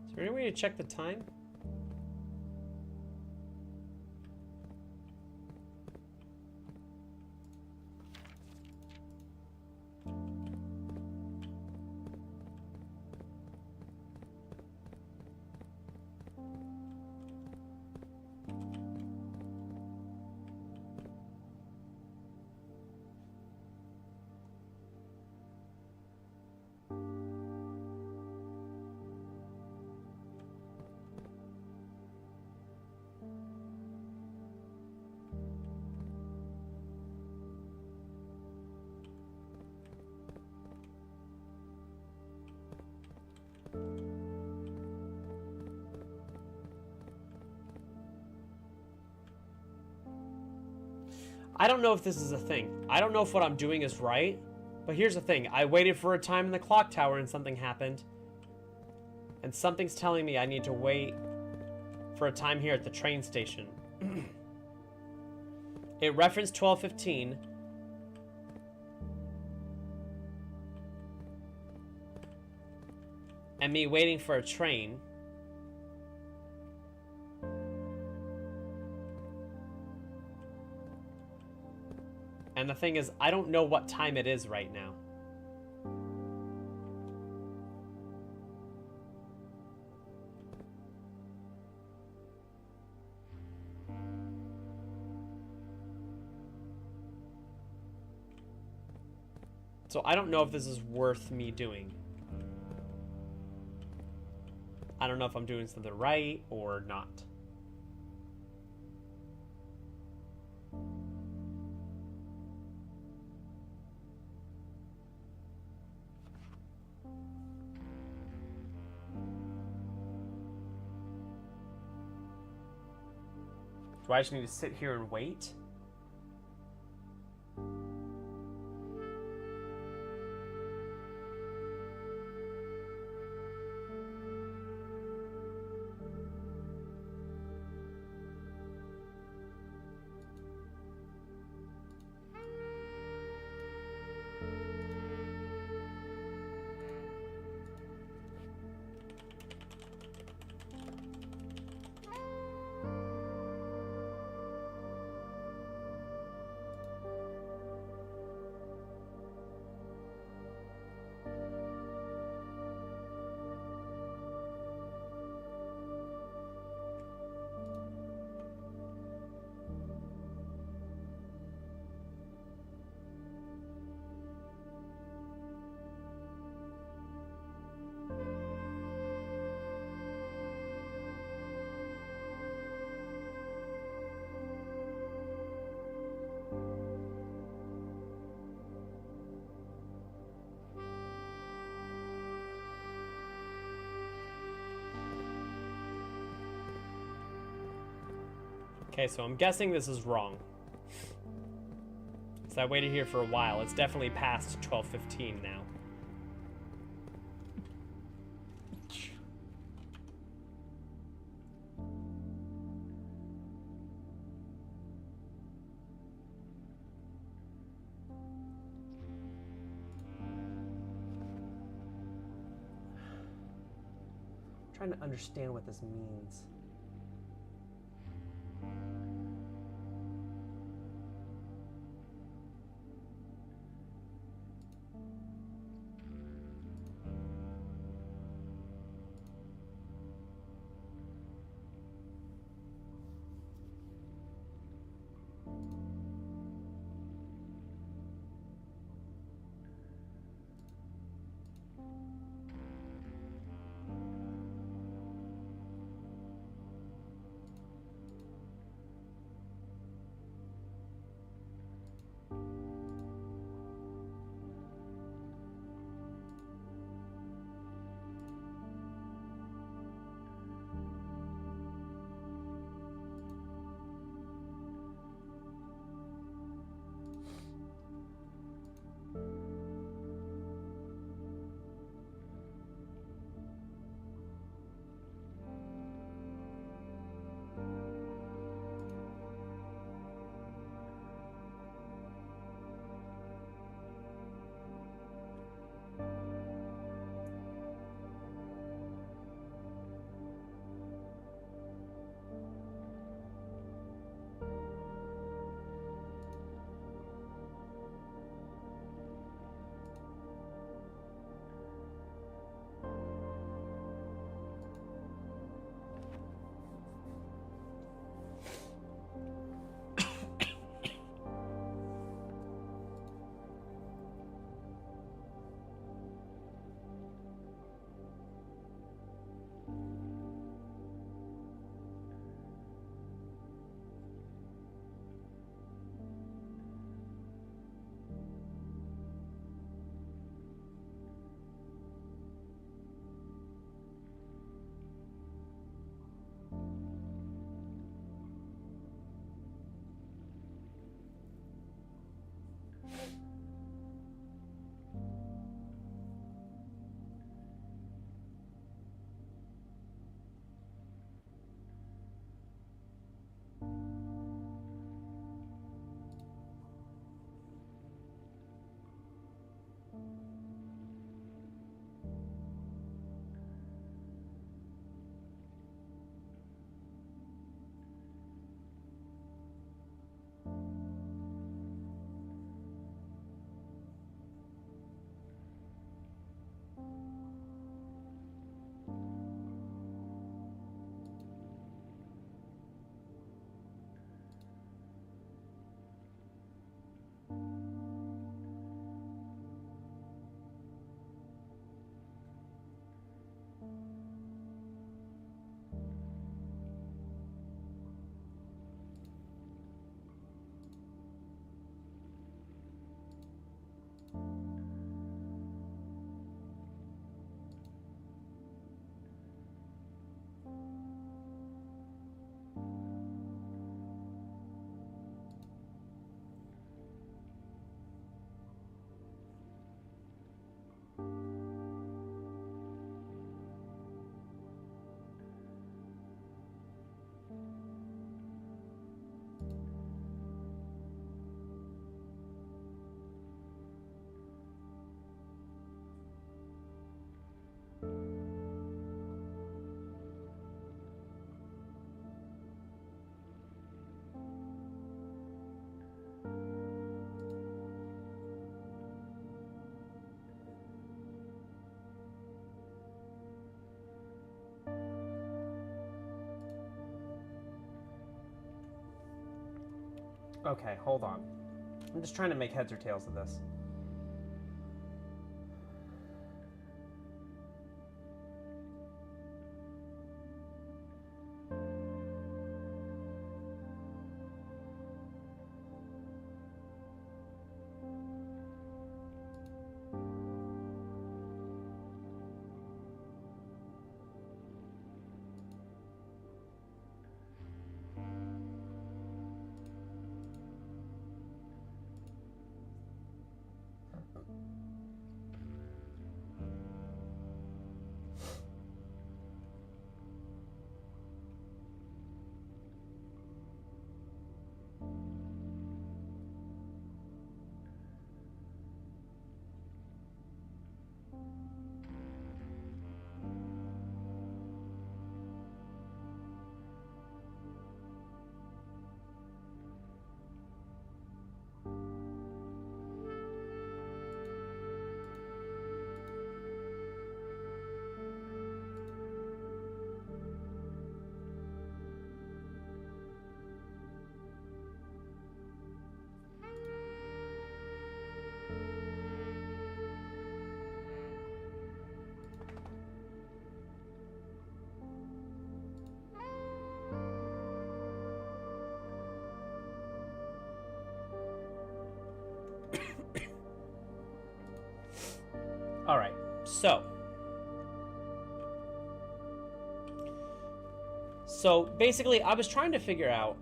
A: Is there any way to check the time? I don't know if this is a thing. I don't know if what I'm doing is right. But here's the thing. I waited for a time in the clock tower and something happened. And something's telling me I need to wait for a time here at the train station. It referenced 12:15. And me waiting for a train. And the thing is, I don't know what time it is right now. So I don't know if this is worth me doing. I don't know if I'm doing something right or not. Do I just need to sit here and wait? Okay, so I'm guessing this is wrong. So I waited here for a while. It's definitely past 12:15 now. I'm trying to understand what this means. Okay, hold on. I'm just trying to make heads or tails of this. All right, so basically I was trying to figure out,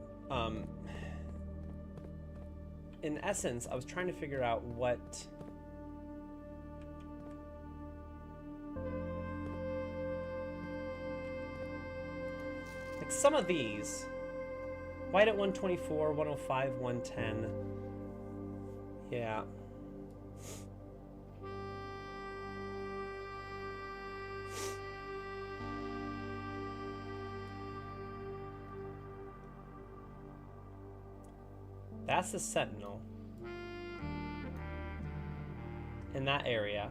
A: in essence, I was trying to figure out what, like some of these, white at 124, 105, 110, yeah. That's the Sentinel in that area.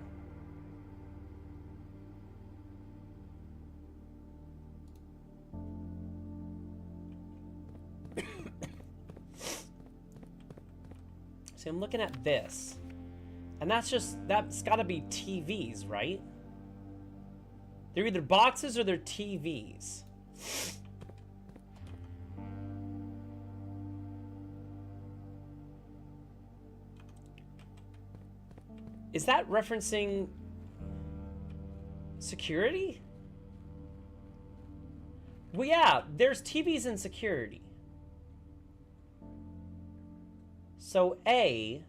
A: See, I'm looking at this, and that's got to be TVs, right? They're either boxes or they're TVs. Is that referencing security? Well, yeah, there's TVs in security. So A...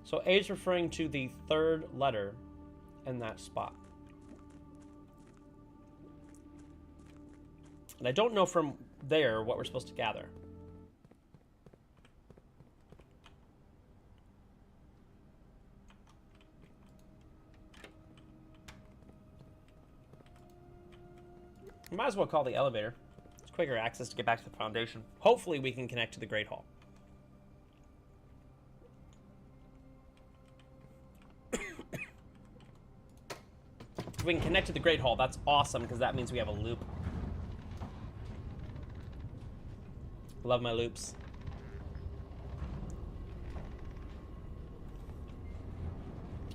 A: So A is referring to the third letter in that spot. And I don't know from there what we're supposed to gather. Might as well call the elevator. It's quicker access to get back to the Foundation. Hopefully we can connect to the Great Hall. If we can connect to the Great Hall, that's awesome, because that means we have a loop. Love my loops.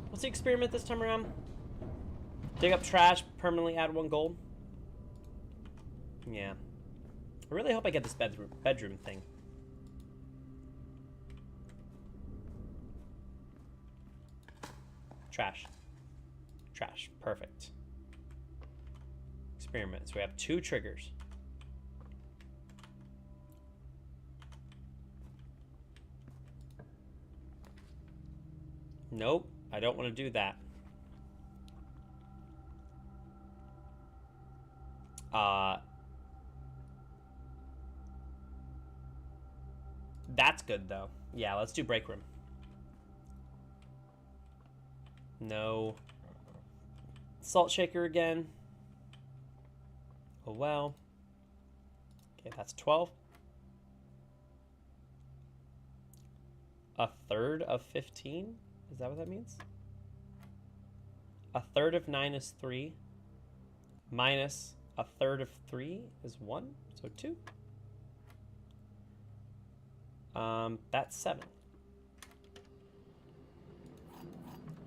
A: What's the experiment this time around? Dig up trash, permanently add 1 gold? Yeah. I really hope I get this bedroom thing. Trash. Trash. Perfect. Experiment. So we have 2 triggers. Nope. I don't want to do that. That's good, though. Yeah, let's do break room. No. Salt shaker again. Oh well. Okay, that's 12. A third of 15? Is that what that means? A third of 9 is 3. Minus a third of 3 is 1. So 2. That's 7.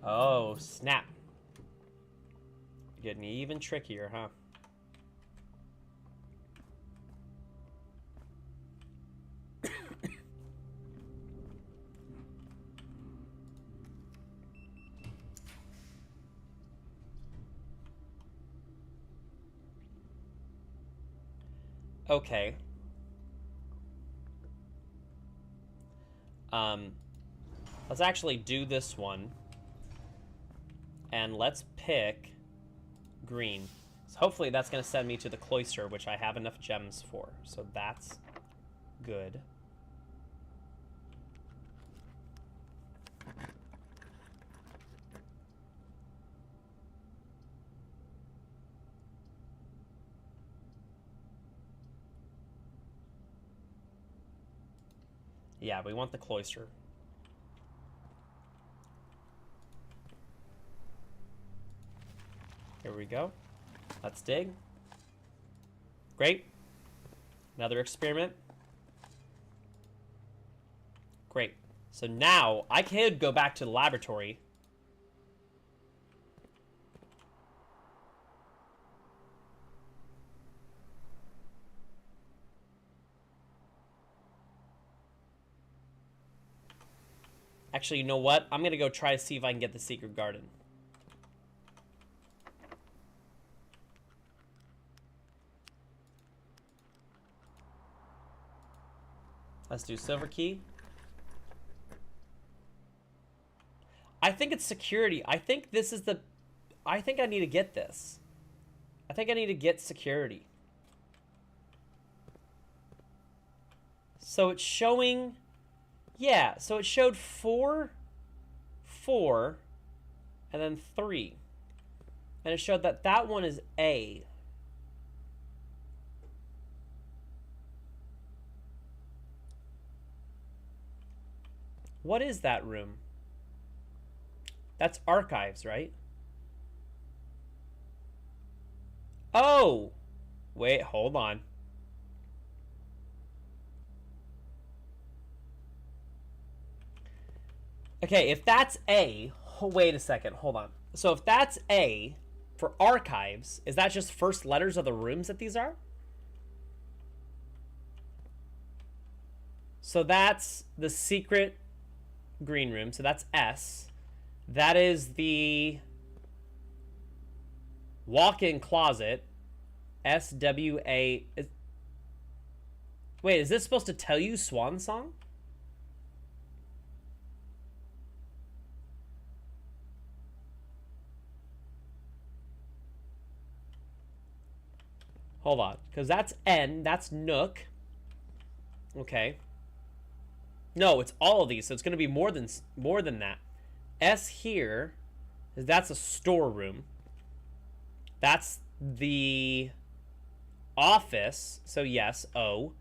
A: Oh, snap. Getting even trickier, huh? Okay. Let's actually do this one. And let's pick green. So hopefully that's going to send me to the cloister, which I have enough gems for. So that's good. Yeah, we want the cloister. Here we go. Let's dig. Great. Another experiment. Great. So now I could go back to the laboratory. Actually, you know what? I'm going to go try to see if I can get the secret garden. Let's do silver key. I think it's security. I think this is the... I think I need to get this. I think I need to get security. So it's showing... Yeah, so it showed 4, 4, and then 3. And it showed that that one is A. What is that room? That's archives, right? Oh! Wait, hold on. Okay, if that's A... Oh, wait a second, hold on. So if that's A for archives, is that just first letters of the rooms that these are? So that's the secret green room. So that's S. That is the walk-in closet. SWA. Wait, is this supposed to tell you Swan Song? Hold on, because that's N. That's Nook. Okay. No, it's all of these, so it's going to be more than that. S here, that's a storeroom. That's the office, so yes, O.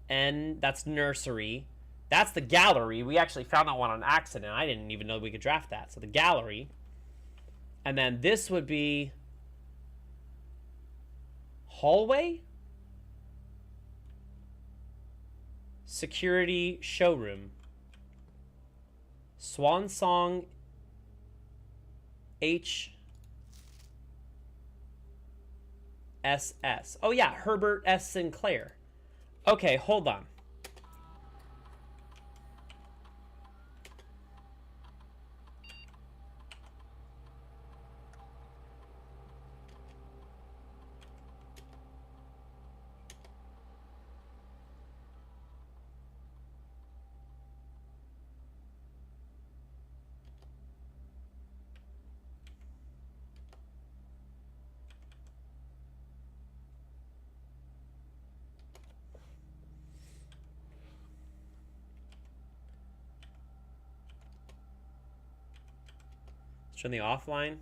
A: N, that's nursery. That's the gallery. We actually found that one on accident. I didn't even know we could draft that. So the gallery. And then this would be hallway? Security showroom. Swan Song HSS. Oh yeah, Herbert S. Sinclair. Okay, hold on. Turn the offline.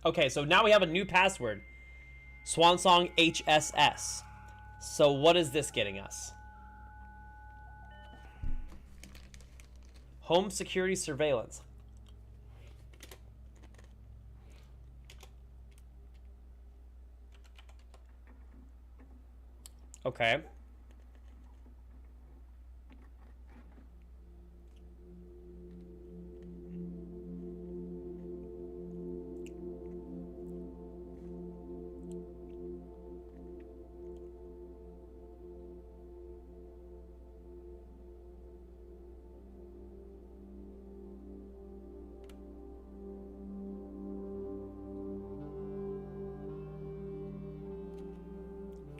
A: Okay, so now we have a new password. Swansong HSS. So what is this getting us? Home security surveillance. Okay.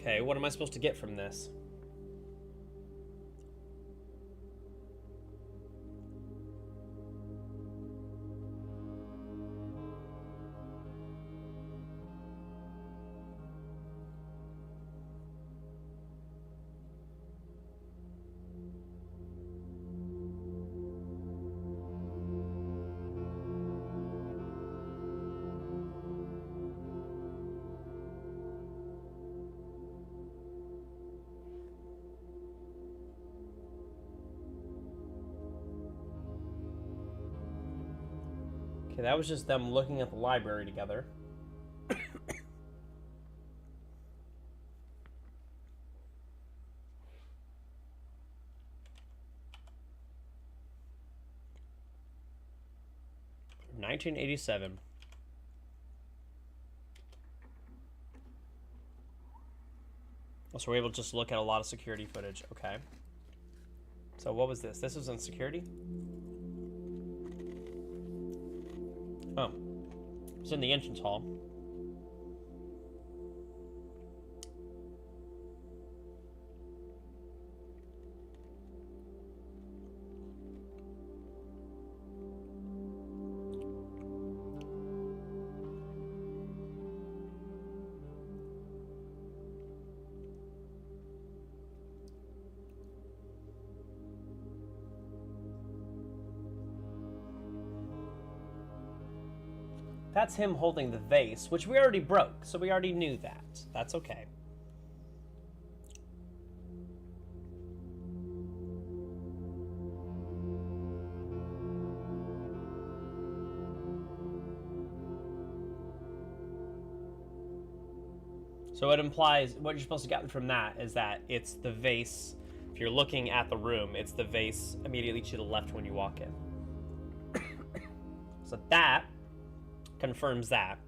A: Okay, what am I supposed to get from this? Okay, that was just them looking at the library together. 1987. So we're able to just look at a lot of security footage. Okay. So what was this? This was in security? Oh. It's in the entrance hall. That's him holding the vase, which we already broke, so we already knew that. That's okay. So it implies, what you're supposed to get from that is that it's the vase. If you're looking at the room, it's the vase immediately to the left when you walk in. So that confirms that.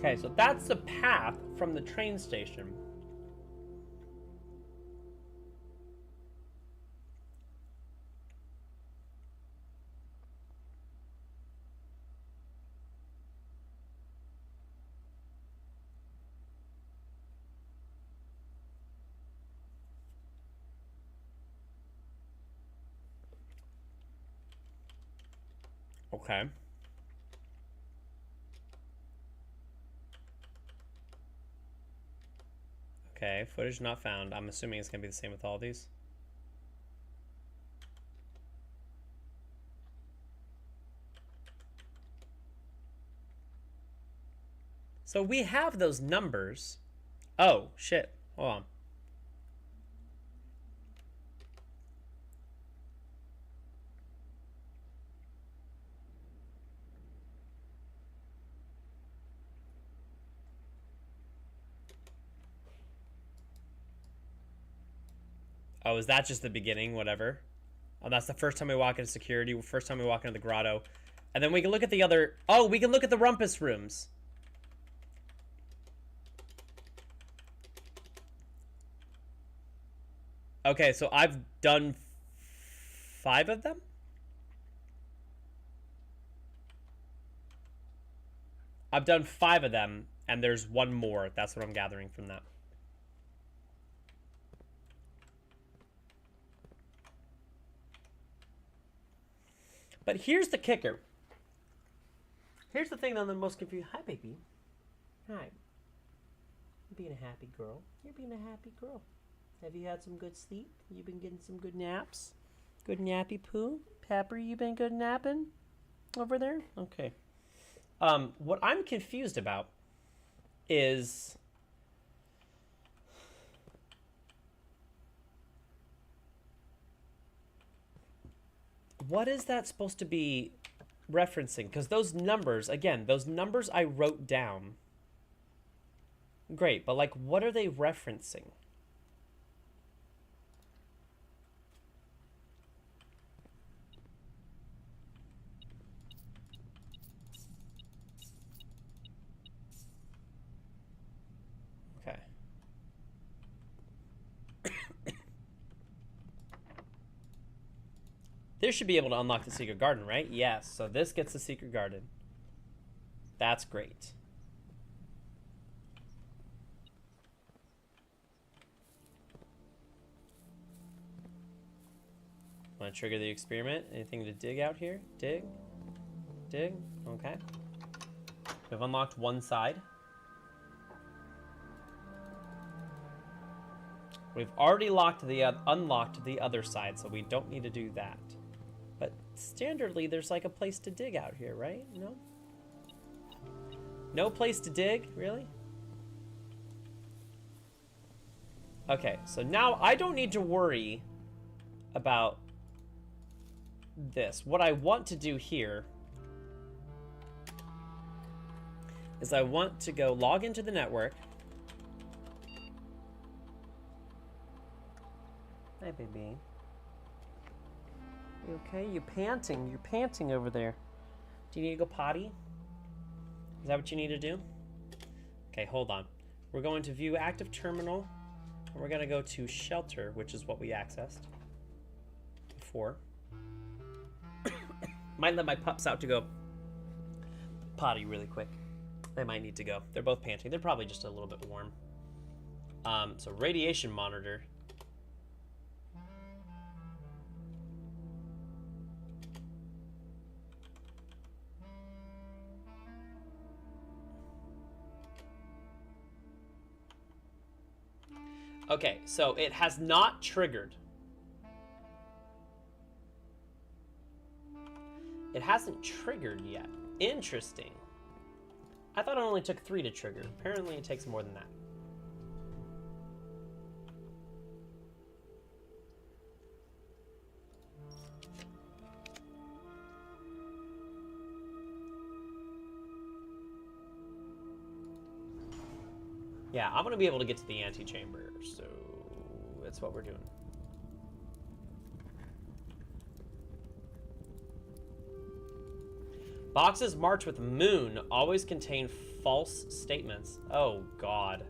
A: Okay, so that's the path from the train station. Okay. Okay, footage not found. I'm assuming it's going to be the same with all these. So we have those numbers. Oh, shit. Hold on. Oh, is that just the beginning? Whatever. Oh, that's the first time we walk into security. First time we walk into the grotto. And then we can look at the other... Oh, we can look at the rumpus rooms. Okay, so I've done 5 of them? I've done 5 of them, and there's 1 more. That's what I'm gathering from that. But here's the kicker. Here's the thing that I'm the most confused. Hi, baby. Hi. You're being a happy girl. You're being a happy girl. Have you had some good sleep? You been getting some good naps? Good nappy poo? Pepper, you been good napping over there? Okay. What I'm confused about is... what is that supposed to be referencing? Because those numbers, again, those numbers I wrote down. Great, but like, what are they referencing? Okay. This should be able to unlock the secret garden, right? Yes, so this gets the secret garden. That's great. Want to trigger the experiment? Anything to dig out here? Dig? Dig? Okay. We've unlocked one side. We've already unlocked the other side, so we don't need to do that. But standardly, there's like a place to dig out here, right? No? No place to dig? Really? Okay, so now I don't need to worry about this. What I want to do here is I want to go log into the network. Hi, baby. You okay? You're panting. You're panting over there. Do you need to go potty? Is that what you need to do? Okay, hold on. We're going to view active terminal. And we're going to go to shelter, which is what we accessed before. Might let my pups out to go potty really quick. They might need to go. They're both panting. They're probably just a little bit warm. So radiation monitor. Okay, so it has not triggered. It hasn't triggered yet. Interesting. I thought it only took 3 to trigger. Apparently it takes more than that. Yeah, I'm going to be able to get to the antechamber, so that's what we're doing. Boxes marked with moon always contain false statements. Oh, God.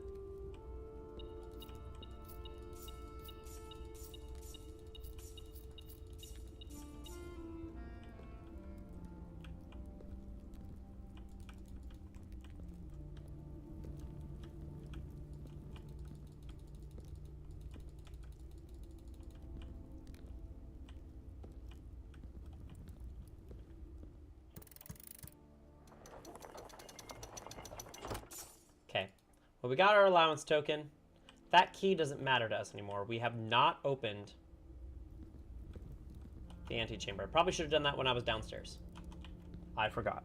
A: Well, we got our allowance token. That key doesn't matter to us anymore. We have not opened the antechamber. Probably should have done that when I was downstairs. I forgot.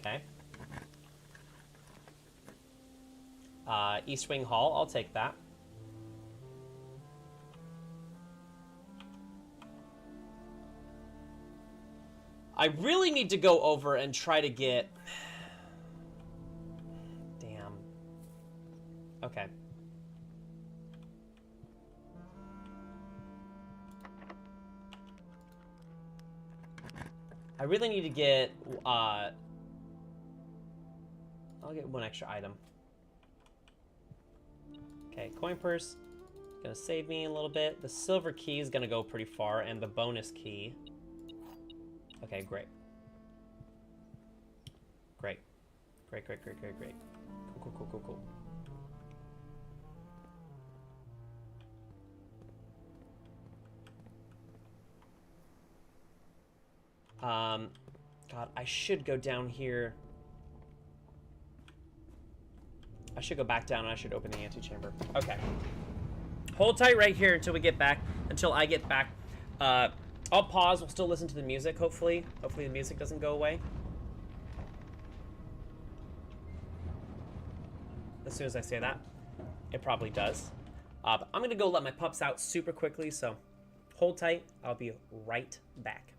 A: Okay. East Wing Hall, I'll take that. I really need to go over and try to get... Damn. Okay. I really need to get, I'll get one extra item. Okay, coin purse. Gonna save me a little bit. The silver key is gonna go pretty far, and the bonus key. Okay, great. Great. Great, great, great, great, great. Cool, cool, cool, cool, cool. God, I should go down here. I should go back down and I should open the antechamber. Okay. Hold tight right here until we get back, until I get back. I'll pause, we'll still listen to the music, hopefully. Hopefully the music doesn't go away. As soon as I say that, it probably does. But I'm gonna go let my pups out super quickly, so hold tight, I'll be right back.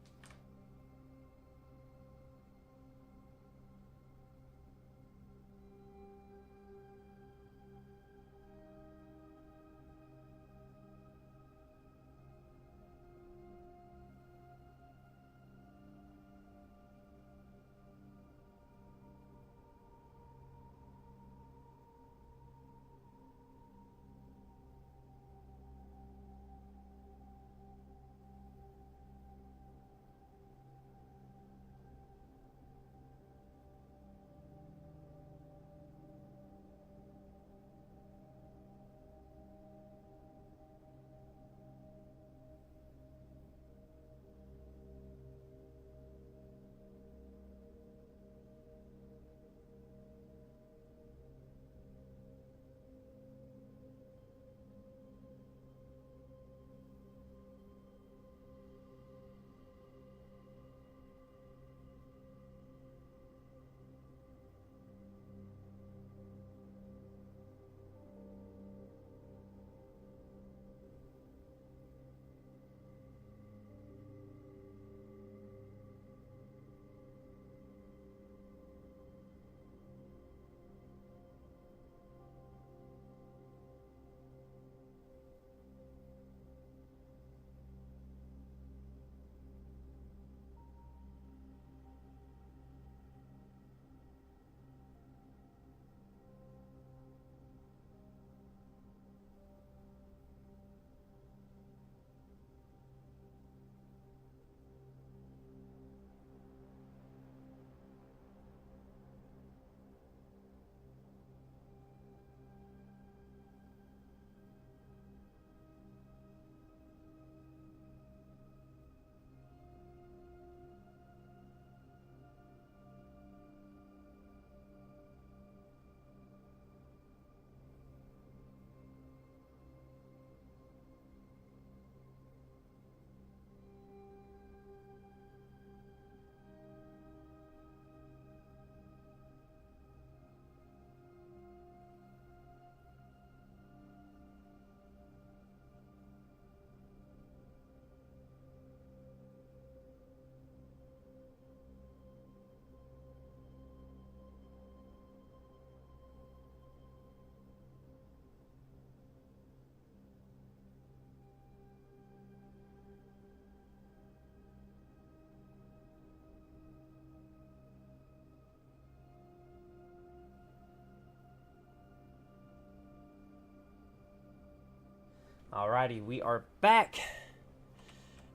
A: Alrighty, we are back.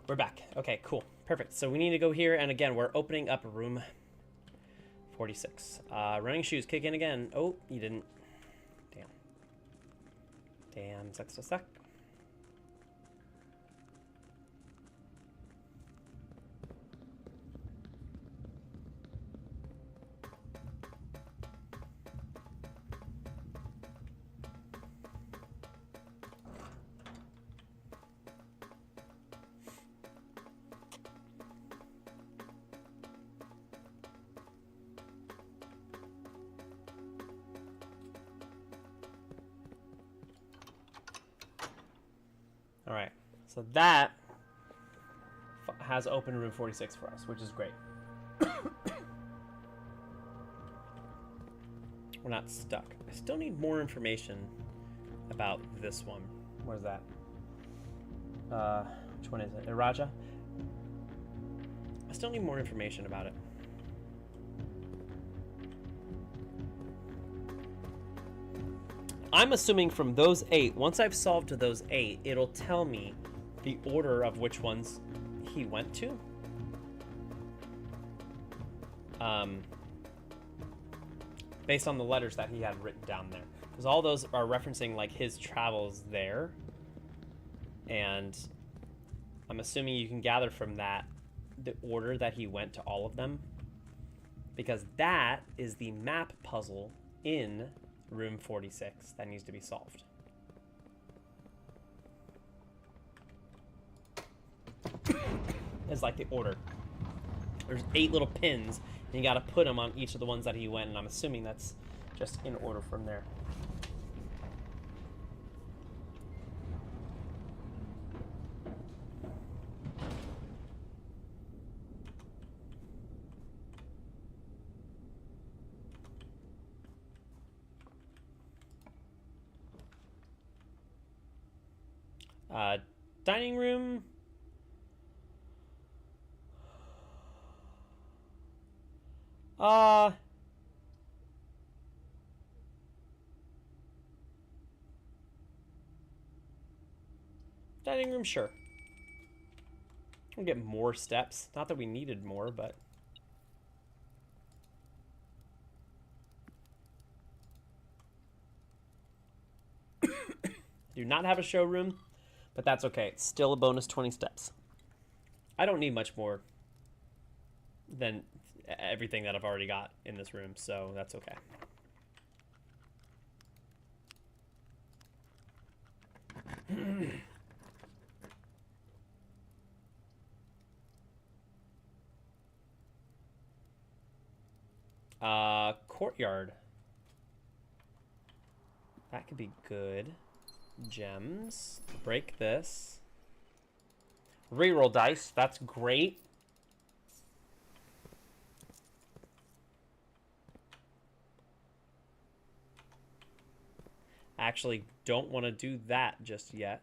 A: We're back. Okay, cool. Perfect. So we need to go here, and again, we're opening up room 46. Running shoes, kick in again. Oh, you didn't. Damn. Damn, sucks to suck. Alright, so that has opened room 46 for us, which is great. we're not stuck. I still need more information about this one. What is that? Which one is it? Iraja? I still need more information about it. I'm assuming from those 8, once I've solved those 8, it'll tell me the order of which ones he went to. Based on the letters that he had written down there. Because all those are referencing like his travels there. And I'm assuming you can gather from that the order that he went to all of them. Because that is the map puzzle in room 46 that needs to be solved. It's like the order. There's 8 little pins, and you gotta put them on each of the ones that he went, and I'm assuming that's just in order from there. Dining room. Dining room, sure. We'll get more steps. Not that we needed more, but... Do not have a showroom, but that's okay. It's still a bonus 20 steps. I don't need much more than everything that I've already got in this room, so that's okay. Courtyard. That could be good. Gems. Break this. Reroll dice. That's great. Actually, don't want to do that just yet.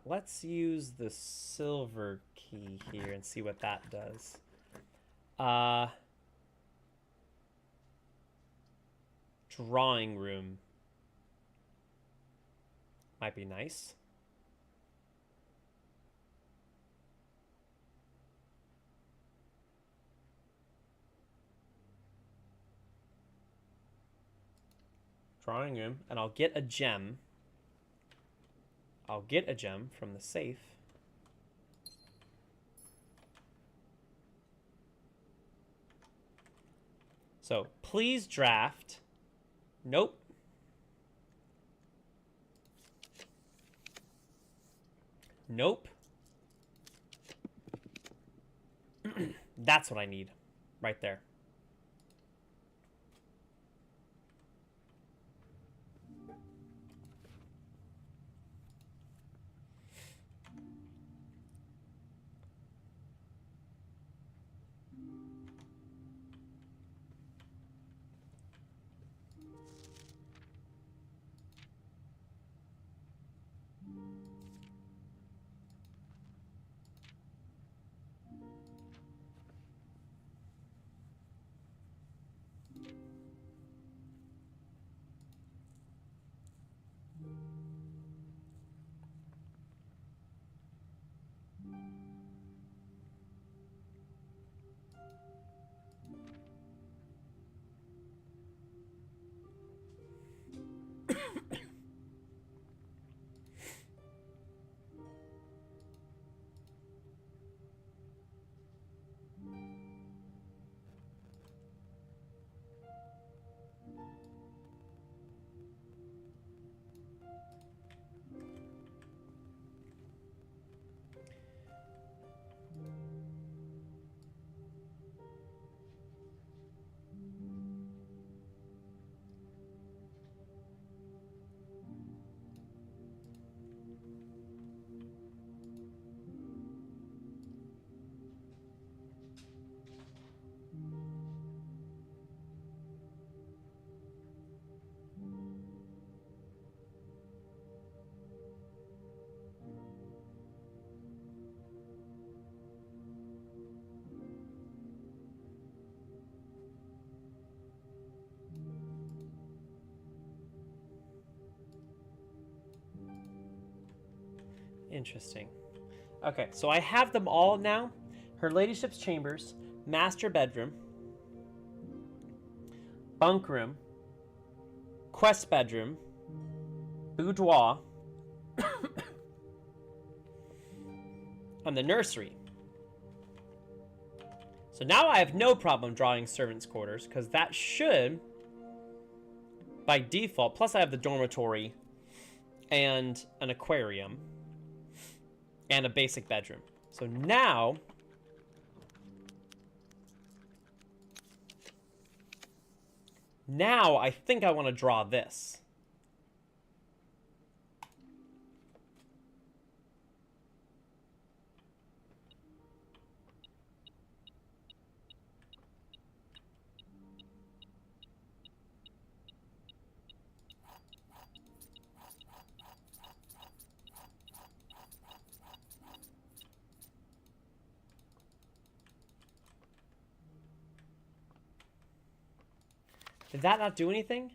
A: Let's use the silver key here and see what that does. Drawing room might be nice. Drawing room, and I'll get a gem. I'll get a gem from the safe. So, please draft. Nope. Nope. That's what I need. Right there. Interesting. Okay, so I have them all now. Her ladyship's chambers, master bedroom, bunk room, quest bedroom, boudoir, and the nursery. So now I have no problem drawing servants' quarters, because that should, by default, plus I have the dormitory and an aquarium and a basic bedroom. So now I think I want to draw this. Did that not do anything?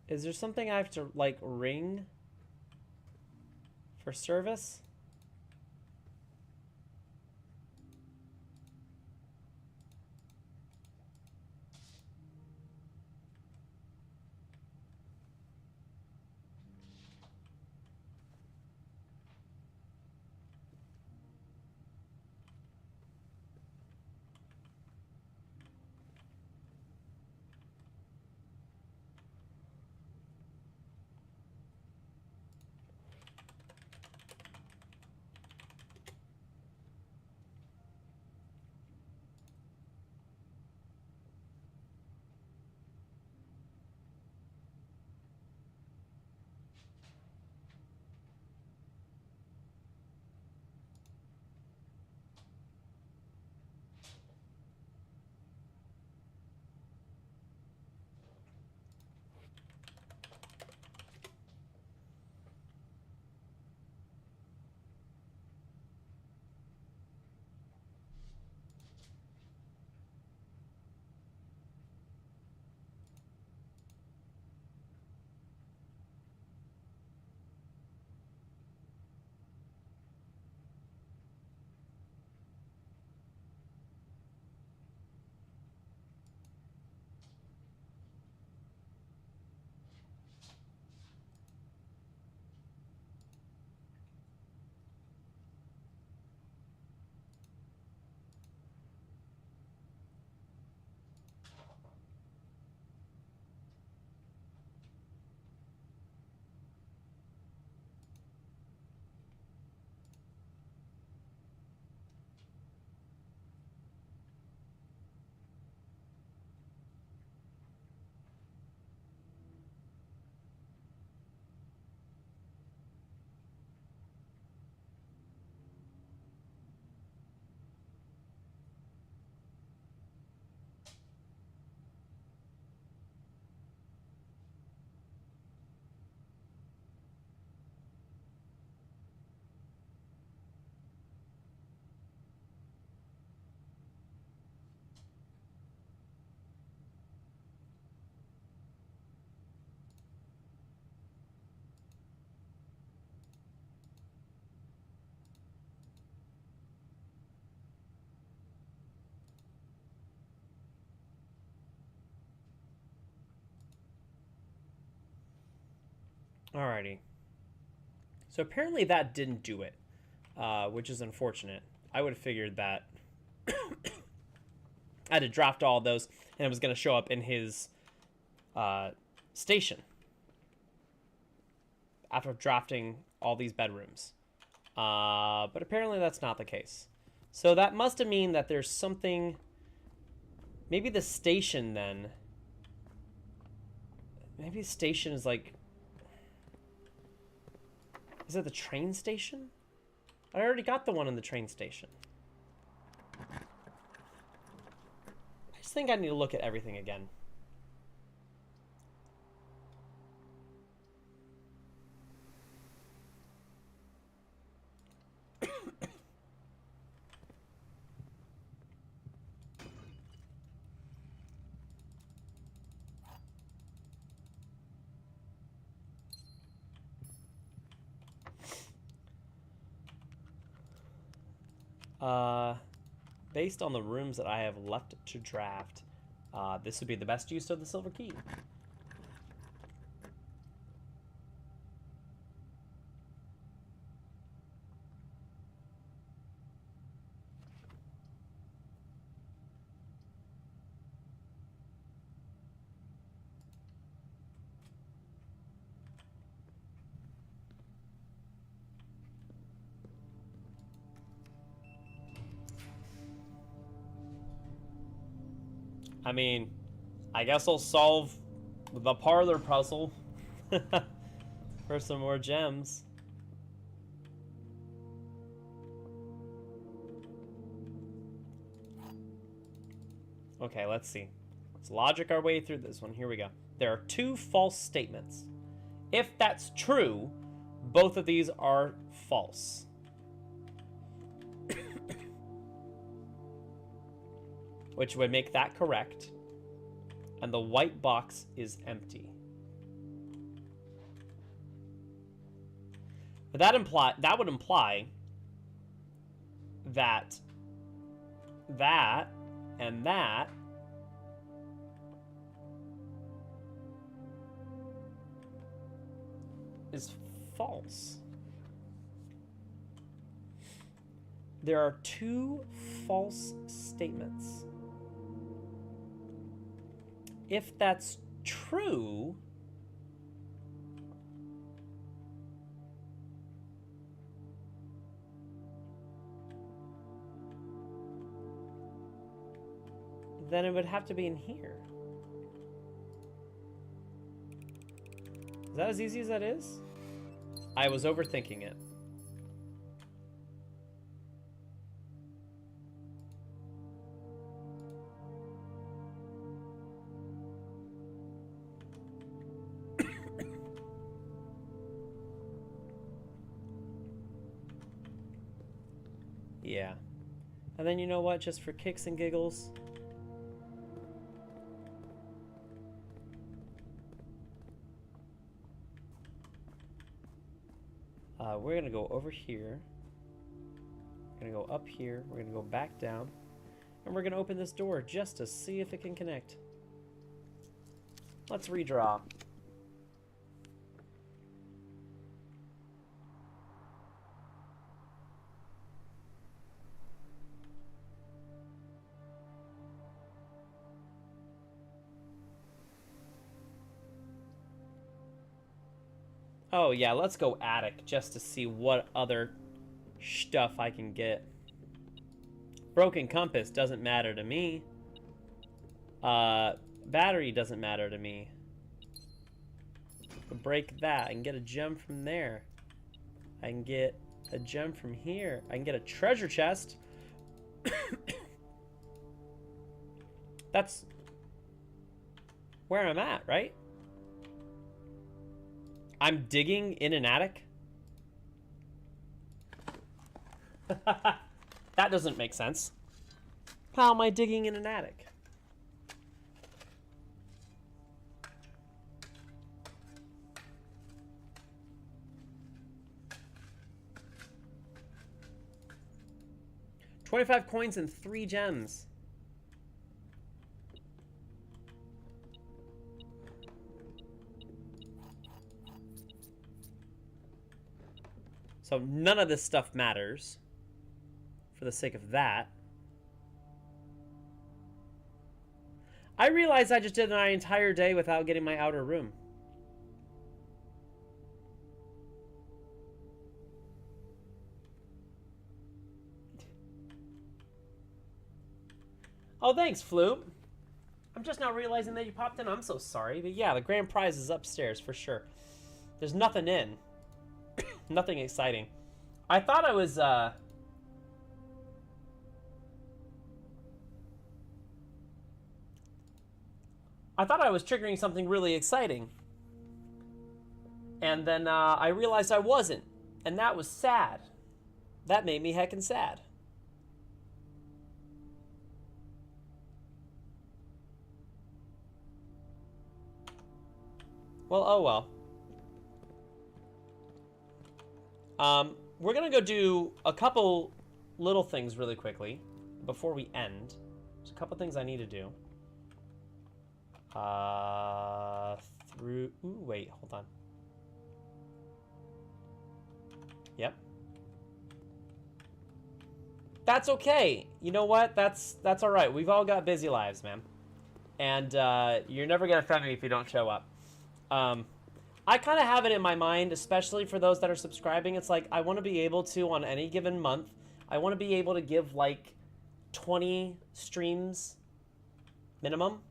A: Is there something I have to, like, ring for service? Alrighty. So apparently that didn't do it, which is unfortunate. I would have figured that I had to draft all those, and it was going to show up in his station after drafting all these bedrooms. But apparently that's not the case. So that must have mean that there's something... Maybe the station then Maybe the station is like... Is it the train station? I already got the one in the train station. I just think I need to look at everything again. Based on the rooms that I have left to draft, this would be the best use of the silver key. I mean, I guess I'll solve the parlor puzzle for some more gems. Okay, let's see. Let's logic our way through this one. Here we go. There are 2 false statements. If that's true, both of these are false. Which would make that correct. And the white box is empty. But that would imply that and that is false. There are 2 false statements. If that's true, then it would have to be in here. Is that as easy as that is? I was overthinking it. Yeah. And then you know what? Just for kicks and giggles, we're gonna go over here. We're gonna go up here. We're gonna go back down. And we're gonna open this door just to see if it can connect. Let's redraw. Oh yeah, let's go attic just to see what other stuff I can get. Broken compass doesn't matter to me. Battery doesn't matter to me. Break that. I can get a gem from there. I can get a gem from here. I can get a treasure chest. That's where I'm at, right? I'm digging in an attic? That doesn't make sense. How am I digging in an attic? $25 coins and 3 gems. So none of this stuff matters for the sake of that. I realized I just did my entire day without getting my outer room. Oh, thanks, Floop. I'm just now realizing that you popped in. I'm so sorry. But yeah, the grand prize is upstairs for sure. There's nothing in. Nothing exciting. I thought I was, I thought I was triggering something really exciting. And then I realized I wasn't. And that was sad. That made me heckin' sad. Well, oh well. We're gonna go do a couple little things really quickly before we end. There's a couple things I need to do. Ooh, wait, hold on. Yep. That's okay. You know what? That's all right. We've all got busy lives, man. And you're never gonna offend me if you don't show up. I kind of have it in my mind, especially for those that are subscribing. It's like I want to be able to, on any given month, I want to be able to give like 20 streams minimum.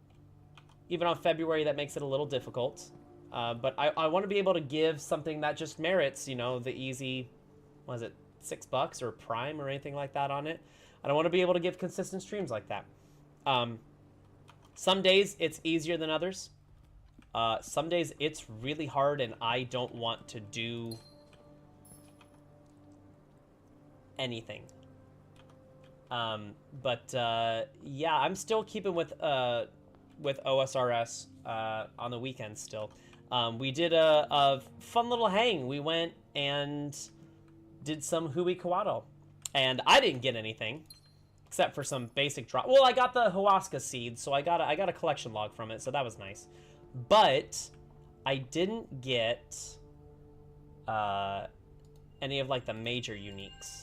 A: Even on February, that makes it a little difficult. But I want to be able to give something that just merits, you know, the easy, what is it, $6 or Prime or anything like that on it. I don't want to be able to give consistent streams like that. Some days it's easier than others. Some days it's really hard and I don't want to do anything. Yeah, I'm still keeping with OSRS on the weekends still. We did a fun little hang. We went and did some Hui Kawato. And I didn't get anything except for some basic drop. Well, I got the Huasca seed, so I got a collection log from it, so that was nice. But I didn't get any of like the major uniques.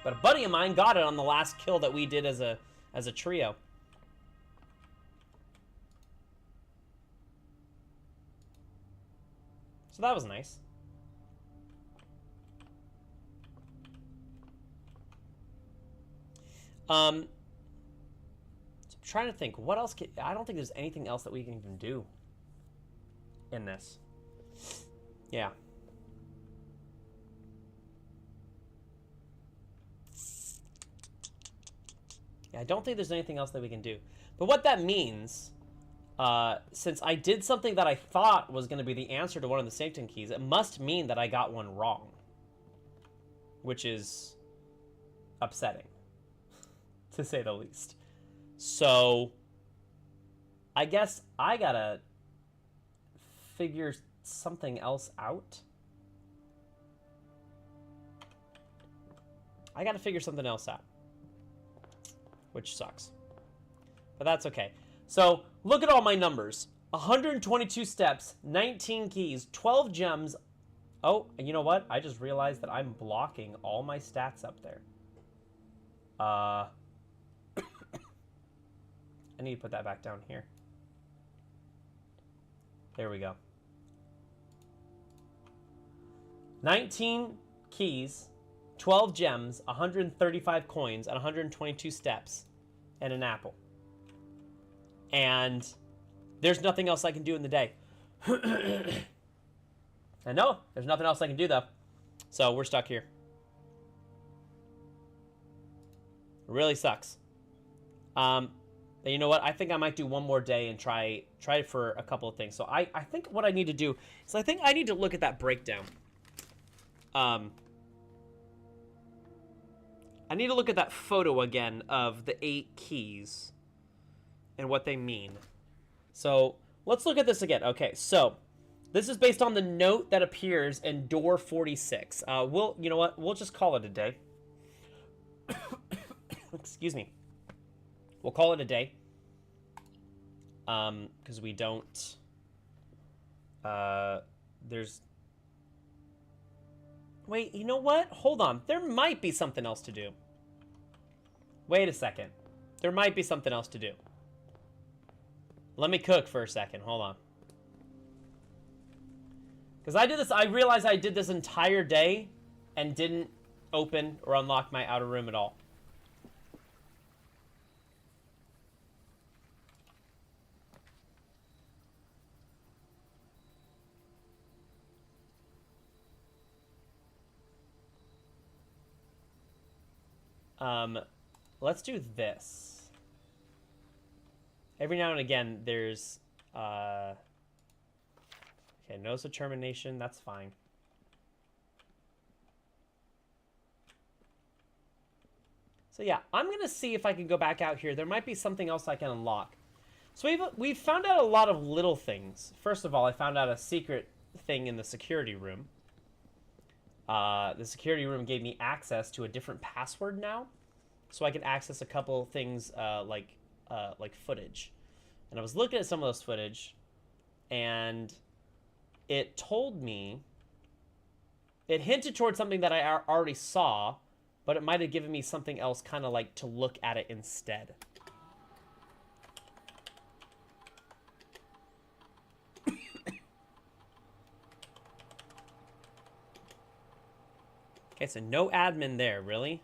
A: But a buddy of mine got it on the last kill that we did as a trio. So that was nice. So I'm trying to think, what else I don't think there's anything else that we can even do in this. Yeah. Yeah, I don't think there's anything else that we can do. But what that means, since I did something that I thought was going to be the answer to one of the sanctum keys, it must mean that I got one wrong. Which is upsetting, to say the least. So, I guess I gotta figure something else out. I gotta figure something else out. Which sucks. But that's okay. So, look at all my numbers. 122 steps, 19 keys, 12 gems. Oh, and you know what? I just realized that I'm blocking all my stats up there. I need to put that back down here. There we go. 19 keys, 12 gems, 135 coins, and 122 steps, and an apple. And there's nothing else I can do in the day. I know, there's nothing else I can do, though. So we're stuck here. It really sucks. But you know what? I think I might do one more day and try for a couple of things. So I think what I need to do is I think I need to look at that breakdown. I need to look at that photo again of the 8 keys and what they mean. So let's look at this again. Okay, so this is based on the note that appears in door 46. You know what? We'll just call it a day. Excuse me. We'll call it a day. Because we don't... there's... Wait, you know what? Hold on. There might be something else to do. Wait a second. There might be something else to do. Let me cook for a second. Hold on. Because I realized I did this entire day and didn't open or unlock my outer room at all. Let's do this. Every now and again, there's... okay, notice of termination. That's fine. So yeah, I'm going to see if I can go back out here. There might be something else I can unlock. So we've found out a lot of little things. First of all, I found out a secret thing in the security room. The security room gave me access to a different password now. So I can access a couple things like footage. And I was looking at some of those footage, and it told me... It hinted towards something that I already saw, but it might have given me something else kind of like to look at it instead. Okay, so no admin there, really?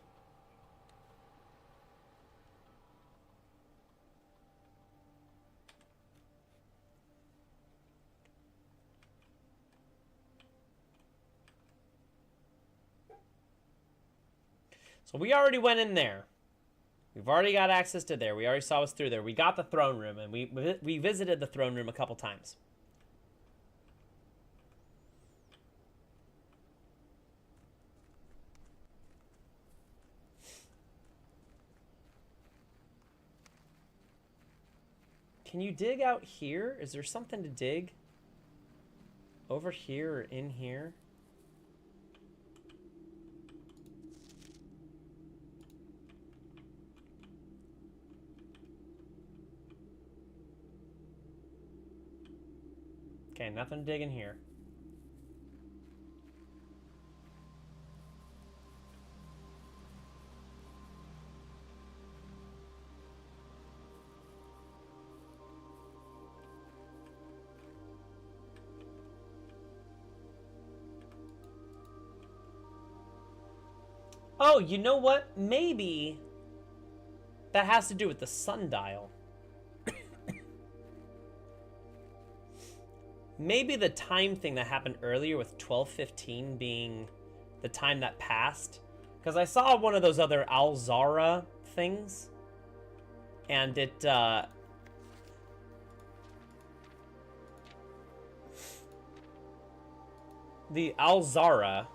A: So we already went in there. We've already got access to there. We already saw us through there. We got the throne room, and we visited the throne room a couple times. Can you dig out here? Is there something to dig? Over here or in here? Okay, nothing to dig in here. Oh, you know what? Maybe that has to do with the sundial. Maybe the time thing that happened earlier with 12:15 being the time that passed. Because I saw one of those other Alzara things. And it, the Alzara,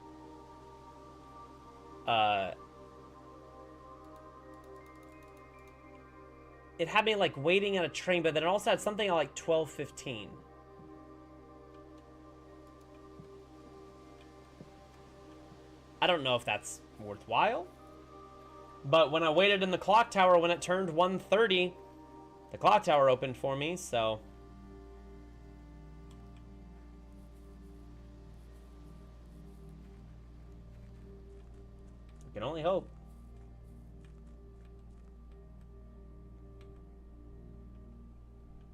A: it had me like waiting on a train, but then it also had something at like 12:15. I don't know if that's worthwhile, but when I waited in the clock tower when it turned 1:30, the clock tower opened for me, so... I can only hope.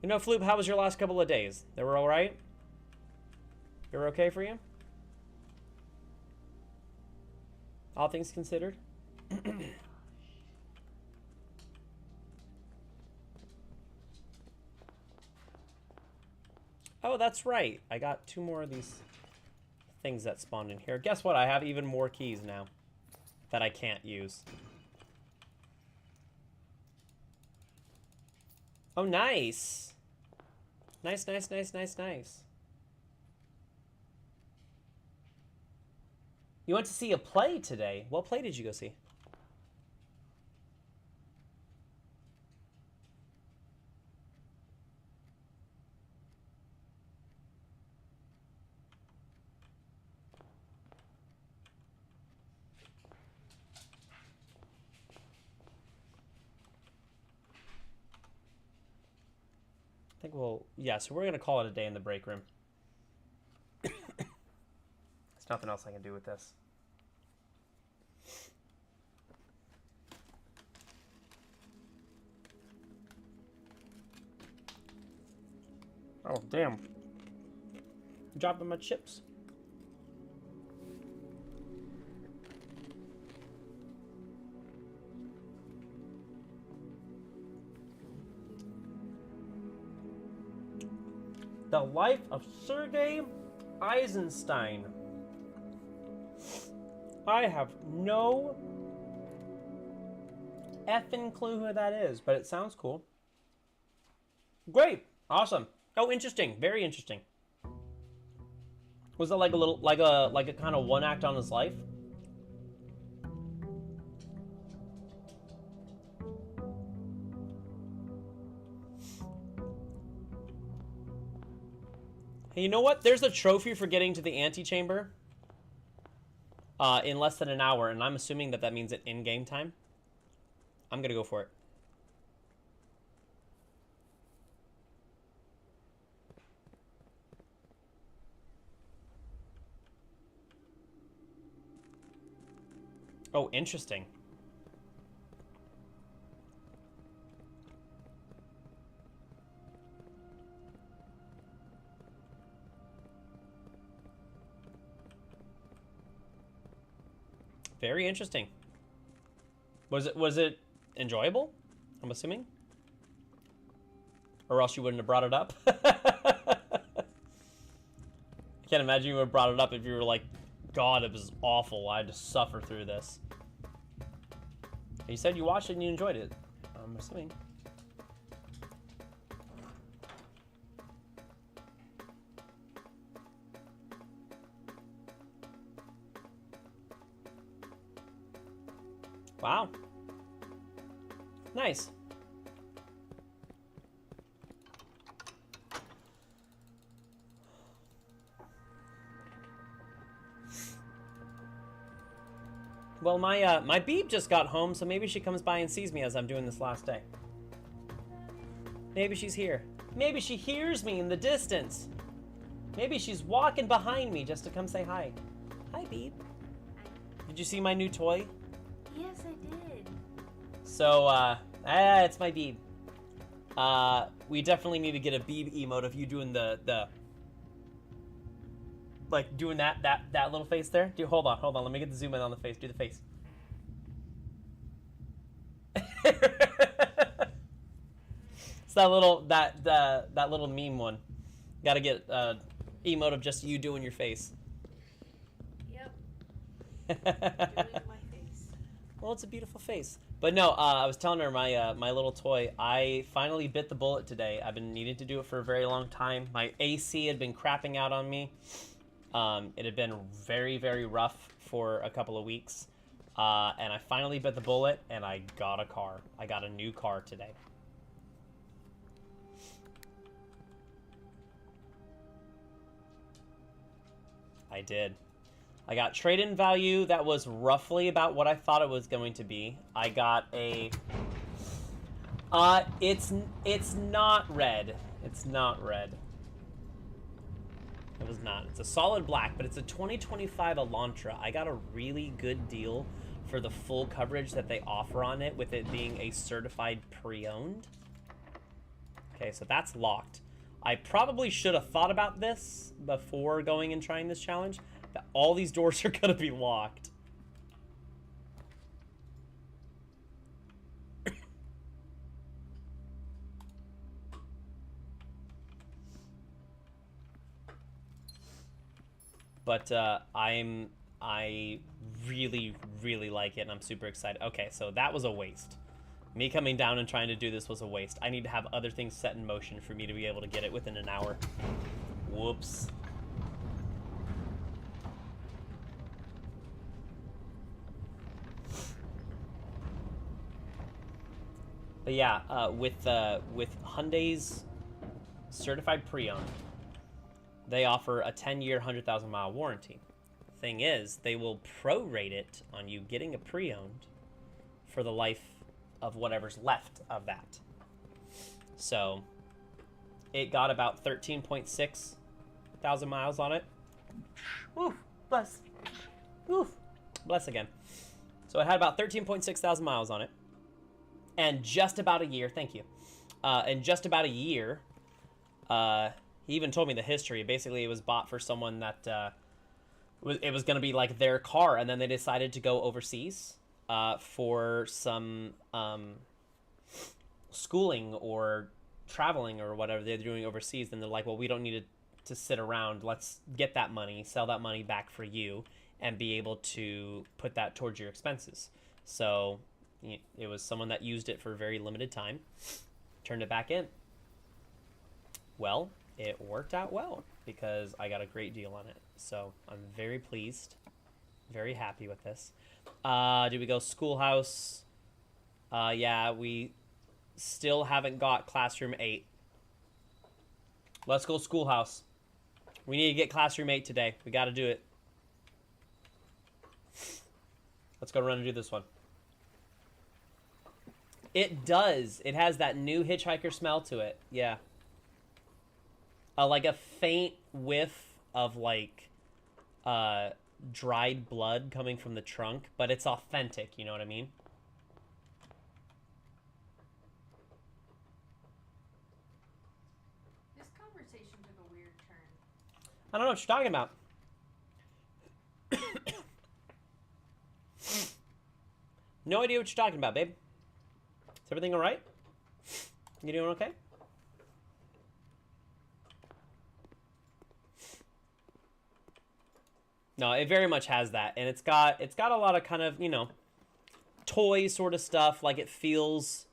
A: You know, Floop, how was your last couple of days? They were alright? They were okay for you? All things considered? Oh, that's right. I got 2 more of these things that spawned in here. Guess what? I have even more keys now that I can't use. Oh, nice. Nice, nice, nice, nice, nice. You went to see a play today. What play did you go see? I think we'll... Yeah, so we're going to call it a day in the break room. There's nothing else I can do with this. Oh, damn. Dropping my chips. The Life of Sergei Eisenstein. I have no effing clue who that is, but it sounds cool. Great. Awesome. Oh, interesting. Very interesting. Was it like a little, like a kind of one act on his life? Hey, you know what? There's a trophy for getting to the antechamber in less than an hour, and I'm assuming that means it in-game time. I'm gonna go for it. Oh, interesting. Very interesting. Was it enjoyable? I'm assuming. Or else you wouldn't have brought it up. I can't imagine you would have brought it up if you were like, God, it was awful. I had to suffer through this. You said you watched it and you enjoyed it. I'm assuming. Wow. Nice. Well, my Beeb just got home, so maybe she comes by and sees me as I'm doing this last day. Maybe she's here. Maybe she hears me in the distance. Maybe she's walking behind me just to come say hi. Hi, Beeb. Did you see my new toy?
C: Yes, I did.
A: So, it's my Beeb. We definitely need to get a Beeb emote of you doing the like doing that little face there. Dude, hold on. Let me get the zoom in on the face. Do the face. It's that little meme one. Got to get emote of just you doing your face.
C: Yep. Doing my face.
A: Well, it's a beautiful face. But no, I was telling her my little toy. I finally bit the bullet today. I've been needing to do it for a very long time. My AC had been crapping out on me. It had been very, very rough for a couple of weeks. And I finally bit the bullet, and I got a car. I got a new car today. I did. I got trade-in value that was roughly about what I thought it was going to be. I got a... it's not red. It's not red. It was not. It's a solid black, but it's a 2025 Elantra. I got a really good deal for the full coverage that they offer on it, with it being a certified pre-owned. Okay, so that's locked. I probably should have thought about this before going and trying this challenge, that all these doors are going to be locked. But I really, really like it, and I'm super excited. Okay, so that was a waste. Me coming down and trying to do this was a waste. I need to have other things set in motion for me to be able to get it within an hour. Whoops. But yeah, with Hyundai's certified pre-owned, they offer a 10-year, 100,000-mile warranty. Thing is, they will prorate it on you getting a pre-owned for the life of whatever's left of that. So, it got about 13.6 thousand miles on it. Oof, bless. Oof, bless again. So it had about 13.6 thousand miles on it. And just about a year, thank you. And just about a year, he even told me the history. Basically, it was bought for someone that it was going to be like their car, and then they decided to go overseas for some schooling or traveling or whatever they're doing overseas. Then they're like, well, we don't need to sit around. Let's get that money, sell that money back for you, and be able to put that towards your expenses. So, It was someone that used it for a very limited time, turned it back in. Well, it worked out well because I got a great deal on it. So I'm very pleased, very happy with this. Did we go Schoolhouse? Yeah, we still haven't got Classroom 8. Let's go Schoolhouse. We need to get Classroom 8 today. We got to do it. Let's go run and do this one. It does. It has that new hitchhiker smell to it. Yeah. Like a faint whiff of like dried blood coming from the trunk, but it's authentic, you know what I mean?
C: This conversation took a weird turn.
A: I don't know what you're talking about. No idea what you're talking about, babe. Is everything all right? You doing okay? No, it very much has that, and it's got a lot of kind of, you know, toy sort of stuff. Like it feels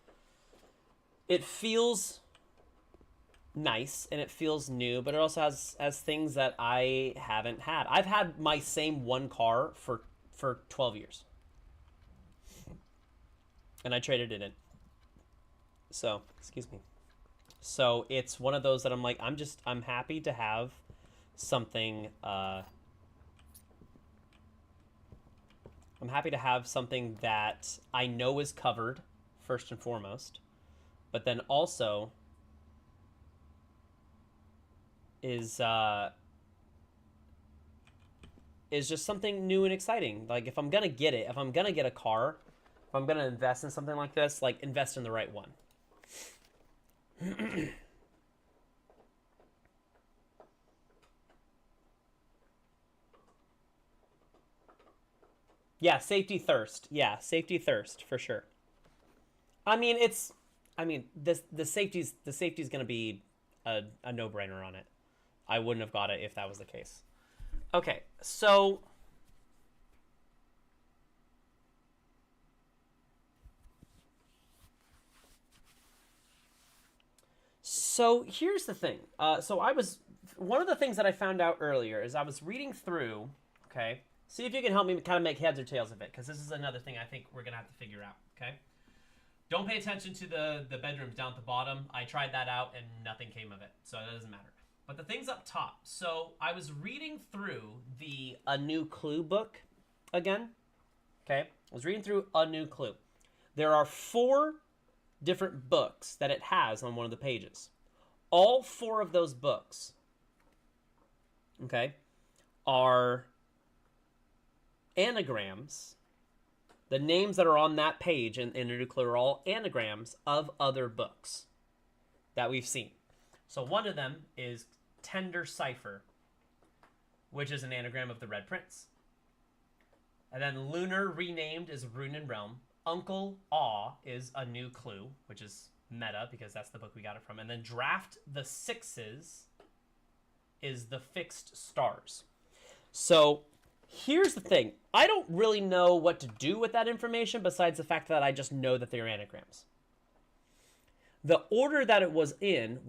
A: nice and it feels new, but it also has things that I haven't had. I've had my same one car for 12 years. And I traded it in. So, excuse me. So, it's one of those that I'm like, I'm happy to have something, I'm happy to have something that I know is covered, first and foremost, but then also is just something new and exciting. Like, if I'm gonna get it, if I'm gonna get a car, if I'm gonna invest in something like this, like, invest in the right one. Yeah, safety thirst. Yeah, safety thirst for sure. I mean, the safety's gonna be a no-brainer on it. I wouldn't have got it if that was the case. Okay, so here's the thing. One of the things that I found out earlier is I was reading through, okay? See if you can help me kind of make heads or tails of it, because this is another thing I think we're going to have to figure out, okay? Don't pay attention to the bedrooms down at the bottom. I tried that out and nothing came of it, so that doesn't matter. But the things up top. So I was reading through the A New Clue book again, okay? I was reading through A New Clue. There are 4 different books that it has on one of the pages. All 4 of those books, okay, are anagrams. The names that are on that page in A New Clue are all anagrams of other books that we've seen. So one of them is Tender Cipher, which is an anagram of the Red Prince. And then Lunar renamed is Rune and Realm. Uncle Awe is A New Clue, which is meta because that's the book we got it from. And then Draft the Sixes is the Fixed Stars. So here's the thing. I don't really know what to do with that information besides the fact that I just know that they're anagrams. The order that it was in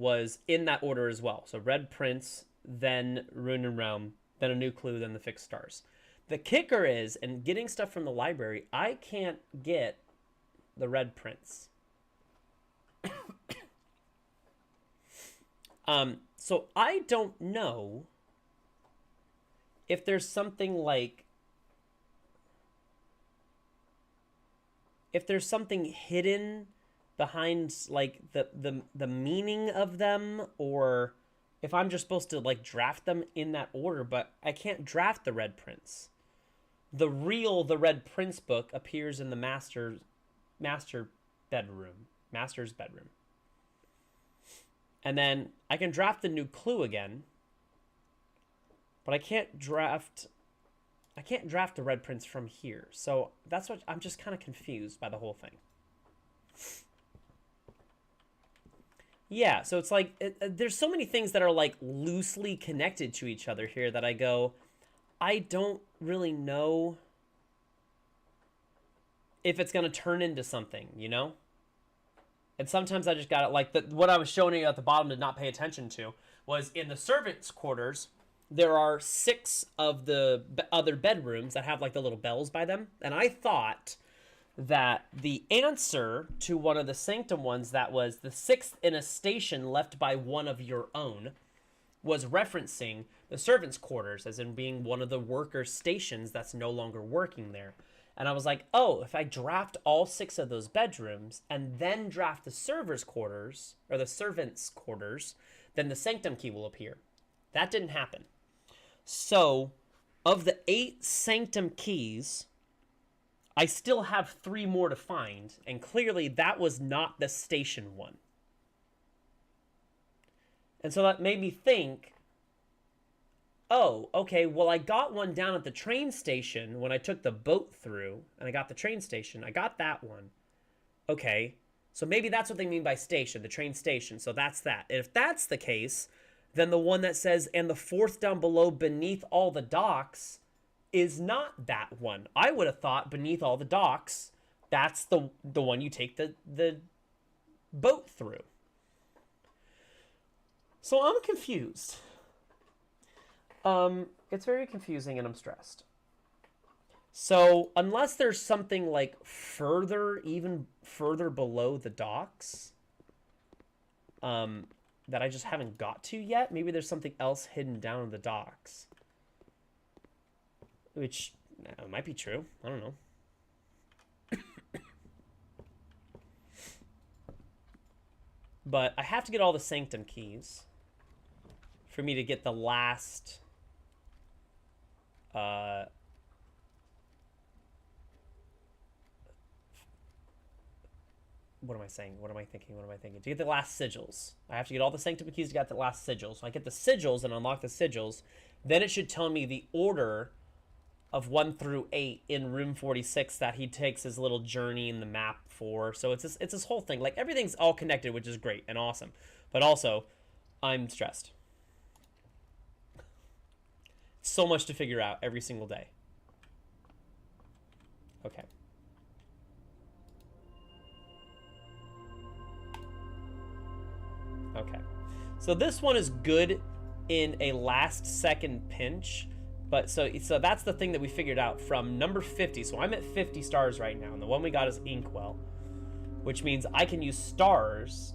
A: that order as well. So Red Prince, then Rune and Realm, then A New Clue, then the Fixed Stars. The kicker is, in getting stuff from the library, I can't get the Red Prince. So I don't know if there's something like, if there's something hidden behind like the meaning of them, or if I'm just supposed to like draft them in that order, but I can't draft the Red Prince. The Red Prince book appears in the master's bedroom. And then I can draft the New Clue again, but I can't draft the Red Prince from here. So that's what I'm just kind of confused by the whole thing. Yeah, so it's like there's so many things that are like loosely connected to each other here that I go, I don't really know if it's going to turn into something, you know? And sometimes I just got it, like, what I was showing you at the bottom did not pay attention to, was in the servants' quarters, there are 6 of the other bedrooms that have, like, the little bells by them. And I thought that the answer to one of the sanctum ones that was the 6th in a station left by one of your own was referencing the servants' quarters, as in being one of the workers' stations that's no longer working there. And I was like, oh, if I draft all 6 of those bedrooms and then draft the servers' quarters, or the servants' quarters, then the sanctum key will appear. That didn't happen. So, of the 8 sanctum keys, I still have 3 more to find, and clearly that was not the station one. And so that made me think, oh, okay, well, I got one down at the train station when I took the boat through, and I got the train station. I got that one. Okay, so maybe that's what they mean by station, the train station. So that's that. And if that's the case, then the one that says, and the 4th down below beneath all the docks, is not that one. I would have thought beneath all the docks, that's the one you take the boat through. So I'm confused. It's very confusing and I'm stressed. So unless there's something like even further below the docks, that I just haven't got to yet, maybe there's something else hidden down in the docks. Which might be true. I don't know. But I have to get all the sanctum keys for me to get the last what am I saying? What am I thinking? To get the last sigils. I have to get all the sanctum keys to get the last sigils. So I get the sigils and unlock the sigils. Then it should tell me the order of 1 through 8 in room 46 that he takes his little journey in the map for. So it's this whole thing. Like, everything's all connected, which is great and awesome. But also, I'm stressed. So much to figure out every single day. Okay. Okay. So this one is good in a last second pinch. But so that's the thing that we figured out from number 50. So I'm at 50 stars right now, and the one we got is Inkwell, which means I can use stars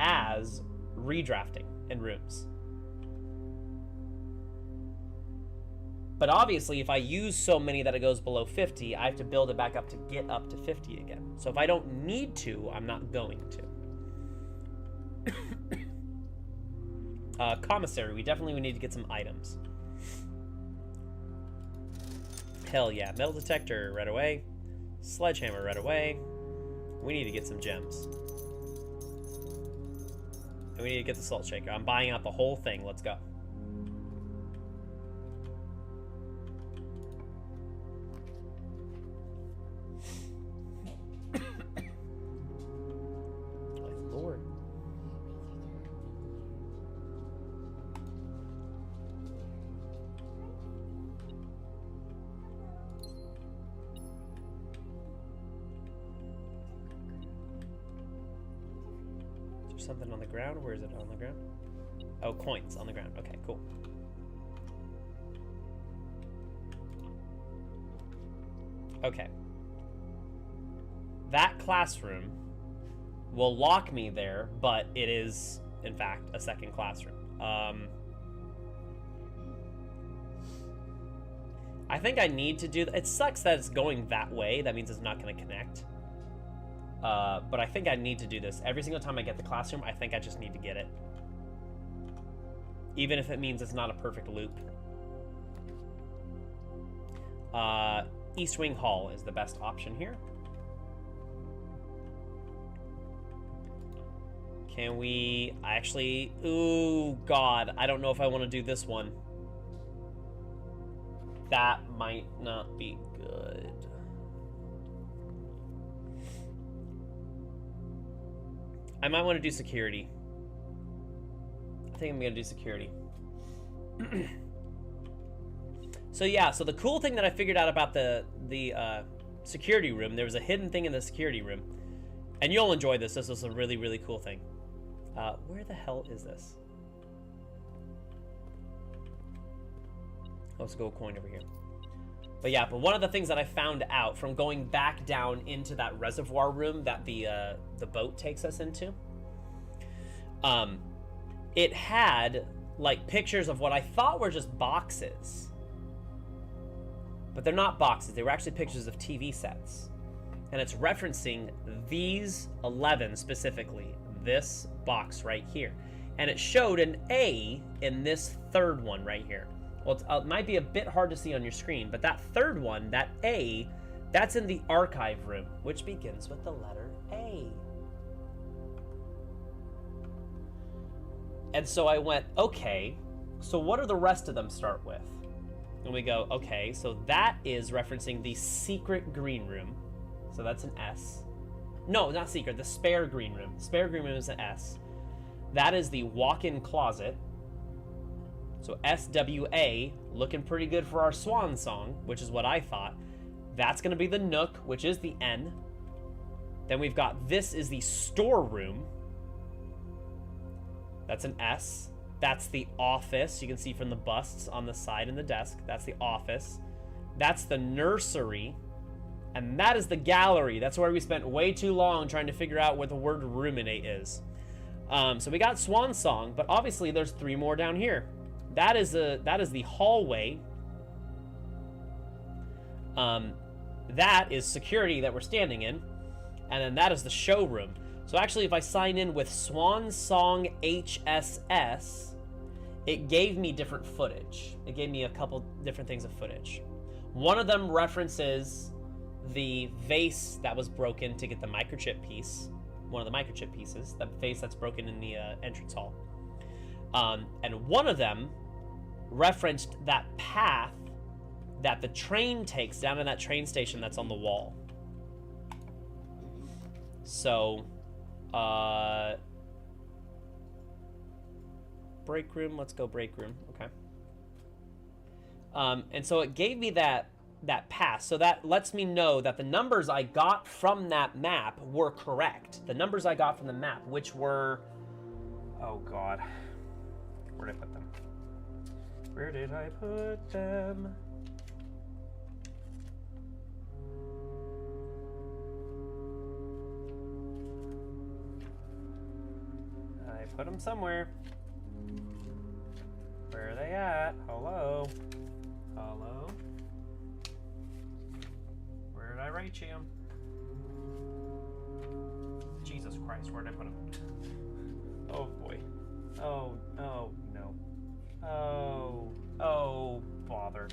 A: as redrafting in rooms. But obviously, if I use so many that it goes below 50, I have to build it back up to get up to 50 again. So if I don't need to, I'm not going to. Commissary, we definitely would need to get some items. Hell yeah. Metal detector, right away. Sledgehammer, right away. We need to get some gems. And we need to get the salt shaker. I'm buying out the whole thing. Let's go. My lord. Something on the ground? Where is it on the ground? Oh, coins on the ground. Okay, cool. Okay. That classroom will lock me there, but it is, in fact, a second classroom. I think I need to do... It sucks that it's going that way. That means it's not going to connect. But I think I need to do this. Every single time I get the classroom, I think I just need to get it. Even if it means it's not a perfect loop. East Wing Hall is the best option here. Can we actually... Ooh, God. I don't know if I want to do this one. That might not be good. I might want to do security. I think I'm going to do security. So yeah, so the cool thing that I figured out about the security room. There was a hidden thing in the security room. And you'll enjoy this. This is a really, really cool thing. Where the hell is this? Let's go coin over here. But yeah, but one of the things that I found out from going back down into that reservoir room that the boat takes us into, it had like pictures of what I thought were just boxes. But they're not boxes. They were actually pictures of TV sets. And it's referencing these 11 specifically, this box right here. And it showed an A in this third one right here. Well, it might be a bit hard to see on your screen, but that third one, that A, that's in the archive room, which begins with the letter A. And so I went, okay, so what do the rest of them start with? And we go, okay, so that is referencing the secret green room. So that's an S. No, not secret, the spare green room. Spare green room is an S. That is the walk-in closet. So SWA, looking pretty good for our swan song, which is what I thought. That's going to be the nook, which is the N. Then we've got, this is the storeroom. That's an S. That's the office. You can see from the busts on the side and the desk. That's the office. That's the nursery. And that is the gallery. That's where we spent way too long trying to figure out what the word ruminate is. So we got swan song, but obviously there's 3 more down here. That is the hallway. That is security that we're standing in. And then that is the showroom. So actually, if I sign in with Swan Song HSS, it gave me different footage. It gave me a couple different things of footage. One of them references the vase that was broken to get the microchip piece. One of the microchip pieces, the vase that's broken in the entrance hall. And one of them referenced that path that the train takes down in that train station that's on the wall. So, break room, let's go break room, okay. And so it gave me that path, so that lets me know that the numbers I got from that map were correct. The numbers I got from the map, which were, oh God, where did I put them? Where did I put them? I put them somewhere. Where are they at? Hello? Hello? Where did I write you? Jesus Christ, where did I put them? Oh boy. Oh, no. Oh, bother.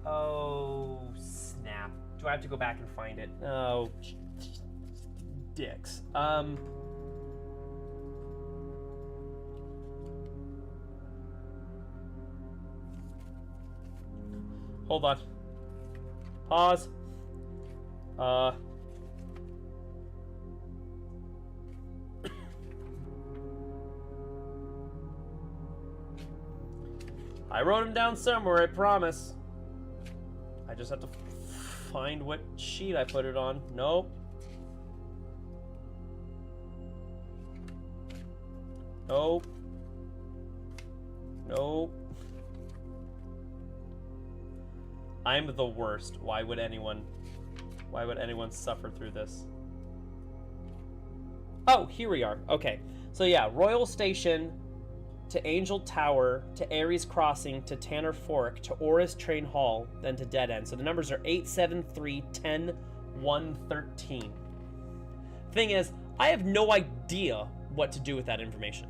A: Oh, snap. Do I have to go back and find it? Oh, dicks. Hold on. Pause. I wrote them down somewhere, I promise. I just have to find what sheet I put it on. Nope. Nope. Nope. I'm the worst. Why would anyone suffer through this? Oh, here we are. Okay. So yeah, Royal Station to Angel Tower to Ares Crossing to Tanner Fork to Oris Train Hall, then to Dead End. So the numbers are 8, 7, 3, 10, 1, 13. Thing is, I have no idea what to do with that information.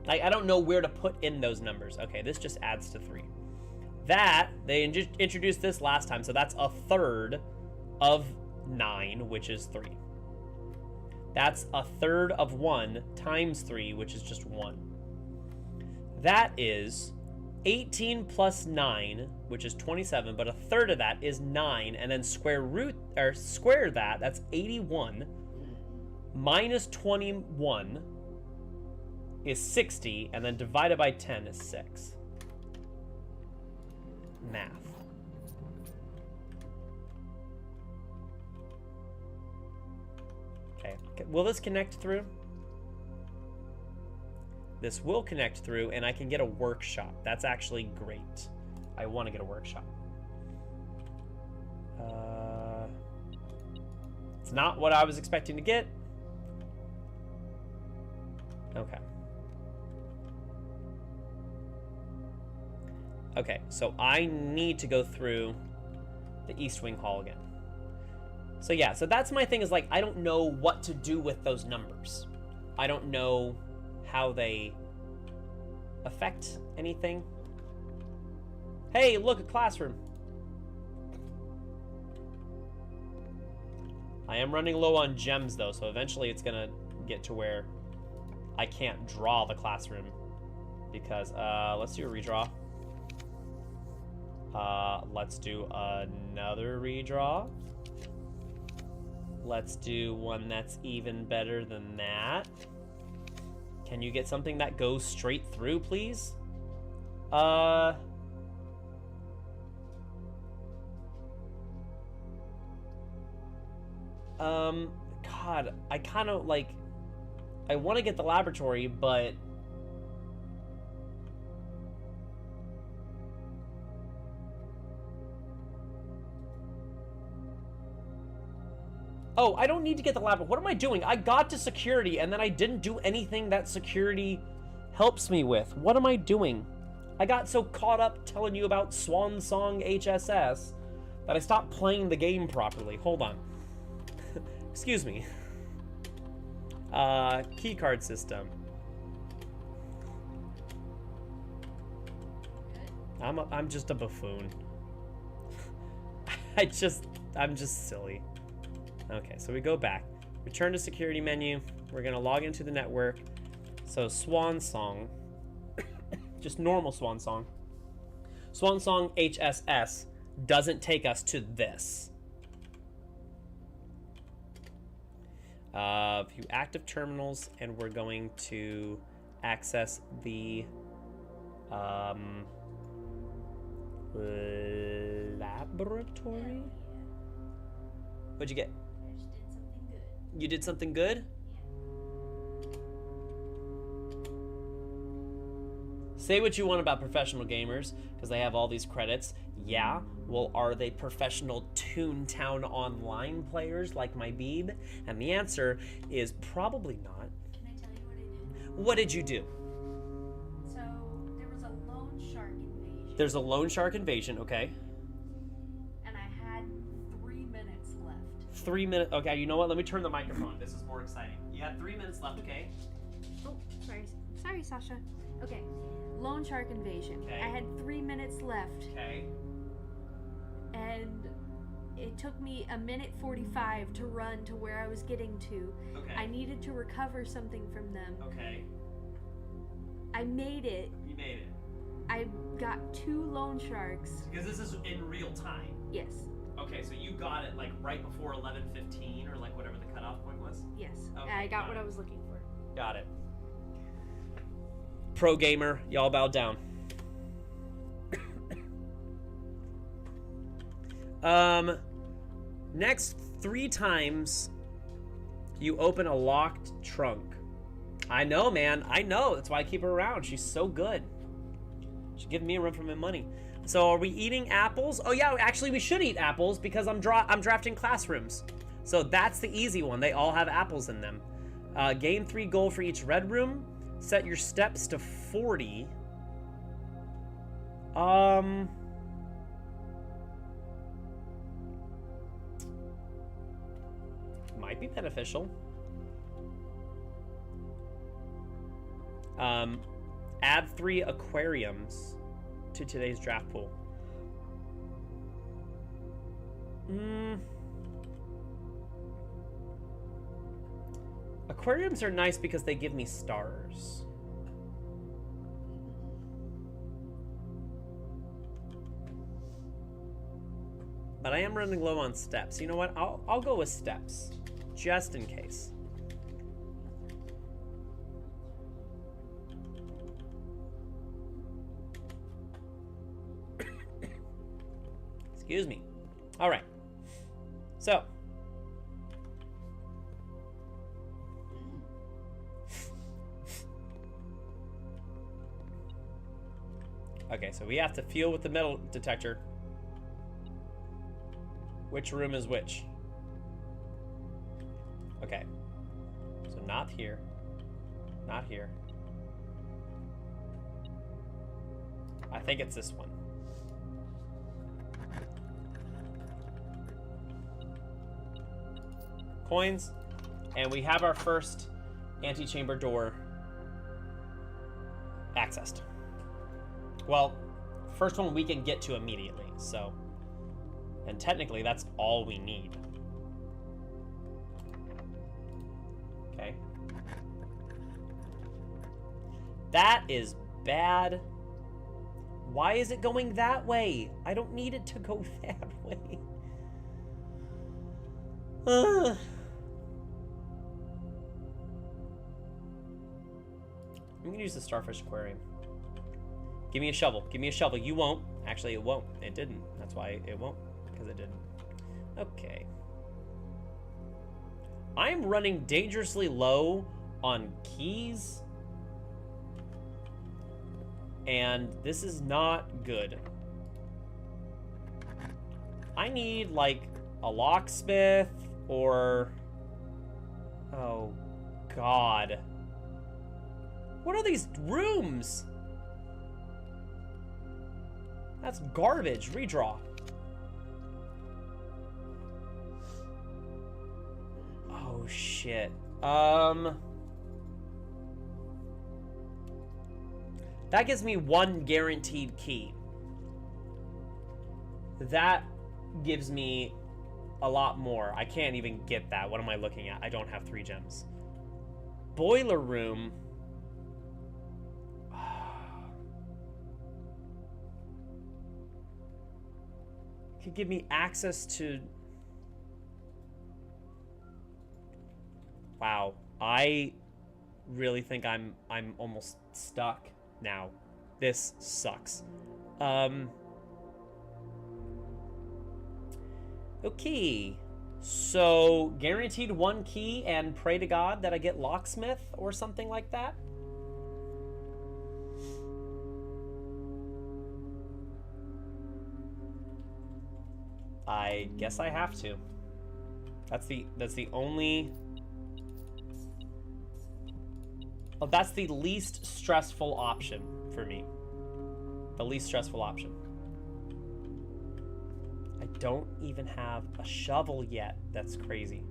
A: Like, I don't know where to put in those numbers. Okay, this just adds to 3. That, they introduced this last time, so that's a third of 9, which is 3. That's a third of 1 times 3, which is just 1. That is 18 plus 9, which is 27, but a third of that is 9, and then square that, that's 81. minus 21 is 60, and then divided by 10 is 6. Math. Okay. Will this connect through? This will connect through, and I can get a workshop. That's actually great. I want to get a workshop. It's not what I was expecting to get. Okay. Okay, so I need to go through the East Wing Hall again. So yeah, so that's my thing, is like, I don't know what to do with those numbers. I don't know how they affect anything. Hey, look, a classroom. I am running low on gems, though, so eventually it's gonna get to where I can't draw the classroom. Because, let's do a redraw. Let's do another redraw. Let's do one that's even better than that. Can you get something that goes straight through, please? God, I kind of, like, I want to get the laboratory, but... Oh, I don't need to get the laboratory. What am I doing? I got to security, and then I didn't do anything that security helps me with. What am I doing? I got so caught up telling you about Swan Song HSS that I stopped playing the game properly. Hold on. Excuse me. Keycard system. I'm just a buffoon. I'm just silly. Okay, so we go back. Return to security menu. We're gonna log into the network. So Swan Song. Just normal Swan Song. Swan Song HSS doesn't take us to this. View active terminals, and we're going to access the laboratory. What'd you get?
C: I just did something good.
A: You did something good?
C: Yeah.
A: Say what you want about professional gamers, because they have all these credits. Yeah, well, are they professional Toontown Online players like my Beeb? And the answer is probably not.
C: Can I tell you what I did?
A: What did you do?
C: So, there was a loan shark invasion.
A: There's a loan shark invasion, okay.
C: And I had 3 minutes left.
A: 3 minutes, okay, you know what? Let me turn the microphone. This is more exciting. You had 3 minutes left, okay?
C: Oh, sorry. Sorry, Sasha. Okay. Loan shark invasion.
A: Okay.
C: I had 3 minutes left.
A: Okay.
C: And it took me 1:45 to run to where I was getting to.
A: Okay.
C: I needed to recover something from them.
A: Okay.
C: I made it.
A: You made it.
C: I got 2 loan sharks.
A: Because this is in real time.
C: Yes.
A: Okay, so you got it like right before 11:15 or like whatever the cutoff point was?
C: Yes.
A: Okay,
C: I got
A: got
C: what
A: it.
C: I was looking for.
A: Got it. Pro gamer, y'all bow down. Next 3 times you open a locked trunk. I know, man. I know. That's why I keep her around. She's so good. She's giving me a run for my money. So are we eating apples? Oh yeah, actually we should eat apples because I'm drafting classrooms. So that's the easy one. They all have apples in them. Gain 3 gold for each red room. Set your steps to 40. Might be beneficial. Add 3 aquariums to today's draft pool. Aquariums are nice because they give me stars. But I am running low on steps. You know what? I'll go with steps, just in case. Excuse me. All right. So. Okay, so we have to feel with the metal detector which room is which. Okay. So not here. Not here. I think it's this one. Coins. And we have our first antechamber door accessed. Well, first one we can get to immediately, so. And technically, that's all we need. Okay. That is bad. Why is it going that way? I don't need it to go that way. I'm gonna use the Starfish Aquarium. Give me a shovel. Give me a shovel. You won't. Actually, it won't. It didn't. That's why it won't. Because it didn't. Okay. I'm running dangerously low on keys. And this is not good. I need, like, a locksmith or... Oh, God. What are these rooms? That's garbage. Redraw. Oh, shit. That gives me one guaranteed key. That gives me a lot more. I can't even get that. What am I looking at? I don't have 3 gems. Boiler room. Could give me access to... Wow. I really think I'm almost stuck now. This sucks. Okay. So, guaranteed 1 key and pray to God that I get locksmith or something like that. I guess I have to. That's the only... Oh, that's the least stressful option for me. The least stressful option. I don't even have a shovel yet. That's crazy.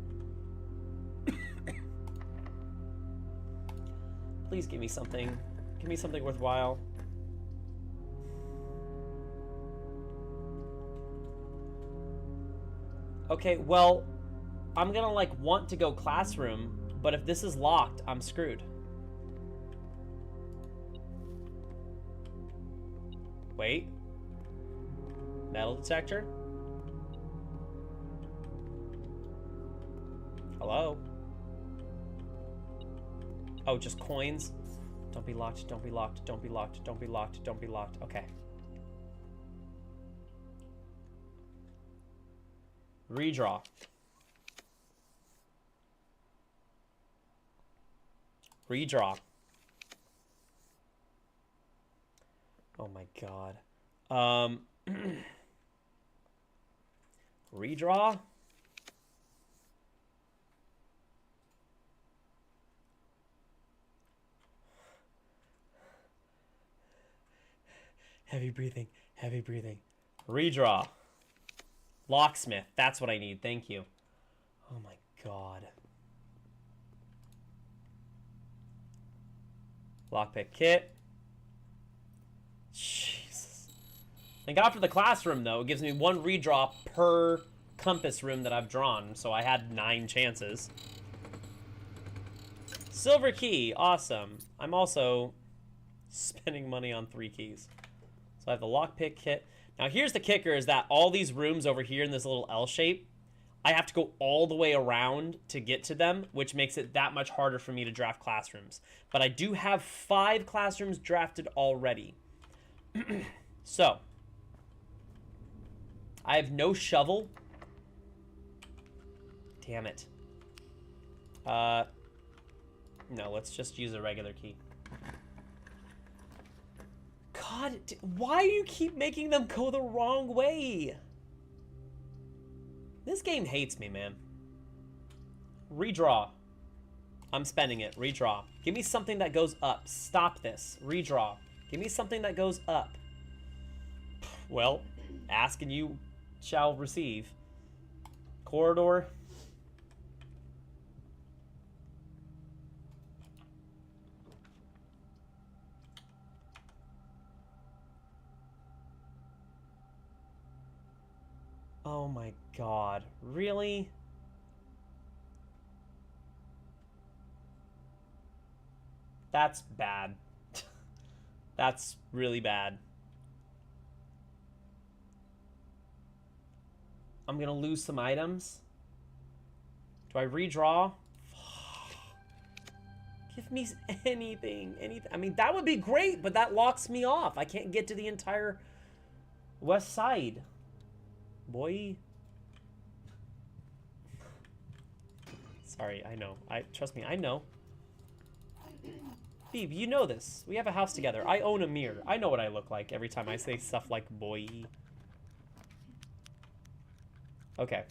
A: Please give me something. Give me something worthwhile. Okay, well, I'm gonna, like, want to go classroom, but if this is locked, I'm screwed. Wait. Metal detector? Hello? Oh, just coins? Don't be locked, don't be locked, don't be locked, don't be locked, don't be locked. Okay. Redraw. Redraw. Oh my god. Redraw? Heavy breathing, heavy breathing. Redraw. Locksmith, that's what I need, thank you. Oh my god. Lockpick kit. Jesus. Thank God for the classroom, though. It gives me 1 redraw per compass room that I've drawn, so I had 9 chances. Silver key, awesome. I'm also spending money on 3 keys. So I have the lockpick kit. Now here's the kicker, is that all these rooms over here in this little L shape, I have to go all the way around to get to them, which makes it that much harder for me to draft classrooms. But I do have 5 classrooms drafted already. So, I have no shovel. Damn it. No, let's just use a regular key. God, why do you keep making them go the wrong way? This game hates me, man. Redraw. I'm spending it. Redraw. Give me something that goes up. Stop this. Redraw. Give me something that goes up. Well, ask and you shall receive. Corridor. Oh my god. Really? That's bad. That's really bad. I'm gonna lose some items. Do I redraw? Give me anything. I mean, that would be great, but that locks me off. I can't get to the entire west side. Boy. Sorry, I know. Trust me, I know. Phoebe, you know this. We have a house together. I own a mirror. I know what I look like every time I say stuff like boy. Okay.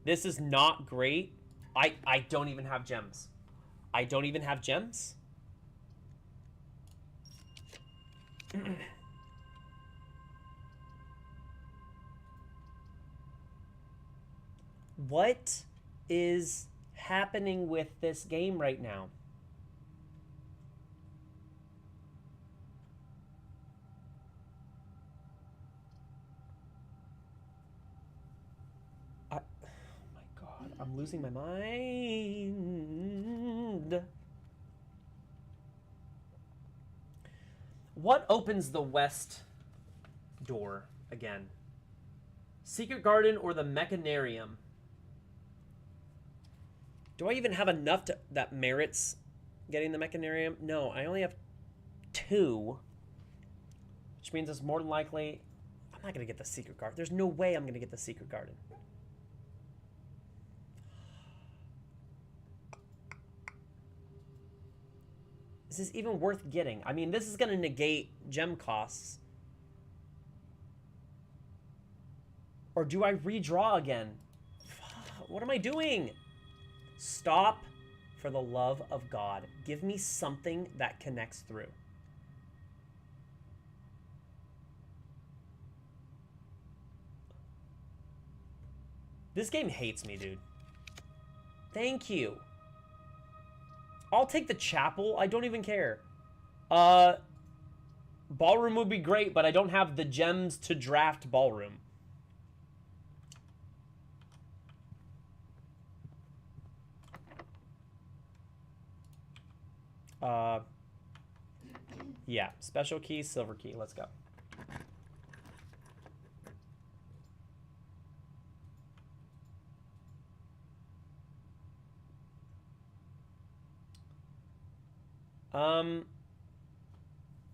A: This is not great. I don't even have gems. I don't even have gems. What is happening with this game right now? Oh my god, I'm losing my mind. What opens the west door again? Secret Garden or the Mechanarium? Do I even have enough that merits getting the Mechanarium? No, I only have 2. Which means it's more than likely... I'm not going to get the Secret Garden. There's no way I'm going to get the Secret Garden. Is this even worth getting? I mean, this is going to negate gem costs. Or do I redraw again? What am I doing? Stop, for the love of God. Give me something that connects through. This game hates me, dude. Thank you. I'll take the chapel. I don't even care. Ballroom would be great, but I don't have the gems to draft ballroom. Yeah, special key, silver key. Let's go.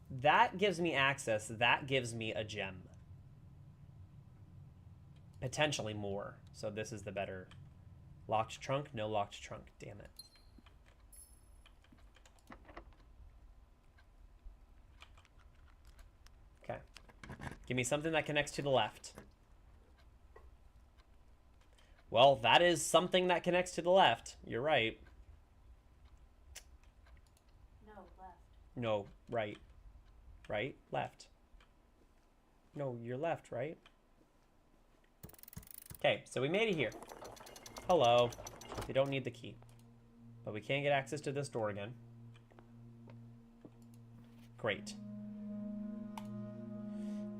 A: That gives me access. That gives me a gem. Potentially more. So this is the better. Locked trunk? No locked trunk. Damn it. Okay. Give me something that connects to the left. Well, that is something that connects to the left. You're right.
C: No, left.
A: No, right. Right, left. No, you're left, right? Okay, so we made it here. Hello. We don't need the key. But we can't get access to this door again. Great.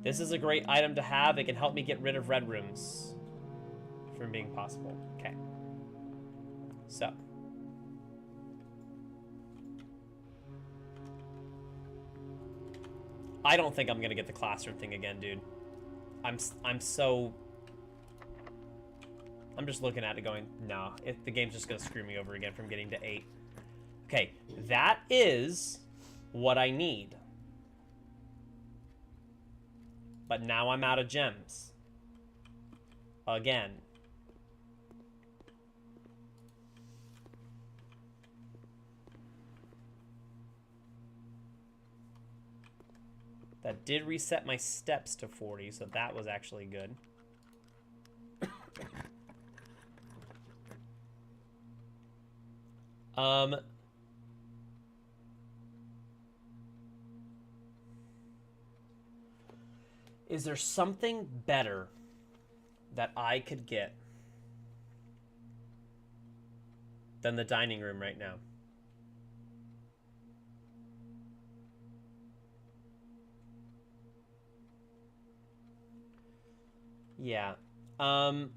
A: This is a great item to have. It can help me get rid of red rooms from being possible. Okay. So. I don't think I'm gonna get the classroom thing again, dude. I'm just looking at it going, nah, the game's just gonna screw me over again from getting to 8. Okay, that is what I need. But now I'm out of gems. Again. That did reset my steps to 40, so that was actually good. Is there something better that I could get than the dining room right now? Yeah. I'll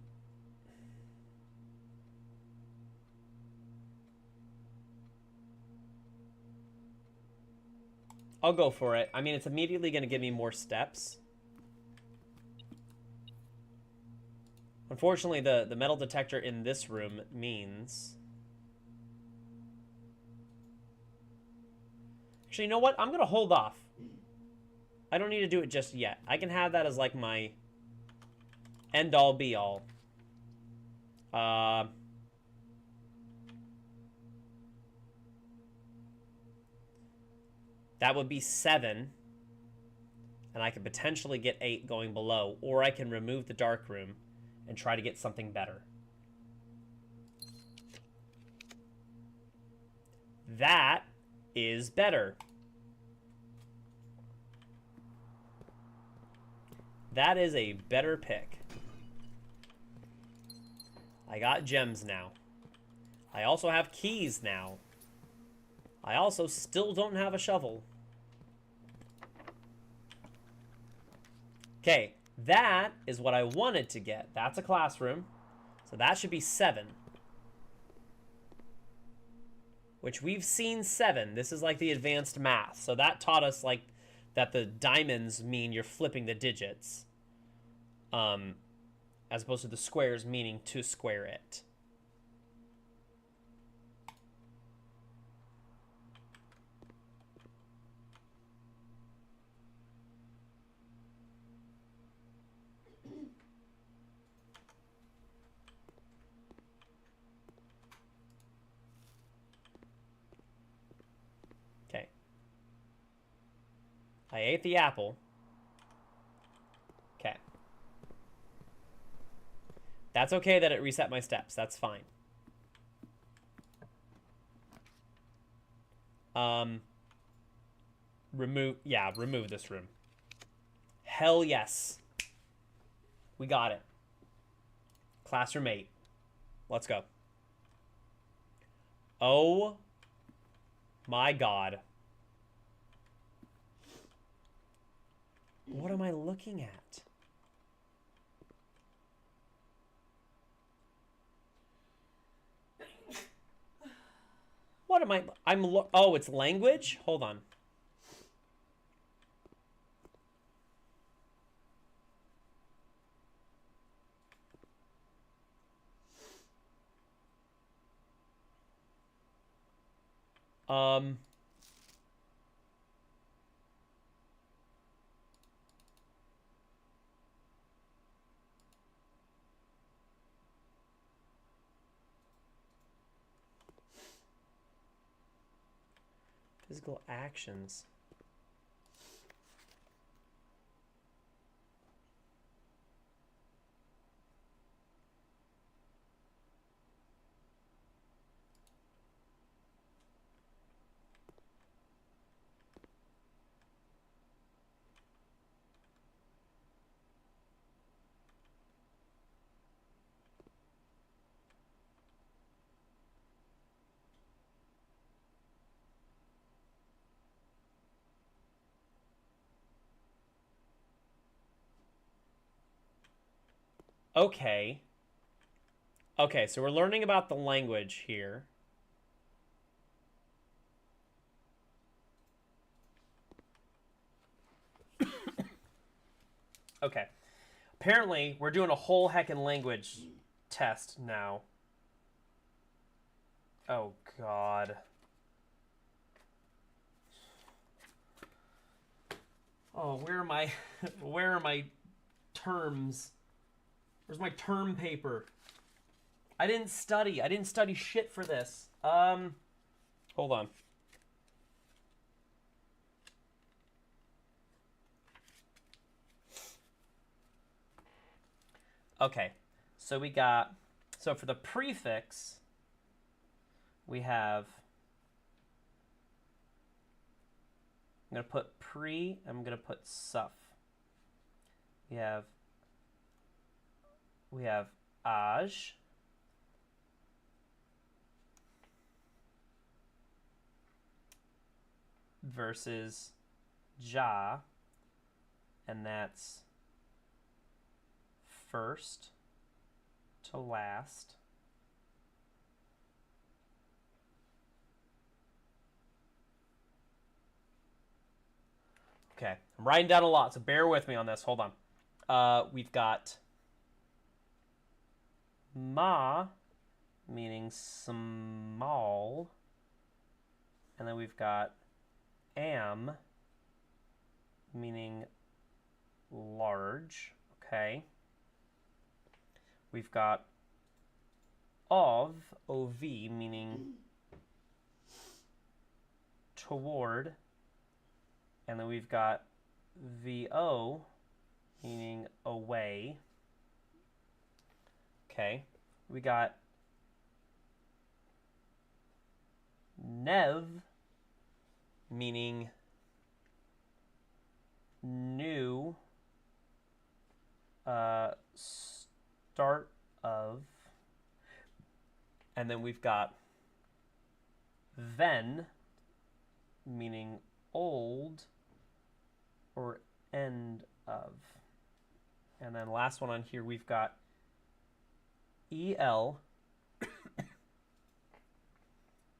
A: go for it. I mean, it's immediately going to give me more steps. Unfortunately, the metal detector in this room means... Actually, you know what? I'm going to hold off. I don't need to do it just yet. I can have that as like my end-all be-all. That would be 7. And I could potentially get 8 going below. Or I can remove the dark room and try to get something better. That is better. That is a better pick. I got gems now. I also have keys now. I also still don't have a shovel. Okay, that is what I wanted to get. That's a classroom. So that should be 7. Which we've seen 7. This is like the advanced math. So that taught us like that the diamonds mean you're flipping the digits. As opposed to the squares meaning to square it. Okay. I ate the apple. Okay. That's okay that it reset my steps. That's fine. Remove this room. Hell yes. We got it. Classroom 8. Let's go. Oh my god. What am I looking at? What am I? Oh, it's language? Hold on. Physical actions. Okay. Okay, so we're learning about the language here. Okay. Apparently, we're doing a whole heckin' language test now. Oh, God. Oh, where are my where are my terms? Where's my term paper? I didn't study. I didn't study shit for this. Hold on. Okay. So we got, so for the prefix, we have, I'm going to put pre, I'm going to put suff. We have aj, versus ja, and that's first to last. Okay, I'm writing down a lot, so bear with me on this. Hold on. We've got ma, meaning small, and then we've got am, meaning large. Okay. We've got ov, meaning toward, and then we've got vo, meaning away. Okay. We got nev, meaning new, start of, and then we've got ven, meaning old or end of. And then last one on here, we've got el,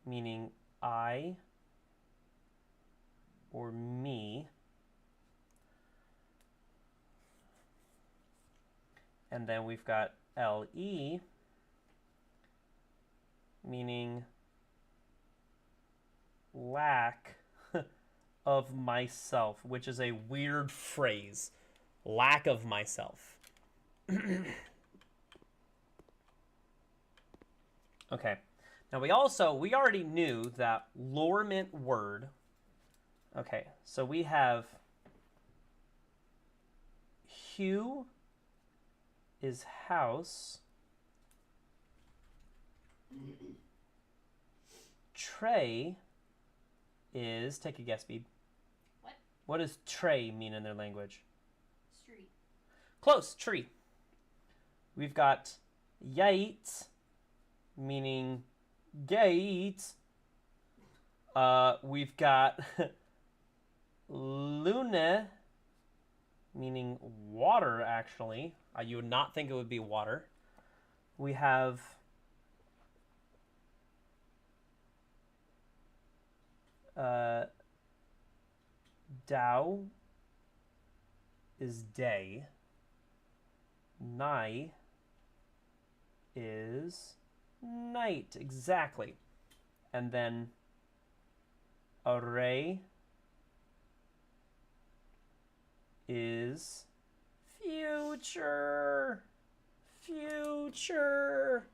A: meaning I or me. And then we've got le, meaning lack of myself, which is a weird phrase. Lack of myself. Okay. Now we already knew that lorement word. Okay, so we have hue is house. Tray is, take a guess, Beeb. What does tray mean in their language?
C: Street.
A: Close, tree. We've got yait, meaning gate. We've got lune, meaning water, actually. You would not think it would be water. We have Dao is day. Nai is night, exactly. And then array is future. Future.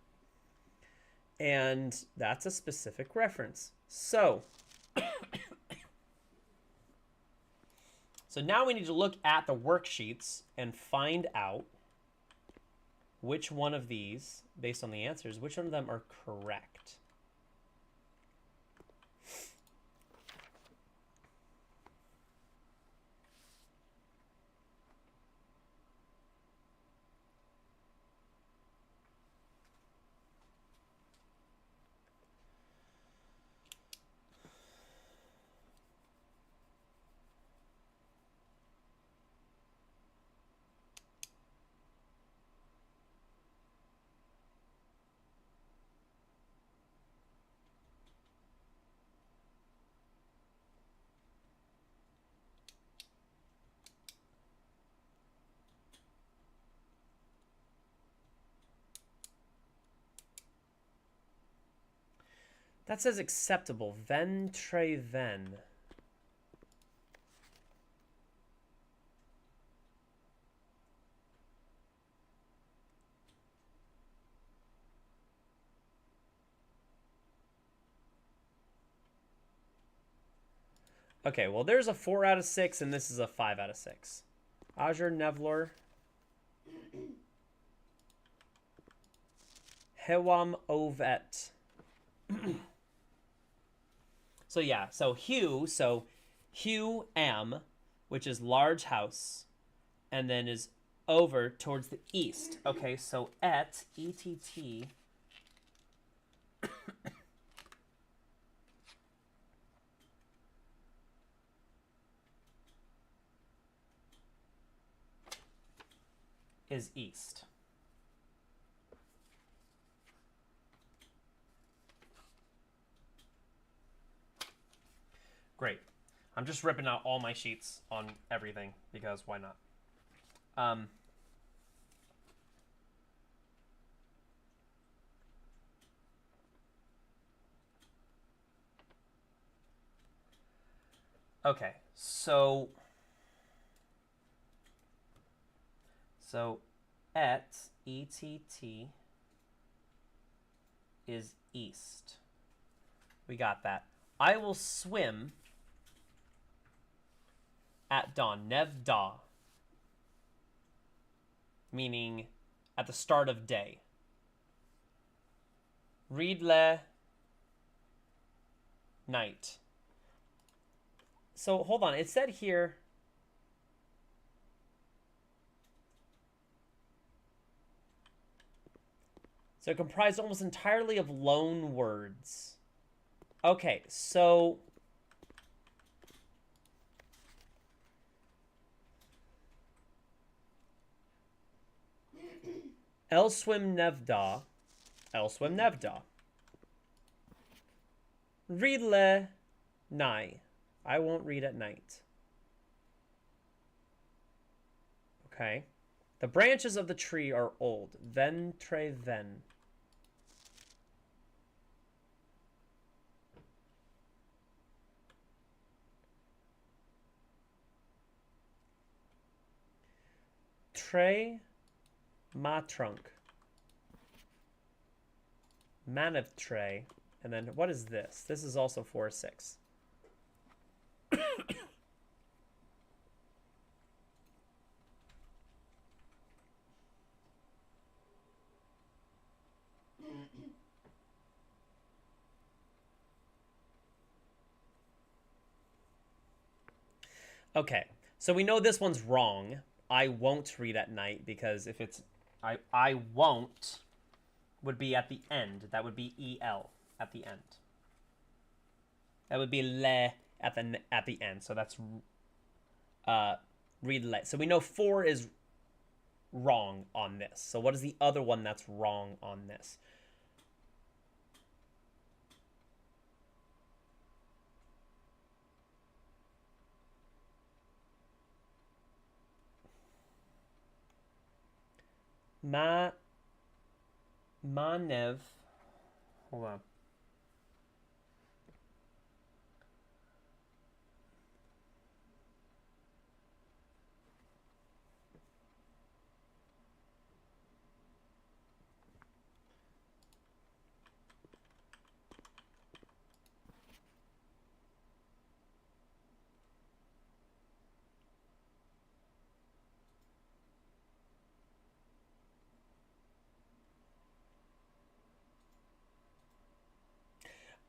A: And that's a specific reference. So, so now we need to look at the worksheets and find out which one of these, based on the answers, which one of them are correct. That says acceptable. Ven tre ven. Okay, well, there's a 4 out of 6, and this is a 5 out of 6. Azure Nevlor. Hewam Ovet. So yeah, so Hugh Am, which is large house, and then is over towards the east. Okay, so ETT is east. Great. I'm just ripping out all my sheets on everything because why not? Okay, so ETT is east. We got that. I will swim at dawn. Nev da. Meaning at the start of day. Readle night. So hold on. It said here. So it comprised almost entirely of loan words. Okay, so Elswim Nevda. Elswim Nevda. Readle Nai. I won't read at night. Okay. The branches of the tree are old. Ventre ven. Tre ma trunk. Man of tray. And then what is this? This is also 4-6. Okay, so we know this one's wrong. I won't read at night because if it's I won't would be at the end. That would be EL at the end. That would be le at the end. So that's read le. So we know 4 is wrong on this. So what is the other one that's wrong on this? Manev. Hold on.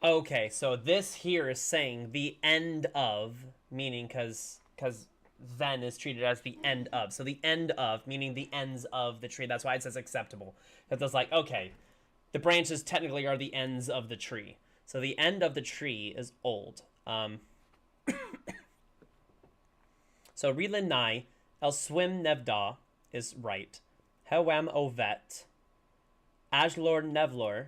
A: Okay, so this here is saying the end of, meaning because then is treated as the end of. So the end of, meaning the ends of the tree. That's why it says acceptable. Because it's like, okay, the branches technically are the ends of the tree. So the end of the tree is old. So Rilin Nai, El Swim Nevda is right. Hewam Ovet, Ajlor Nevlor,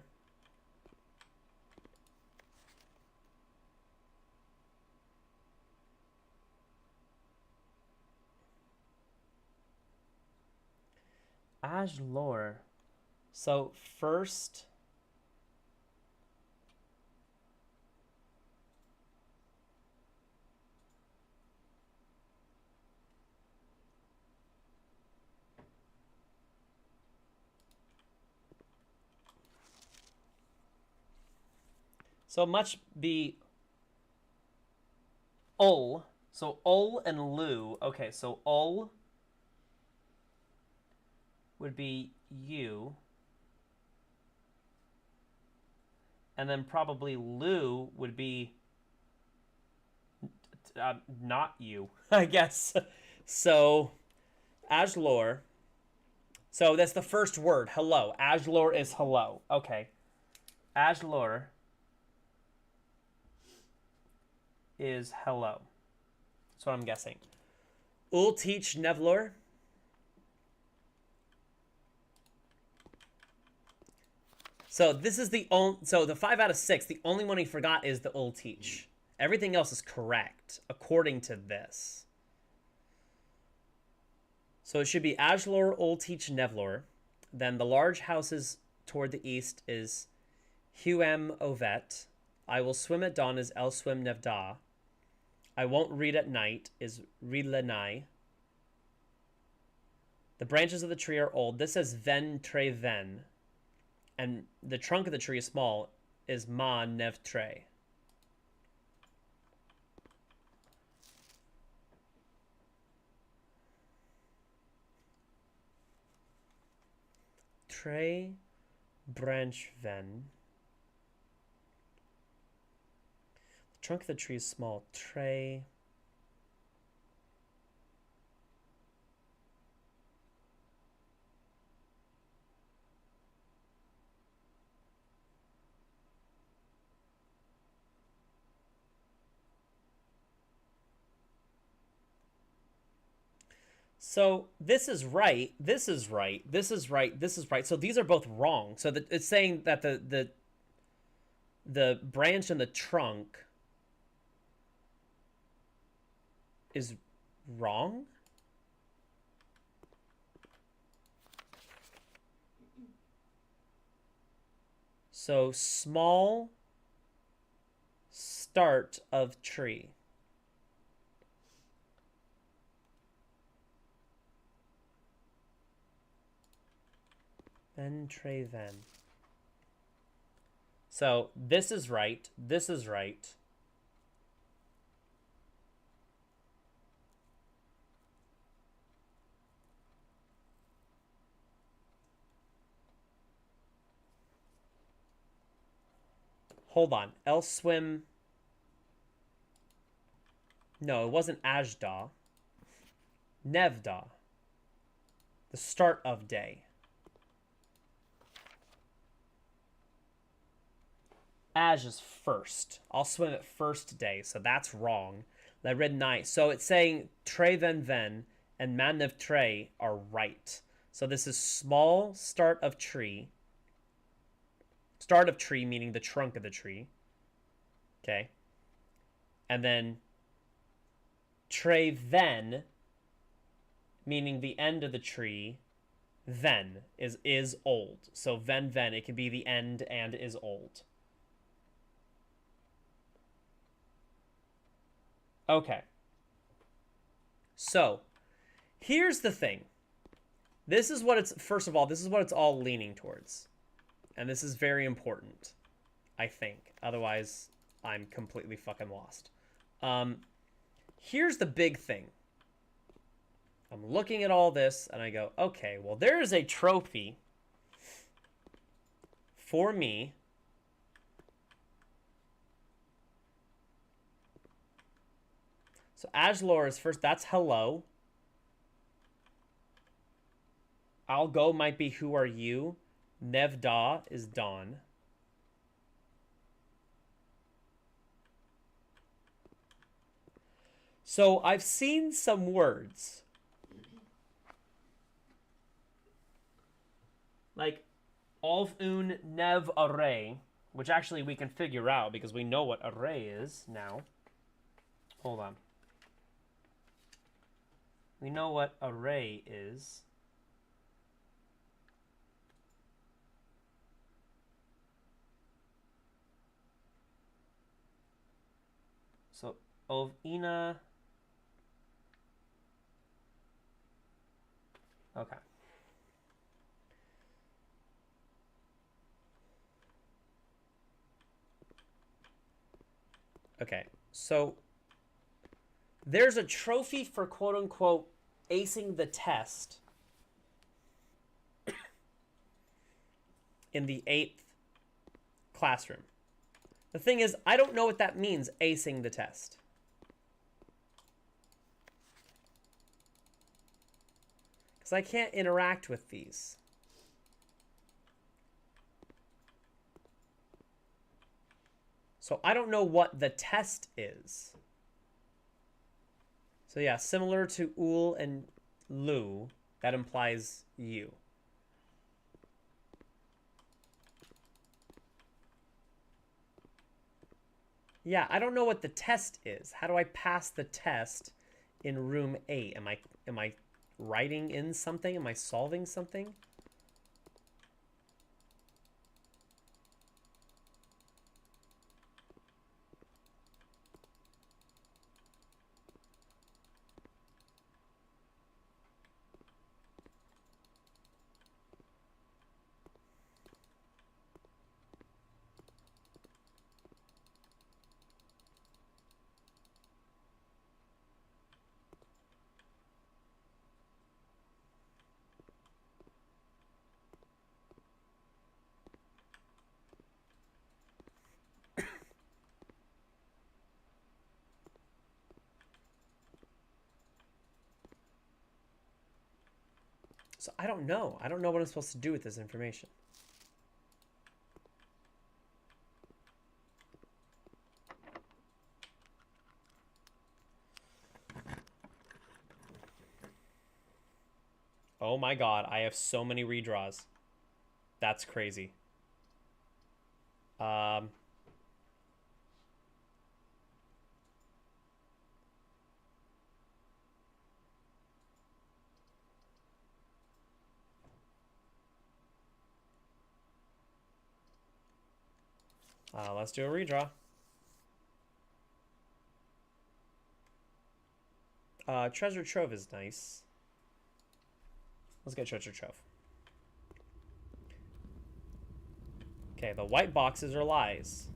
A: Ajlor. So first, so much be ul. So ul and lu. Okay, so ul would be you. And then probably lu would be not you, I guess. So Ajlor. So that's the first word, hello. Ajlor is hello. Okay. Ajlor is hello. That's what I'm guessing. Ul teach Nevlor. So this is the only. So the 5 out of 6, the only one he forgot is the ul teach. Everything else is correct according to this. So it should be Ajlor, ul teach Nevlor. Then the large houses toward the east is Huem Ovet. I will swim at dawn is El Swim Nevda. I won't read at night is Ridlenai. The branches of the tree are old. This says Ven Tre Ven. And the trunk of the tree is small is Ma Nev Tre. Tre branch Ven. The trunk of the tree is small. Tre. So this is right. This is right. This is right. This is right. So these are both wrong. So that it's saying that the branch and the trunk is wrong. So small start of tree. Then Tre Ven. So this is right. This is right. Hold on. El Swim. No, it wasn't Ajda. Nevda. The start of day. Aj is first. I'll swim at first day, so that's wrong. I read night. So it's saying Tre Ven and Man of Tre are right. So this is small start of tree. Start of tree meaning the trunk of the tree. Okay. And then Tre Ven meaning the end of the tree. Ven is old. So Ven, it can be the end and is old. Okay. So, here's the thing. This is what it's, first of all, this is what it's all leaning towards. And this is very important, I think. Otherwise, I'm completely fucking lost. Here's the big thing. I'm looking at all this, and I go, okay, well, there is a trophy for me. So Ajlor is first. That's hello. I'll go might be who are you. Nevda is dawn. So I've seen some words. Like Olf-un Nev Array, which actually we can figure out because we know what array is now. Hold on. We know what array is. So Ovina. Okay. Okay. So There's a trophy for quote-unquote acing the test in the 8th classroom. The thing is, I don't know what that means, acing the test. Because I can't interact with these. So I don't know what the test is. So yeah, similar to ul and lu, that implies you. Yeah, I don't know what the test is. How do I pass the test in room 8? Am I writing in something? Am I solving something? So I don't know. I don't know what I'm supposed to do with this information. Oh my god, I have so many redraws. That's crazy. Let's do a redraw. Treasure Trove is nice. Let's get Treasure Trove. Okay, the white boxes are lies.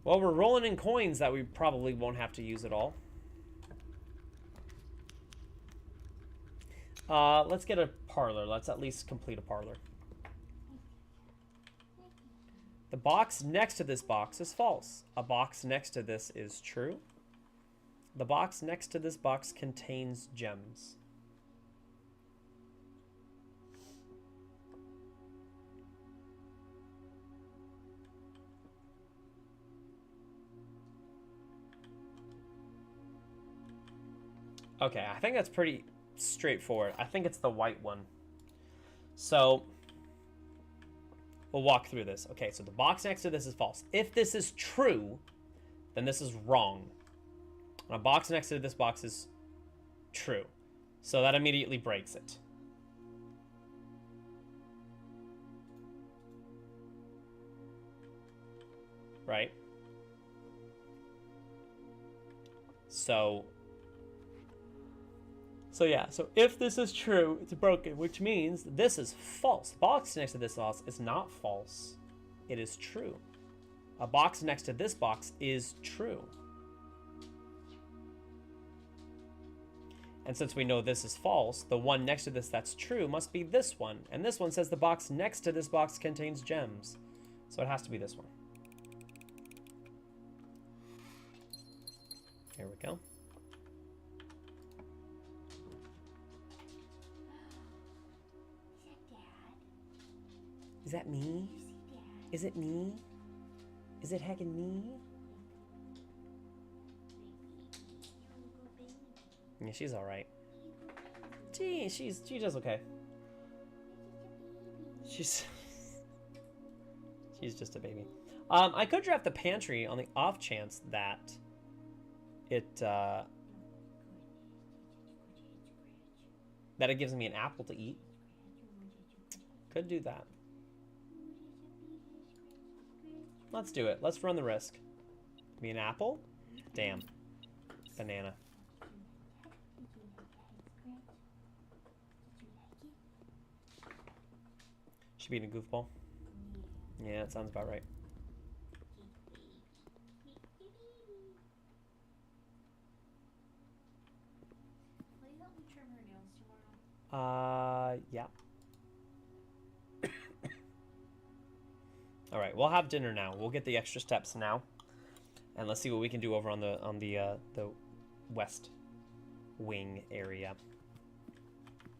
A: Well, we're rolling in coins that we probably won't have to use at all. Let's get a parlor. Let's at least complete a parlor. The box next to this box is false. A box next to this is true. The box next to this box contains gems. Okay, I think that's pretty straightforward. I think it's the white one. So we'll walk through this. Okay, so the box next to this is false. If this is true, then this is wrong. And a box next to this box is true. So that immediately breaks it. Right? So yeah, so if this is true, it's broken, which means this is false. The box next to this box is not false. It is true. A box next to this box is true. And since we know this is false, the one next to this that's true must be this one. And this one says the box next to this box contains gems. So it has to be this one. Here we go. Is that me? Is it me? Is it heckin' me? Yeah, she's all right. Gee, she does okay. She's just a baby. I could draft the pantry on the off chance that it that it gives me an apple to eat. Could do that. Let's do it. Let's run the risk. Give me an apple? Damn. Banana. She being a goofball? Yeah, that sounds about right.
C: Will you help me trim her nails tomorrow?
A: Yeah. All right, we'll have dinner now. We'll get the extra steps now, and let's see what we can do over on the west wing area.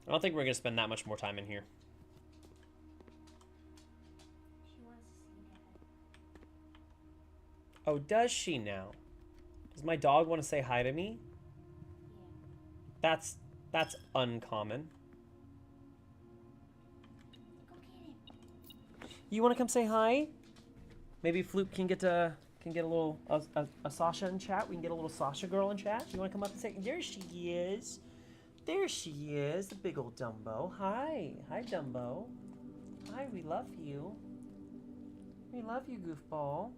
A: I don't think we're gonna spend that much more time in here.
C: She wants to see Dad.
A: Oh, does she now? Does my dog want to say hi to me?
C: Yeah.
A: That's uncommon.
C: Go get him.
A: You want to come say hi? Maybe Floop can get a little a Sasha in chat. We can get a little Sasha girl in chat. You want to come up and say? There she is. There she is, the big old Dumbo. Hi, Dumbo. Hi, we love you. We love you, goofball.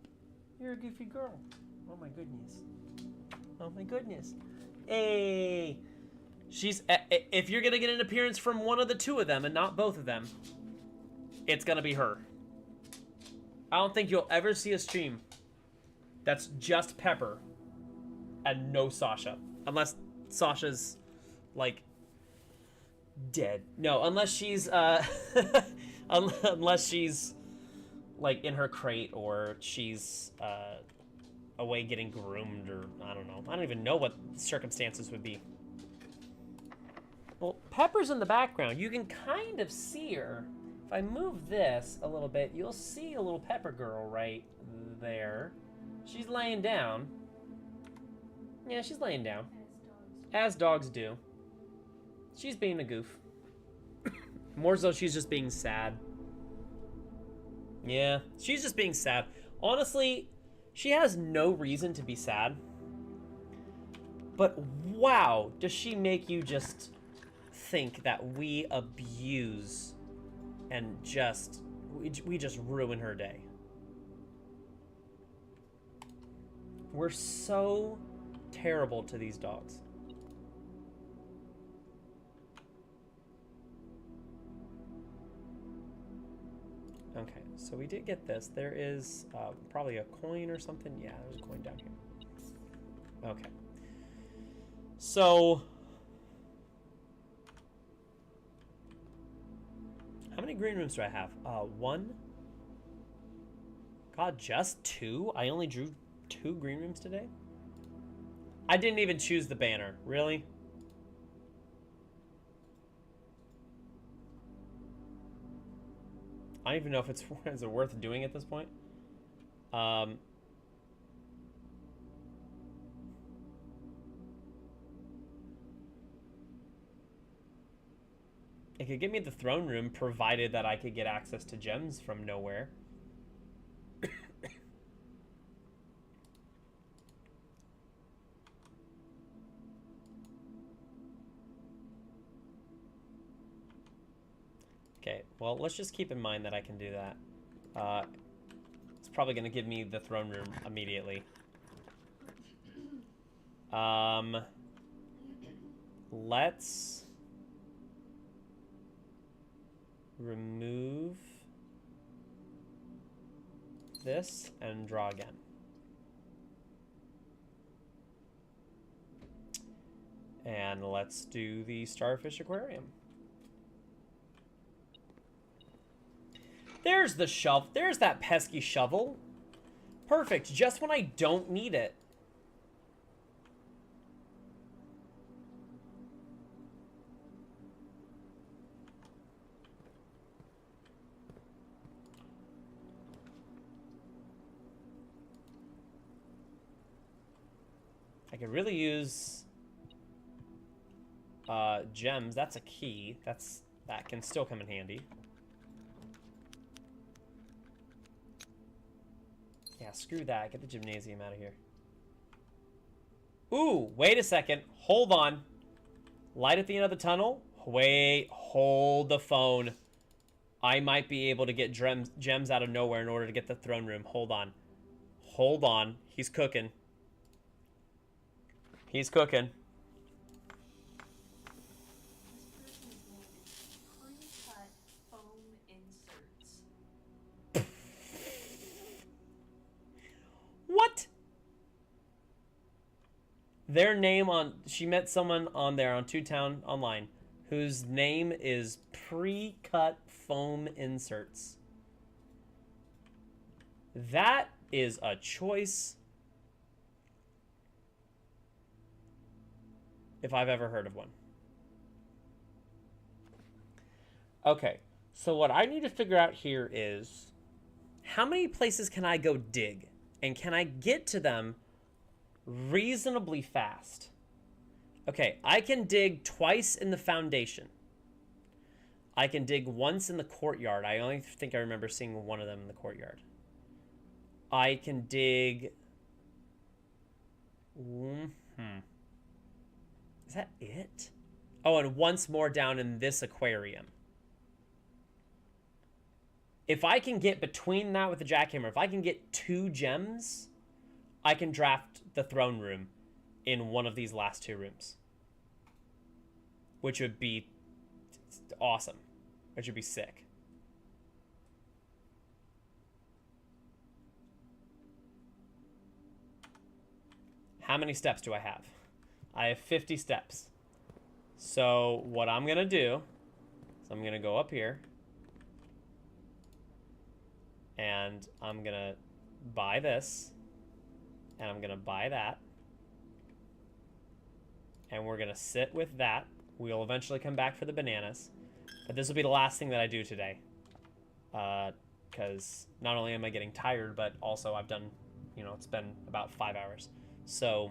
A: You're a goofy girl. Oh my goodness. Oh my goodness. Hey. She's. If you're gonna get an appearance from one of the two of them and not both of them, it's gonna be her. I don't think you'll ever see a stream that's just Pepper and no Sasha, unless Sasha's like dead. No, unless she's unless she's like in her crate or she's away getting groomed, or I don't know. I don't even know what circumstances would be. Well, Pepper's in the background. You can kind of see her. If I move this a little bit, you'll see a little Pepper girl right there. She's laying down. Yeah, she's laying down. As dogs do. She's being a goof. More so, she's just being sad. Yeah, she's just being sad. Honestly, she has no reason to be sad. But wow, does she make you just think that we abuse and just, we just ruin her day. We're so terrible to these dogs. Okay, so we did get this. There is probably a coin or something. Yeah, there's a coin down here. Okay. So, how many green rooms do I have? One. God, just two? I only drew 2 green rooms today? I didn't even choose the banner. Really? I don't even know if it's is it worth doing at this point. It could give me the throne room, provided that I could get access to gems from nowhere. Okay, well, let's just keep in mind that I can do that. It's probably going to give me the throne room immediately. Let's remove this and draw again. And let's do the Starfish Aquarium. There's the shovel. There's that pesky shovel. Perfect, just when I don't need it. I could really use gems. That's a key. That can still come in handy. Yeah, screw that. Get the gymnasium out of here. Ooh, wait a second. Hold on. Light at the end of the tunnel. Wait, hold the phone. I might be able to get gems out of nowhere in order to get the throne room. Hold on. Hold on. He's cooking. He's cooking.
C: This person's name is Pre-Cut Foam Inserts.
A: What? Their name on... She met someone on there on Two Town Online whose name is Pre-Cut Foam Inserts. That is a choice if I've ever heard of one. Okay, so what I need to figure out here is how many places can I go dig? And can I get to them reasonably fast? Okay, I can dig twice in the foundation. I can dig once in the courtyard. I only think I remember seeing one of them in the courtyard. I can dig... Is that it? Oh, and once more down in this aquarium. If I can get between that with the jackhammer, if I can get 2 gems, I can draft the throne room in one of these last 2 rooms. Which would be awesome. Which would be sick. How many steps do I have? I have 50 steps. So what I'm going to do is I'm going to go up here. And I'm going to buy this. And I'm going to buy that. And we're going to sit with that. We'll eventually come back for the bananas. But this will be the last thing that I do today. Because not only am I getting tired, but also I've done, it's been about 5 hours. So,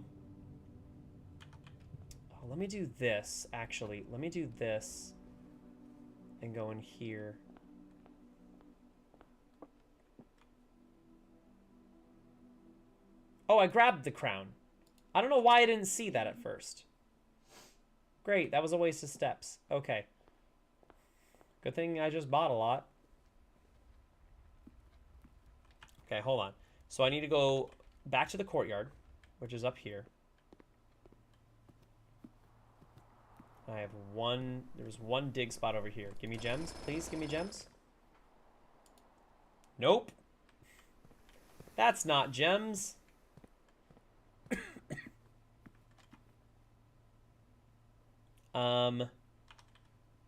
A: let me do this, actually. Let me do this and go in here. Oh, I grabbed the crown. I don't know why I didn't see that at first. Great, that was a waste of steps. Okay. Good thing I just bought a lot. Okay, hold on. So I need to go back to the courtyard, which is up here. I have there's one dig spot over here. Give me gems, please, give me gems. Nope. That's not gems.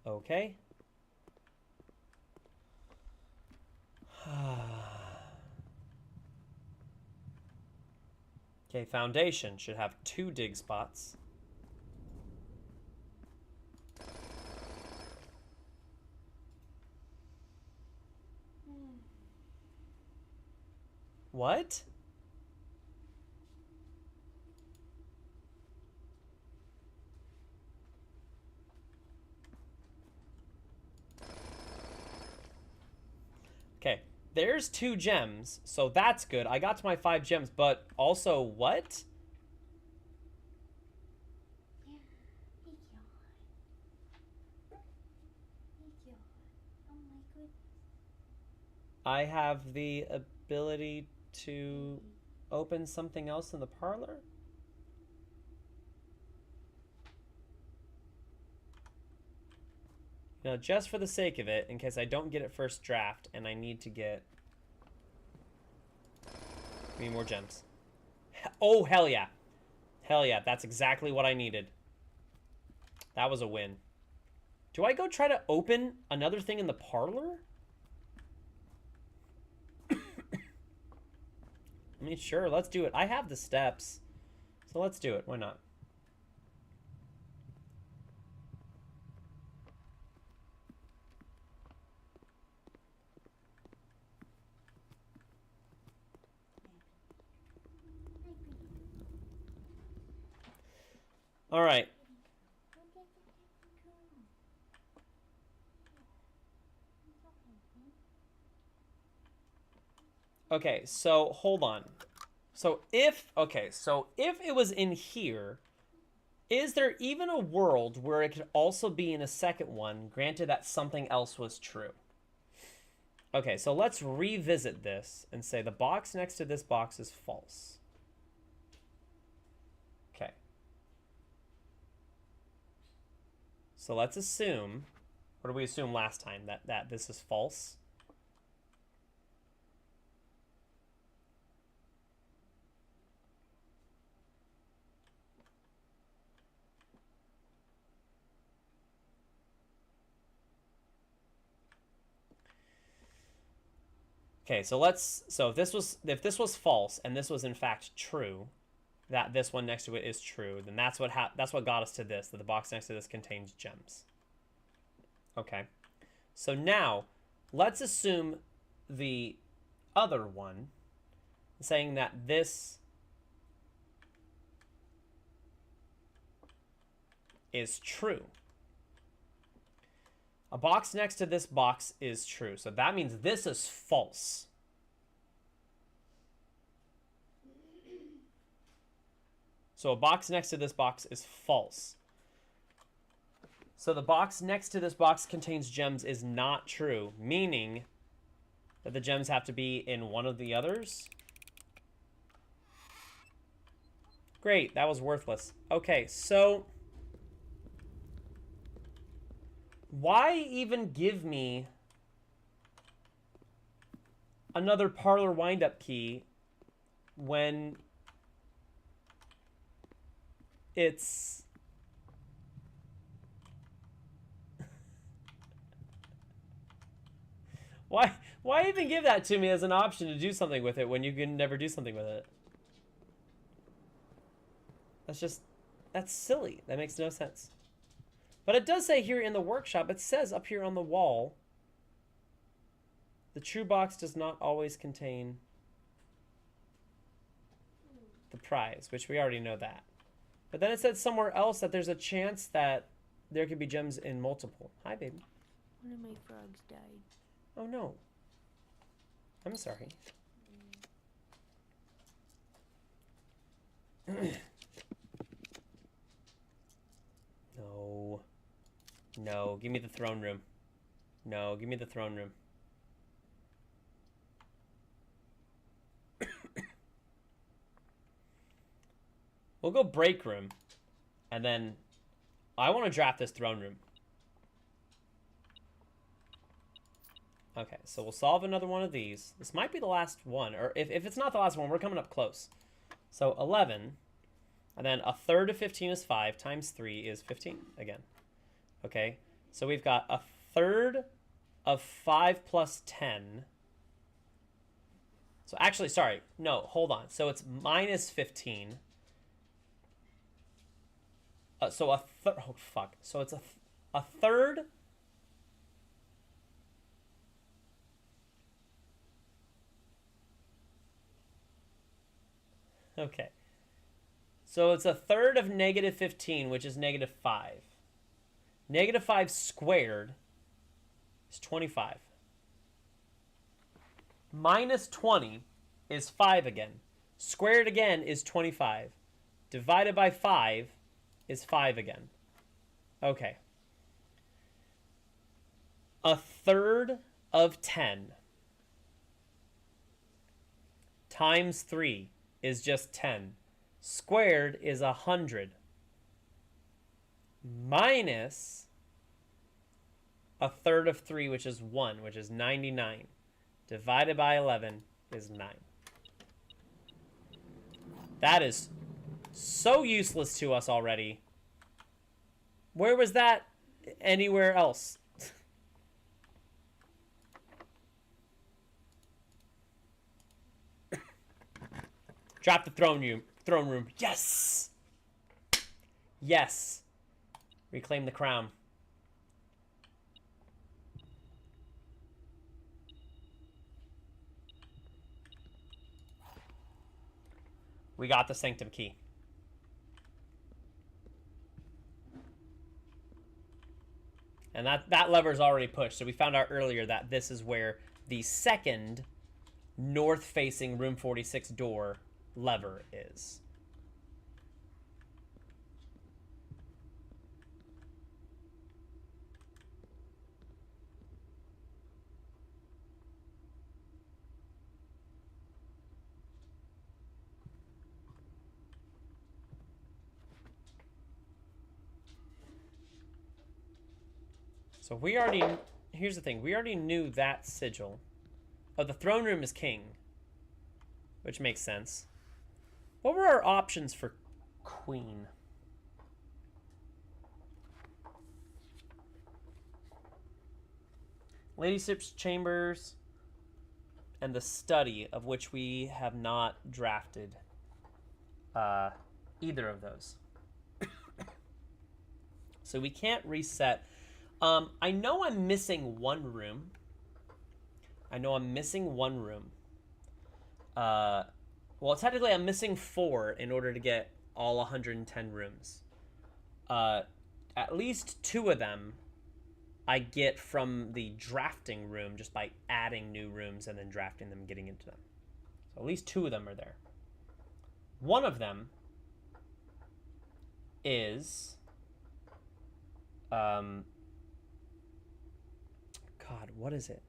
A: Okay. Okay, foundation should have 2 dig spots. What? Okay, there's 2 gems, so that's good. I got to my 5 gems, but also what? I have the ability to open something else in the parlor? Now, just for the sake of it, in case I don't get it first draft, and I need to get... Give me more gems. Oh, hell yeah. Hell yeah, that's exactly what I needed. That was a win. Do I go try to open another thing in the parlor? I mean, sure, let's do it. I have the steps, so let's do it. Why not? All right. Okay, so hold on. So if it was in here, is there even a world where it could also be in a second one, granted that something else was true? Okay, so let's revisit this and say the box next to this box is false. Okay. So let's assume, what did we assume last time? That this is false. Okay, so if this was false and this was in fact true, that this one next to it is true, then that's what got us to this, that the box next to this contains gems. Okay. So now, let's assume the other one, saying that this is true. A box next to this box is true. So that means this is false. So a box next to this box is false. So the box next to this box contains gems is not true, meaning that the gems have to be in one of the others. Great, that was worthless. Okay, so why even give me another parlor wind-up key when it's... Why even give that to me as an option to do something with it when you can never do something with it? That's silly. That makes no sense. But it does say here in the workshop, it says up here on the wall, the true box does not always contain the prize, which we already know that. But then it said somewhere else that there's a chance that there could be gems in multiple. Hi, baby.
C: One of my frogs died.
A: Oh, no. I'm sorry. No. No, give me the throne room. No, give me the throne room. We'll go break room. And then I want to draft this throne room. Okay, so we'll solve another one of these. This might be the last one. Or if it's not the last one, we're coming up close. So 11. And then a third of 15 is 5 times 3 is 15 again. Okay, so we've got a third of 5 plus 10. So actually, sorry. No, hold on. So it's minus 15. So a third... Oh, fuck. So it's a third... Okay. So it's a third of negative 15, which is negative 5. Negative 5 squared is 25. Minus 20 is 5 again. Squared again is 25. Divided by 5 is 5 again. Okay. A third of 10 times 3 is just 10. Squared is 100. Minus a third of 3, which is 1, which is 99. Divided by 11 is 9. That is so useless to us already. Where was that anywhere else? Drop the throne room. Yes! Yes. Reclaim the crown. We got the sanctum key. And that lever is already pushed. So we found out earlier that this is where the second north-facing room 46 door lever is. So we already... Here's the thing. We already knew that sigil. Oh, the throne room is king. Which makes sense. What were our options for queen? Ladyship's chambers and the study, of which we have not drafted either of those. So we can't reset. I know I'm missing one room. Well, technically I'm missing 4 in order to get all 110 rooms. At least 2 of them I get from the drafting room just by adding new rooms and then drafting them and getting into them. So at least 2 of them are there. One of them is... God, what is it?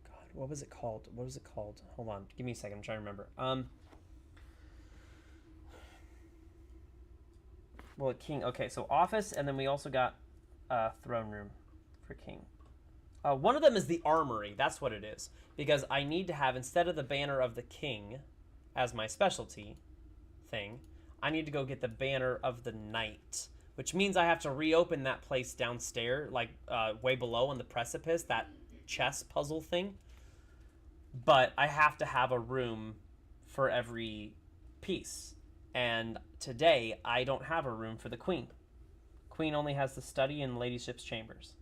A: God, what was it called? What was it called? Hold on, give me a second. I'm trying to remember. Well, king. Okay, so office, and then we also got throne room for king. One of them is the armory. That's what it is. Because I need to have, instead of the banner of the king as my specialty thing, I need to go get the banner of the knight, which means I have to reopen that place downstairs, like way below on the precipice, that chess puzzle thing. But I have to have a room for every piece. And today, I don't have a room for the queen. Queen only has the study and ladyship's chambers.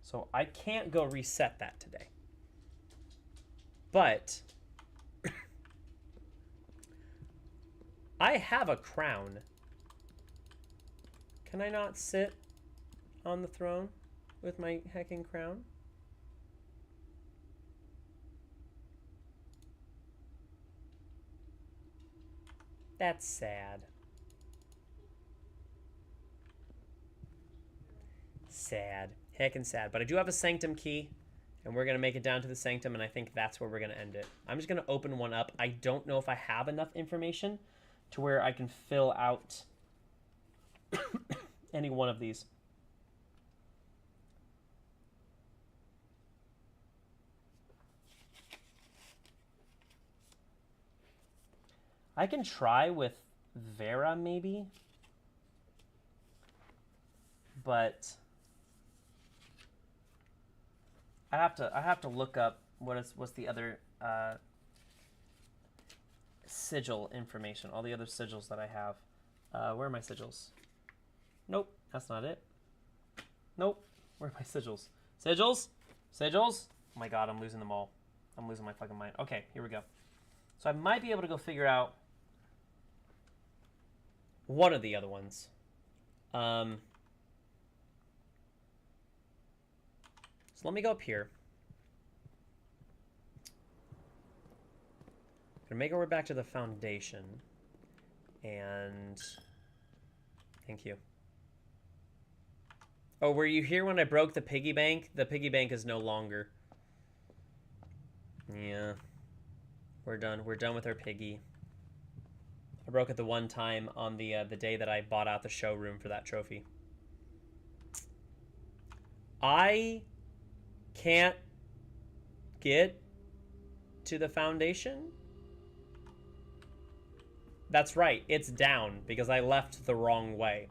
A: So I can't go reset that today. But I have a crown. Can I not sit on the throne with my heckin' crown? That's sad. Sad. Heckin' sad. But I do have a sanctum key, and we're going to make it down to the sanctum, and I think that's where we're going to end it. I'm just going to open one up. I don't know if I have enough information to where I can fill out any one of these. I can try with Vera, maybe. But I have to look up what's the other sigil information, all the other sigils that I have. Where are my sigils? Nope, that's not it. Nope. Where are my sigils? Sigils? Sigils? Oh my god, I'm losing them all. I'm losing my fucking mind. Okay, here we go. So I might be able to go figure out one of the other ones. So let me go up here. Gonna make our way back to the foundation. And thank you. Oh, were you here when I broke the piggy bank? The piggy bank is no longer. Yeah. We're done. We're done with our piggy. I broke it the one time on the day that I bought out the showroom for that trophy. I can't get to the foundation? That's right. It's down because I left the wrong way.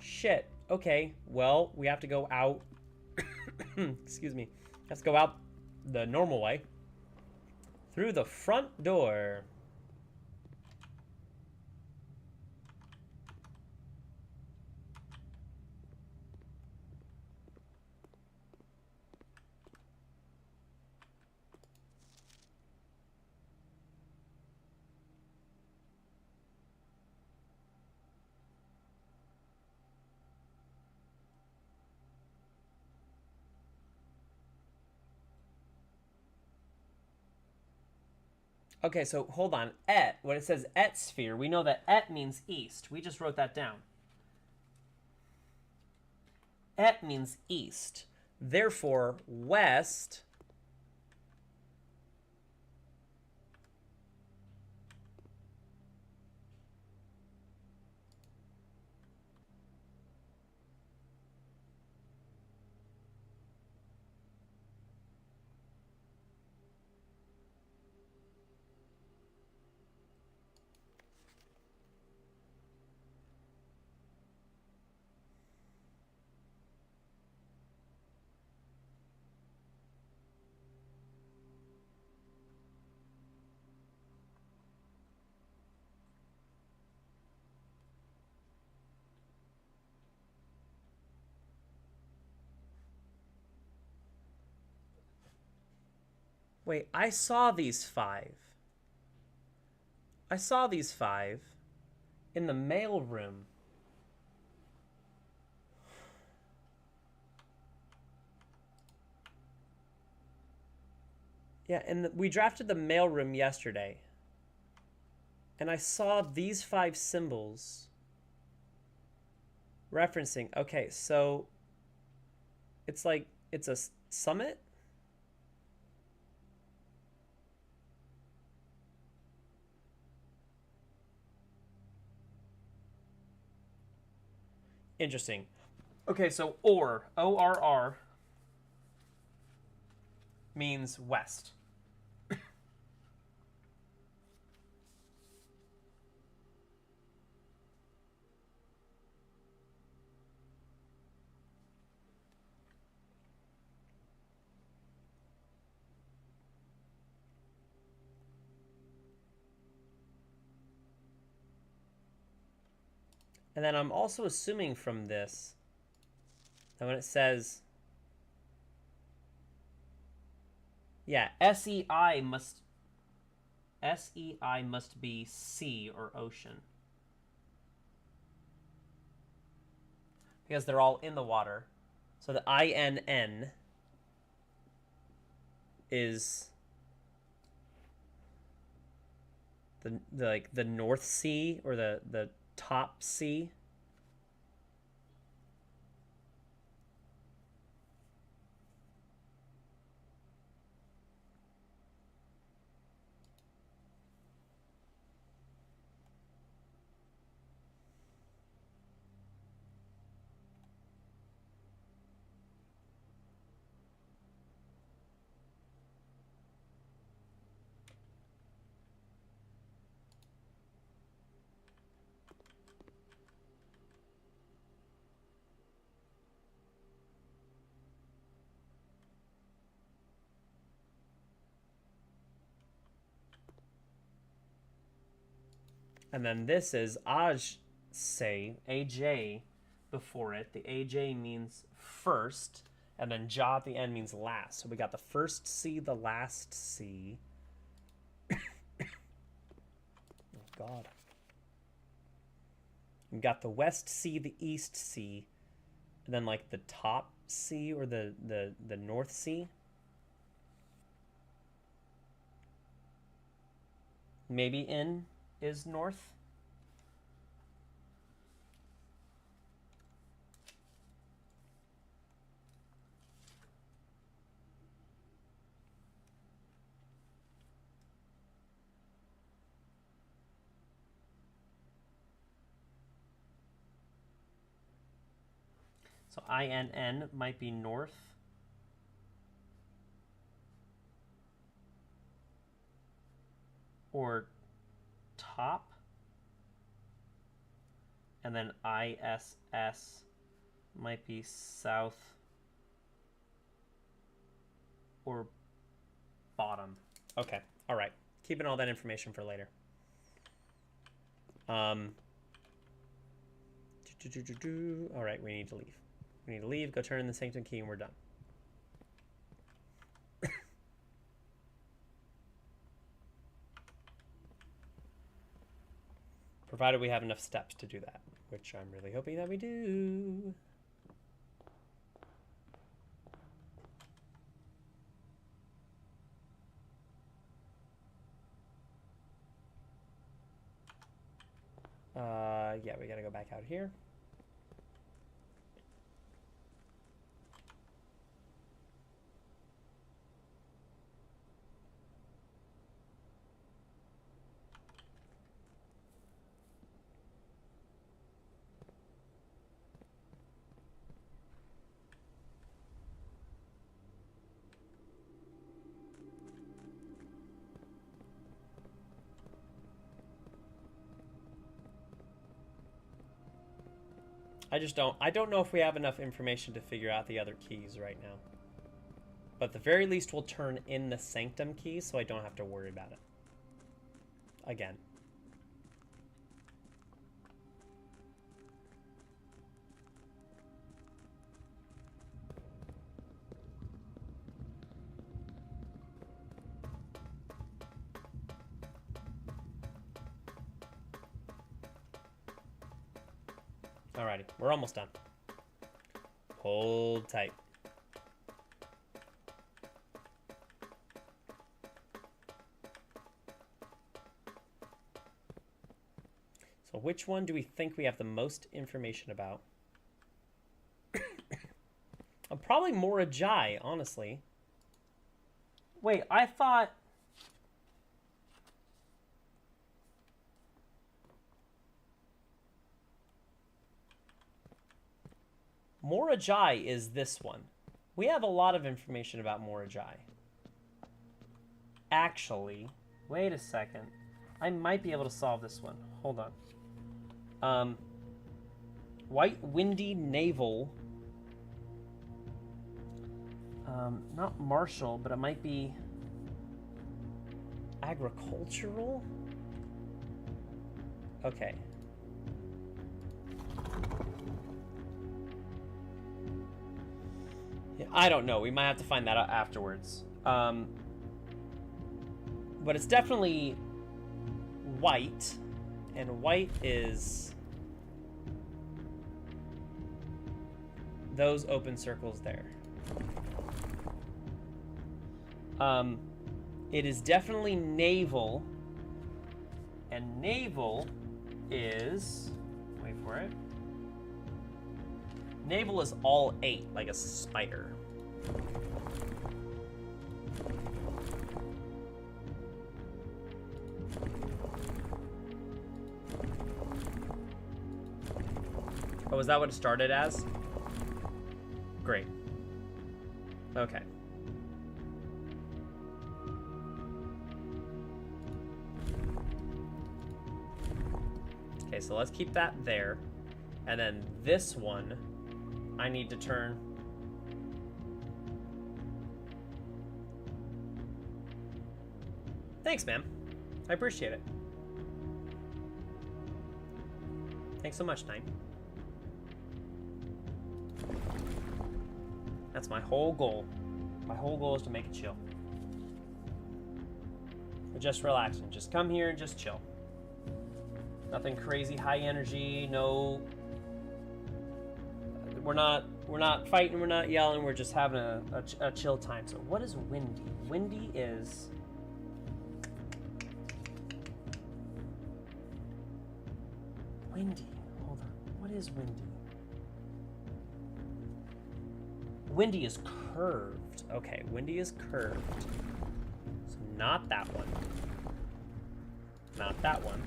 A: Shit. Okay. Well, we have to go out. Excuse me. Let's go out the normal way. Through the front door. Okay, so hold on. Et, when it says et sphere, we know that et means east. We just wrote that down. Et means east. Therefore, west Wait, I saw these 5. I saw these 5 in the mail room. Yeah, and we drafted the mailroom yesterday. And I saw these 5 symbols referencing. Okay, so it's like it's a summit? Interesting. Okay, so ORR means west. And then I'm also assuming from this that when it says, yeah, SEI must be sea or ocean. Because they're all in the water. So the INN is the North Sea or the top sea. And then this is Aj say, AJ before it. The AJ means first, and then Ja at the end means last. So we got the first C, the last C. Oh, God. We got the West C, the East C, and then like the top C or the North C. Maybe in is north. So INN might be north. Or top. And then ISS might be south or bottom. Okay, all right. Keeping all that information for later. All right, we need to leave. We need to leave, go turn in the sanctum key, and we're done. Provided we have enough steps to do that, which I'm really hoping that we do. Yeah, we gotta go back out here. I don't know if we have enough information to figure out the other keys right now. But at the very least, we'll turn in the sanctum key so I don't have to worry about it. Again. Alrighty, we're almost done. Hold tight. So which one do we think we have the most information about? Probably Morajai, honestly. Wait, I thought... Morajai is this one. We have a lot of information about Morajai. Actually, wait a second. I might be able to solve this one. Hold on. White Windy Naval. Not martial, but it might be agricultural? Okay. Yeah, I don't know. We might have to find that out afterwards. But it's definitely white, and white is those open circles there. It is definitely naval, and naval is, wait for it, naval is all 8, like a spider. Oh, is that what it started as? Great. Okay. Okay, so let's keep that there. And then this one, I need to turn. Thanks, ma'am. I appreciate it. Thanks so much, Nine. That's my whole goal. My whole goal is to make it chill. We're just relaxing. Just come here and just chill. Nothing crazy, high energy, no... We're not fighting, we're not yelling, we're just having a chill time. So what is windy? Windy is... Windy. Hold on. What is windy? Windy is curved. Okay, windy is curved. So not that one. Not that one.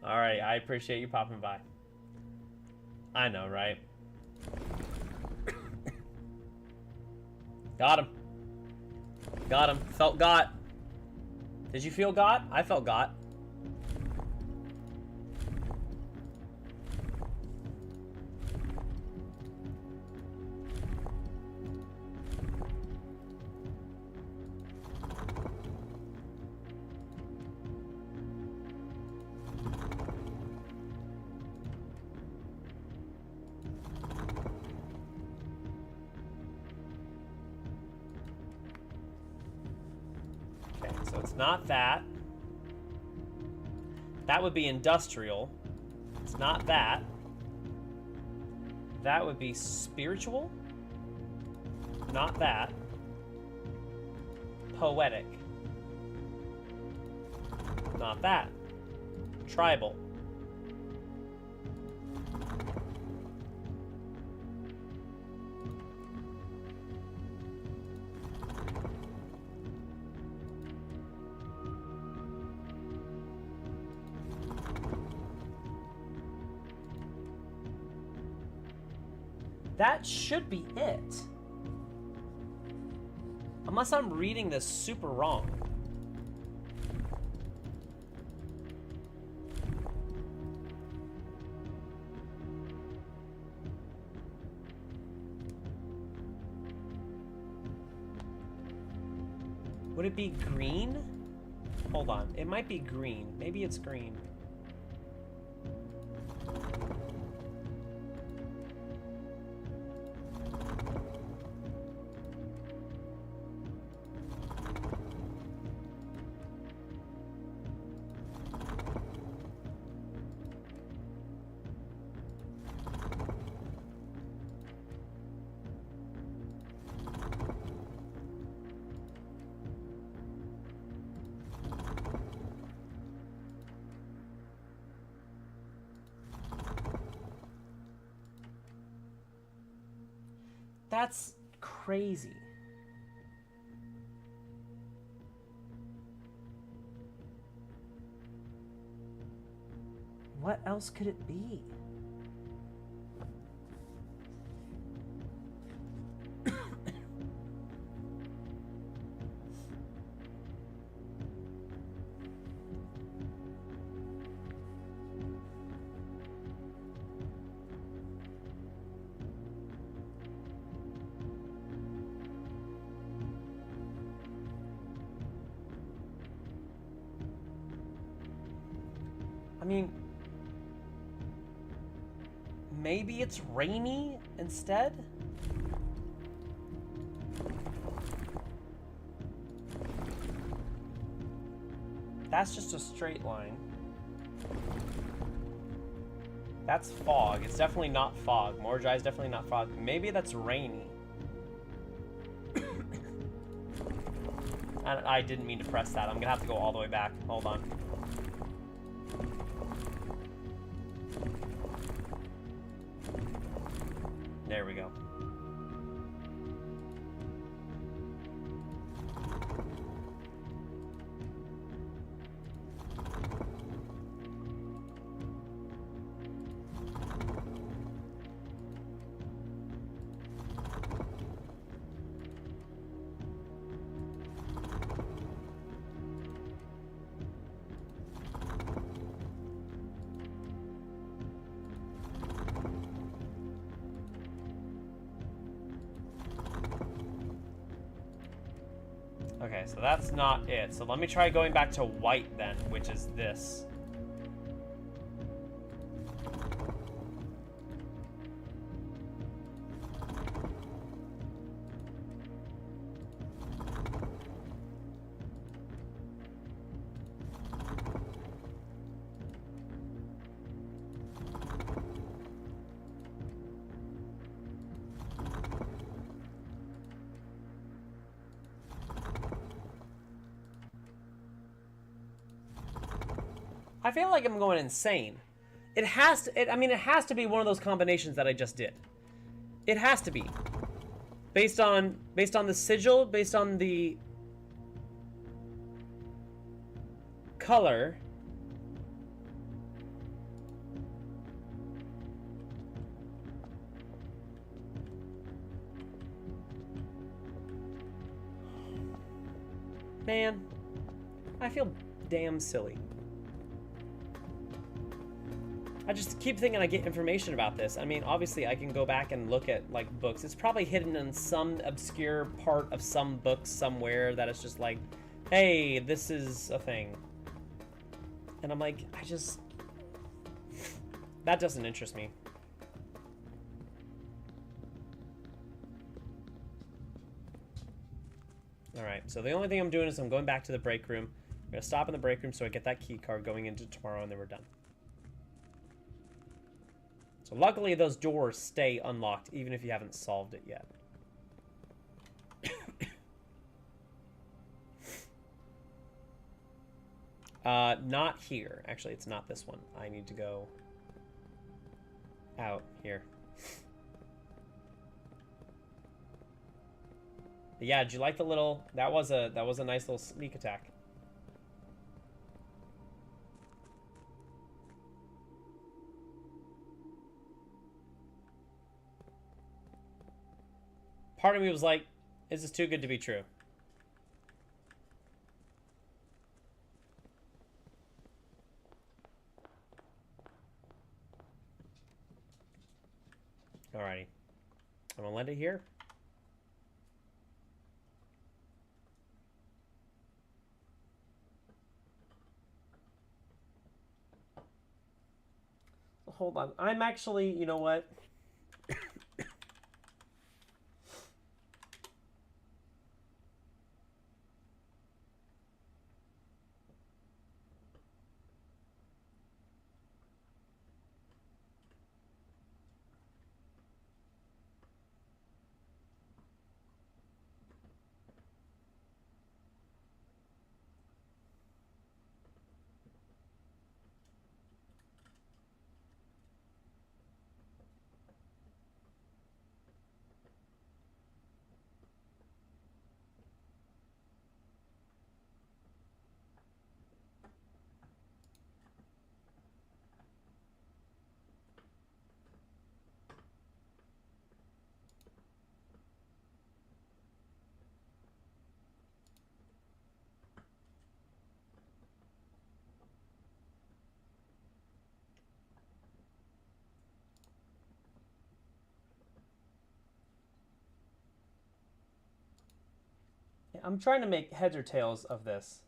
A: Alright, I appreciate you popping by. I know, right? Got him. Got him. Felt got. Did you feel got? I felt got. So it's not that. That would be industrial. It's not that. That would be spiritual. Not that. Poetic. Not that. Tribal. That should be it. Unless I'm reading this super wrong. Would it be green? Hold on. It might be green. Maybe it's green. That's crazy. What else could it be? I mean, maybe it's rainy instead? That's just a straight line. That's fog. It's definitely not fog. Mordrai is definitely not fog. Maybe that's rainy. I didn't mean to press that. I'm gonna have to go all the way back. Hold on. There we go. Okay, so that's not it. So let me try going back to white then, which is this. I feel like I'm going insane. It has to, I mean, it has to be one of those combinations that I just did. It has to be. Based on the sigil, based on the color. Man, I feel damn silly. I just keep thinking I get information about this. I mean, obviously I can go back and look at like books. It's probably hidden in some obscure part of some book somewhere that it's just like, hey, this is a thing. And I'm like, that doesn't interest me. All right, so the only thing I'm doing is I'm going back to the break room. I'm gonna stop in the break room so I get that key card going into tomorrow, and then we're done. So luckily those doors stay unlocked even if you haven't solved it yet. Not here. Actually, it's not this one. I need to go out here. But yeah, did you like the little, that was a nice little sneak attack. Part of me was like, is this too good to be true? Alrighty. I'm gonna land it here. Hold on. I'm actually, you know what? I'm trying to make heads or tails of this.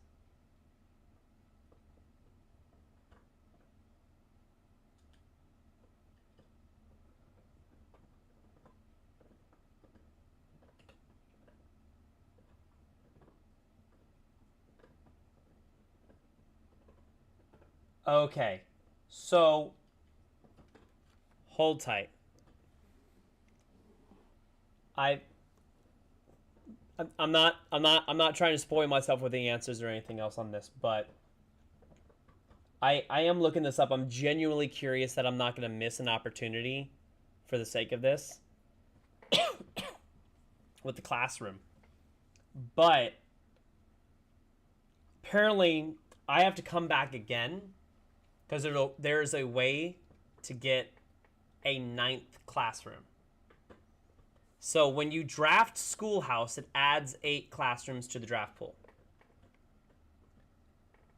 A: Okay, so hold tight. I I'm not trying to spoil myself with the answers or anything else on this, but I am looking this up. I'm genuinely curious that I'm not going to miss an opportunity for the sake of this with the classroom. But apparently I have to come back again because there's a way to get a 9th classroom. So when you draft Schoolhouse, it adds 8 classrooms to the draft pool.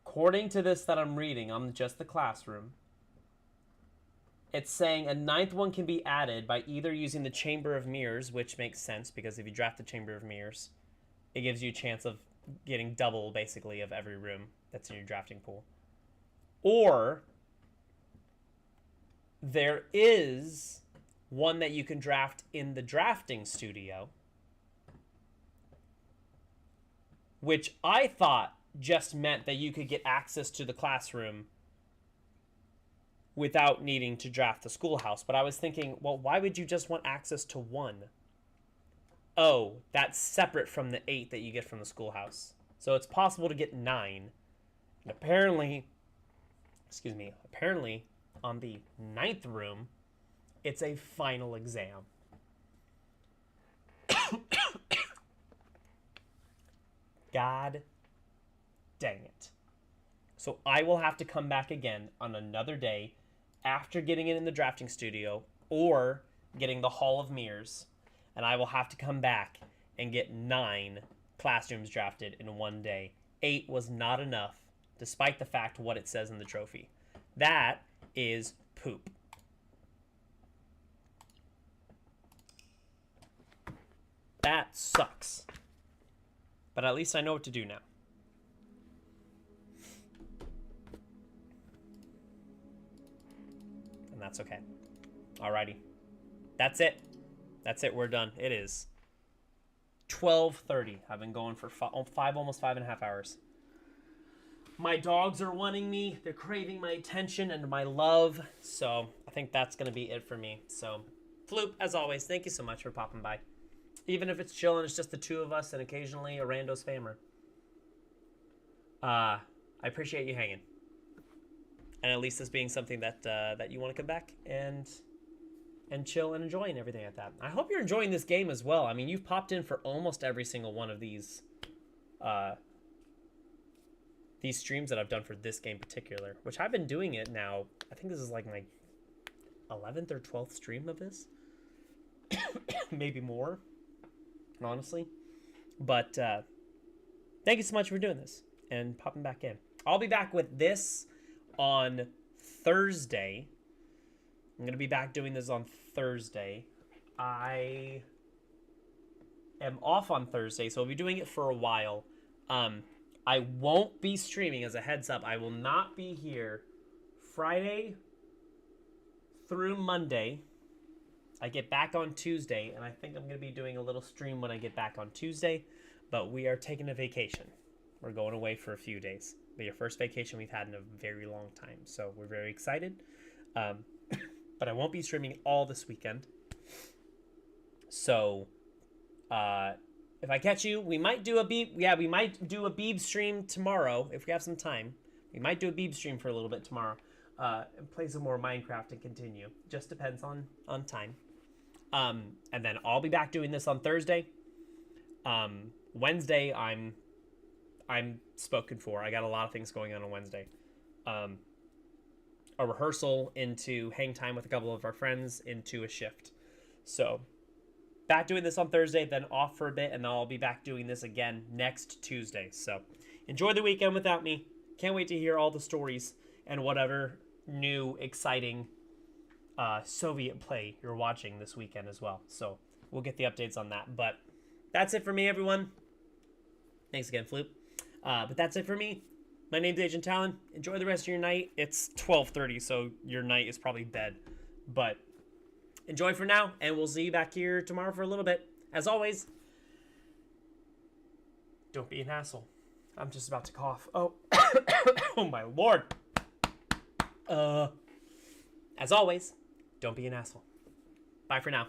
A: According to this that I'm reading on just the classroom, it's saying a 9th one can be added by either using the Chamber of Mirrors, which makes sense because if you draft the Chamber of Mirrors, it gives you a chance of getting double, basically, of every room that's in your drafting pool. Or there is one that you can draft in the drafting studio, which I thought just meant that you could get access to the classroom without needing to draft the Schoolhouse. But I was thinking, well, why would you just want access to one? Oh, that's separate from the 8 that you get from the Schoolhouse. So it's possible to get 9. And apparently on the 9th room, it's a final exam. God dang it. So I will have to come back again on another day after getting it in the drafting studio or getting the Hall of Mirrors, and I will have to come back and get 9 classrooms drafted in one day. 8 was not enough, despite the fact what it says in the trophy. That is poop. That sucks. But at least I know what to do now. And that's okay. Alrighty. That's it. That's it. We're done. It is 12:30. I've been going for almost 5.5 hours. My dogs are wanting me. They're craving my attention and my love. So I think that's going to be it for me. So, Floop, as always, thank you so much for popping by. Even if it's chilling, it's just the two of us and occasionally a rando spammer. I appreciate you hanging. And at least this being something that that you want to come back and chill and enjoy and everything like that. I hope you're enjoying this game as well. I mean, you've popped in for almost every single one of these streams that I've done for this game in particular, which I've been doing it now. I think this is like my 11th or 12th stream of this. Maybe more, honestly. But thank you so much for doing this and popping back in. I'll be back with this on Thursday. I'm going to be back doing this on Thursday. I am off on Thursday, so I'll be doing it for a while. I won't be streaming, as a heads up. I will not be here Friday through Monday. I get back on Tuesday, and I think I'm going to be doing a little stream when I get back on Tuesday. But we are taking a vacation. We're going away for a few days. It'll be our first vacation we've had in a very long time. So we're very excited. But I won't be streaming all this weekend. So, if I catch you, we might do a Beeb. Yeah, we might do a Beeb stream tomorrow if we have some time. We might do a Beeb stream for a little bit tomorrow, and play some more Minecraft and continue. Just depends on time. And then I'll be back doing this on Thursday. Wednesday, I'm spoken for. I got a lot of things going on Wednesday. A rehearsal into hang time with a couple of our friends into a shift. So back doing this on Thursday, then off for a bit, and then I'll be back doing this again next Tuesday. So enjoy the weekend without me. Can't wait to hear all the stories and whatever new, exciting Soviet play you're watching this weekend as well. So we'll get the updates on that. But that's it for me, everyone. Thanks again, Floop. But that's it for me. My name's Agent Talon. Enjoy the rest of your night. It's 12:30, so your night is probably dead. But enjoy for now, and we'll see you back here tomorrow for a little bit. As always, don't be an asshole. I'm just about to cough. Oh, oh my lord. As always, don't be an asshole. Bye for now.